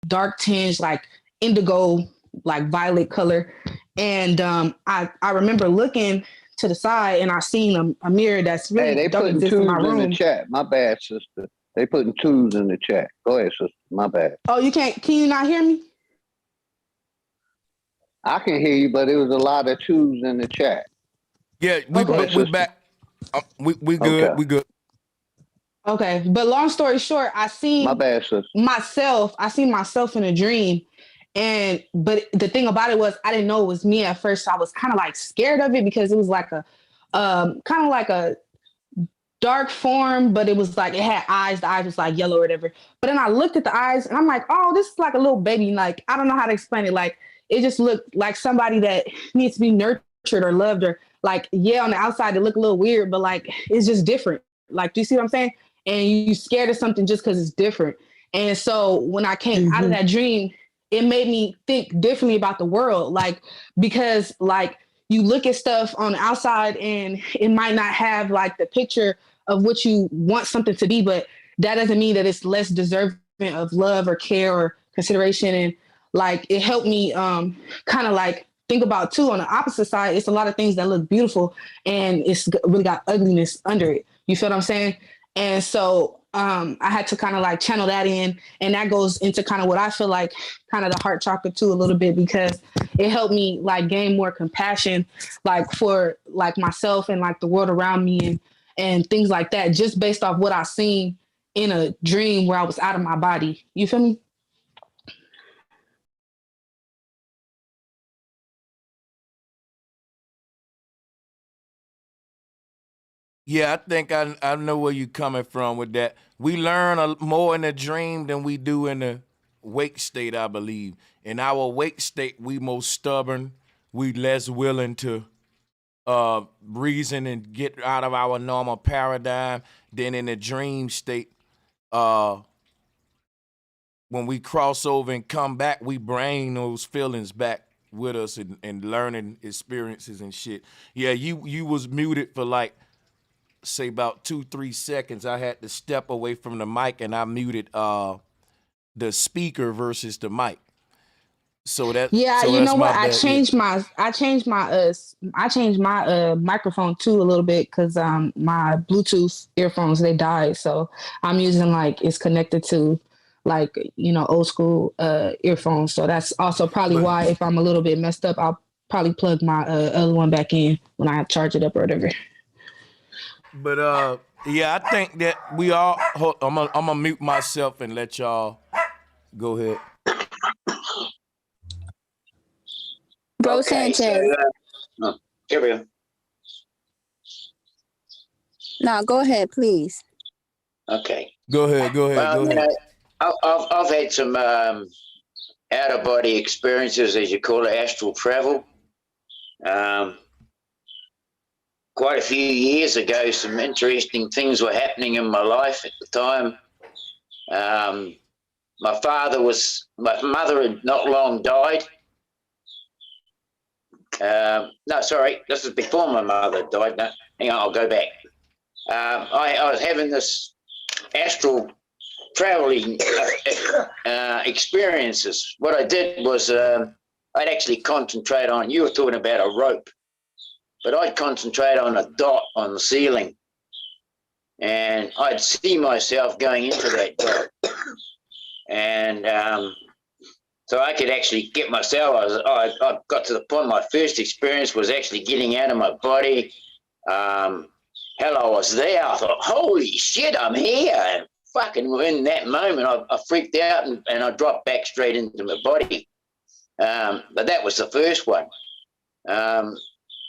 dark tinge, like indigo, like violet color. And I remember looking to the side and I seen a mirror that's really they don't putting exist in my twos in the room. chat. My bad, sister. They putting twos in the chat. Go ahead, sister. My bad. Oh, can you not hear me? I can hear you, but it was a lot of twos in the chat. Yeah, we back. We good. Okay. We good. Okay, but long story short, I seen My bad, sister. myself. I seen myself in a dream, but the thing about it was I didn't know it was me at first. So I was kind of like scared of it because it was like a kind of like a dark form, but it was like it had eyes. The eyes was like yellow or whatever. But then I looked at the eyes and I'm like, oh, this is like a little baby. Like I don't know how to explain it. Like it just looked like somebody that needs to be nurtured or loved, or like on the outside it looked a little weird, but like it's just different. Like, do you see what I'm saying? And you scared of something just because it's different. And so when I came out of that dream, it made me think differently about the world. Like, because like you look at stuff on the outside and it might not have like the picture of what you want something to be, but that doesn't mean that it's less deserving of love or care or consideration. And like, it helped me kind of like think about too, on the opposite side, it's a lot of things that look beautiful and it's really got ugliness under it. You feel what I'm saying? And so I had to kind of like channel that in, and that goes into kind of what I feel like kind of the heart chakra too a little bit, because it helped me like gain more compassion, like for like myself and like the world around me and things like that, just based off what I seen in a dream where I was out of my body. You feel me? Yeah, I think I know where you're coming from with that. We learn more in the dream than we do in the wake state, I believe. In our wake state, we most stubborn. We less willing to reason and get out of our normal paradigm. Then in the dream state, when we cross over and come back, we bring those feelings back with us and learning experiences and shit. Yeah, you was muted for like, say about 2-3 seconds. I had to step away from the mic and I muted the speaker versus the mic. So that you know what? I bad. changed my microphone too a little bit because my Bluetooth earphones, they died. So I'm using like it's connected to like, you know, old school earphones. So that's also probably why if I'm a little bit messed up, I'll probably plug my other one back in when I charge it up or whatever. But yeah, I think that we all. I'm gonna mute myself and let y'all go ahead. Bro Sanchez. Here we go. No, go ahead, please. Okay. Go ahead. Well, I've had some out of body experiences, as you call it, astral travel. Quite a few years ago, some interesting things were happening in my life at the time. My mother had not long died. No, sorry, this is before my mother died. No, hang on, I'll go back. I was having this astral traveling experiences. What I did was I'd actually concentrate on, you were talking about a rope, but I'd concentrate on a dot on the ceiling, and I'd see myself going into that dot. And so I could actually get myself, I got to the point, my first experience was actually getting out of my body. Hell, I was there. I thought, holy shit, I'm here. And fucking in that moment, I freaked out and I dropped back straight into my body. But that was the first one.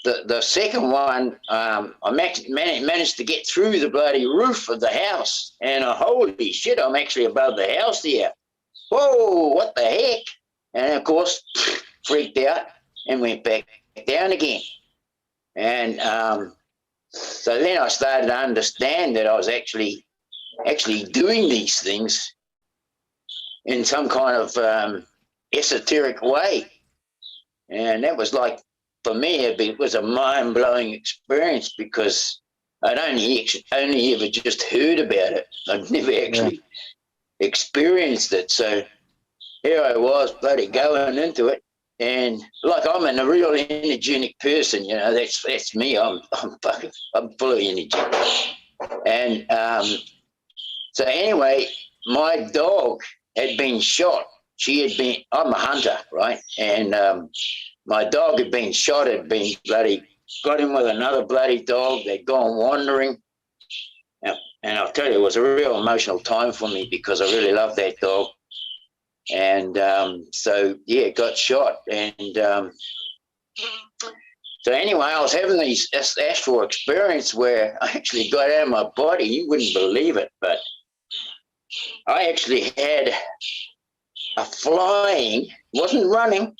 The second one, I managed to get through the bloody roof of the house, and holy shit, I'm actually above the house here. Whoa, what the heck? And of course, freaked out and went back down again. And so then I started to understand that I was actually doing these things in some kind of esoteric way. And that was like, for me, it was a mind-blowing experience because I'd only ever just heard about it. I'd never actually experienced it. So here I was, bloody going into it. And like I'm a real energetic person, you know, that's me. I'm full of energy. And so anyway, my dog had been shot. I'm a hunter, right? And my dog had been shot, had been got him with another bloody dog. They'd gone wandering. And I'll tell you, it was a real emotional time for me because I really loved that dog. And so, yeah, got shot. And so anyway, I was having this astral experience where I actually got out of my body. You wouldn't believe it, but I actually had a flying, wasn't running.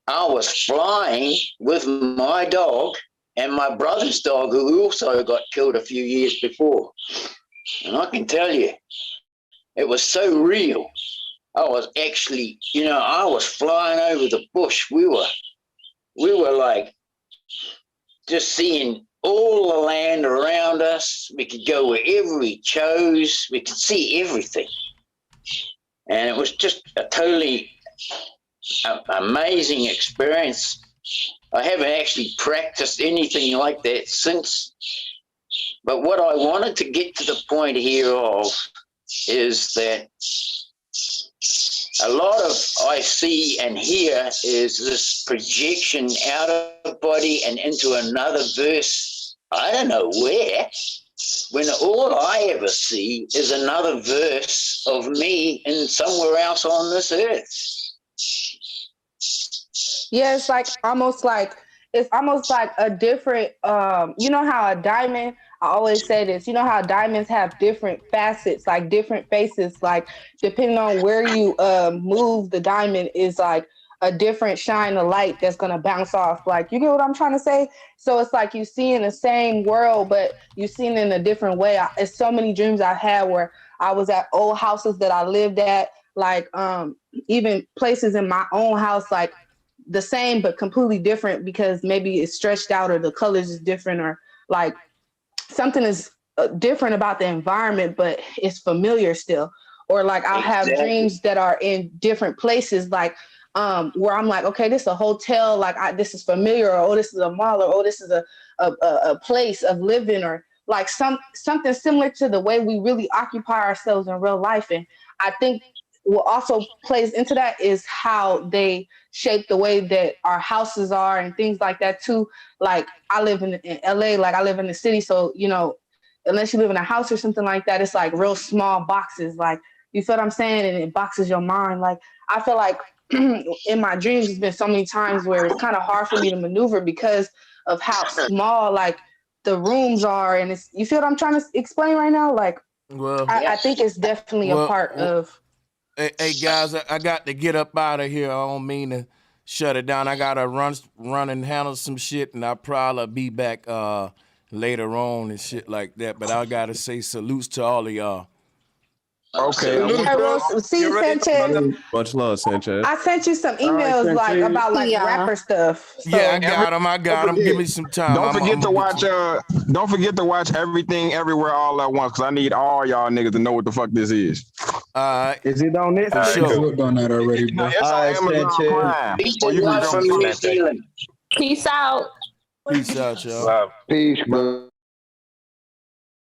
I was flying with my dog and my brother's dog, who also got killed a few years before. And I can tell you, it was so real. I was actually, you know, I was flying over the bush. We were like just seeing all the land around us. We could go wherever we chose. We could see everything. And it was just a totally amazing experience. I haven't actually practiced anything like that since. But what I wanted to get to the point here of is that a lot of I see and hear is this projection out of body and into another verse. I don't know where, when all I ever see is another verse of me in somewhere else on this earth. Yeah, it's almost like a different, you know how a diamond, I always say this, you know how diamonds have different facets, like different faces, like depending on where you move the diamond is like a different shine of light that's going to bounce off. Like, you get what I'm trying to say? So it's like you see in the same world, but you see it in a different way. It's so many dreams I've had where I was at old houses that I lived at, like even places in my own house, like the same but completely different because maybe it's stretched out or the colors is different or like something is different about the environment, but it's familiar still. Or like I'll have dreams that are in different places, like where I'm like, okay, this is a hotel, like this is familiar, or oh, this is a mall, or oh, this is a place of living, or like something similar to the way we really occupy ourselves in real life. And I think what also plays into that is how they shape the way that our houses are and things like that too. Like I live in LA, like I live in the city. So, you know, unless you live in a house or something like that, it's like real small boxes. Like, you feel what I'm saying? And it boxes your mind. Like, I feel like in my dreams, there's been so many times where it's kind of hard for me to maneuver because of how small, like, the rooms are. And it's, you feel what I'm trying to explain right now? Like, well, I think it's definitely a part of. Hey guys, I got to get up out of here. I don't mean to shut it down. I gotta run and handle some shit, and I'll probably be back later on and shit like that. But I gotta say salutes to all of y'all. Okay. See you, Sanchez. Much love, Sanchez. I sent you some emails about rapper stuff. So. Yeah, I got them. Give me some time. Don't forget to watch Everything Everywhere All at Once, because I need all y'all niggas to know what the fuck this is. Is it on Netflix? Sure. We've done that already, bro. It's on Amazon Prime. Peace out. Peace out, y'all. Peace, bro.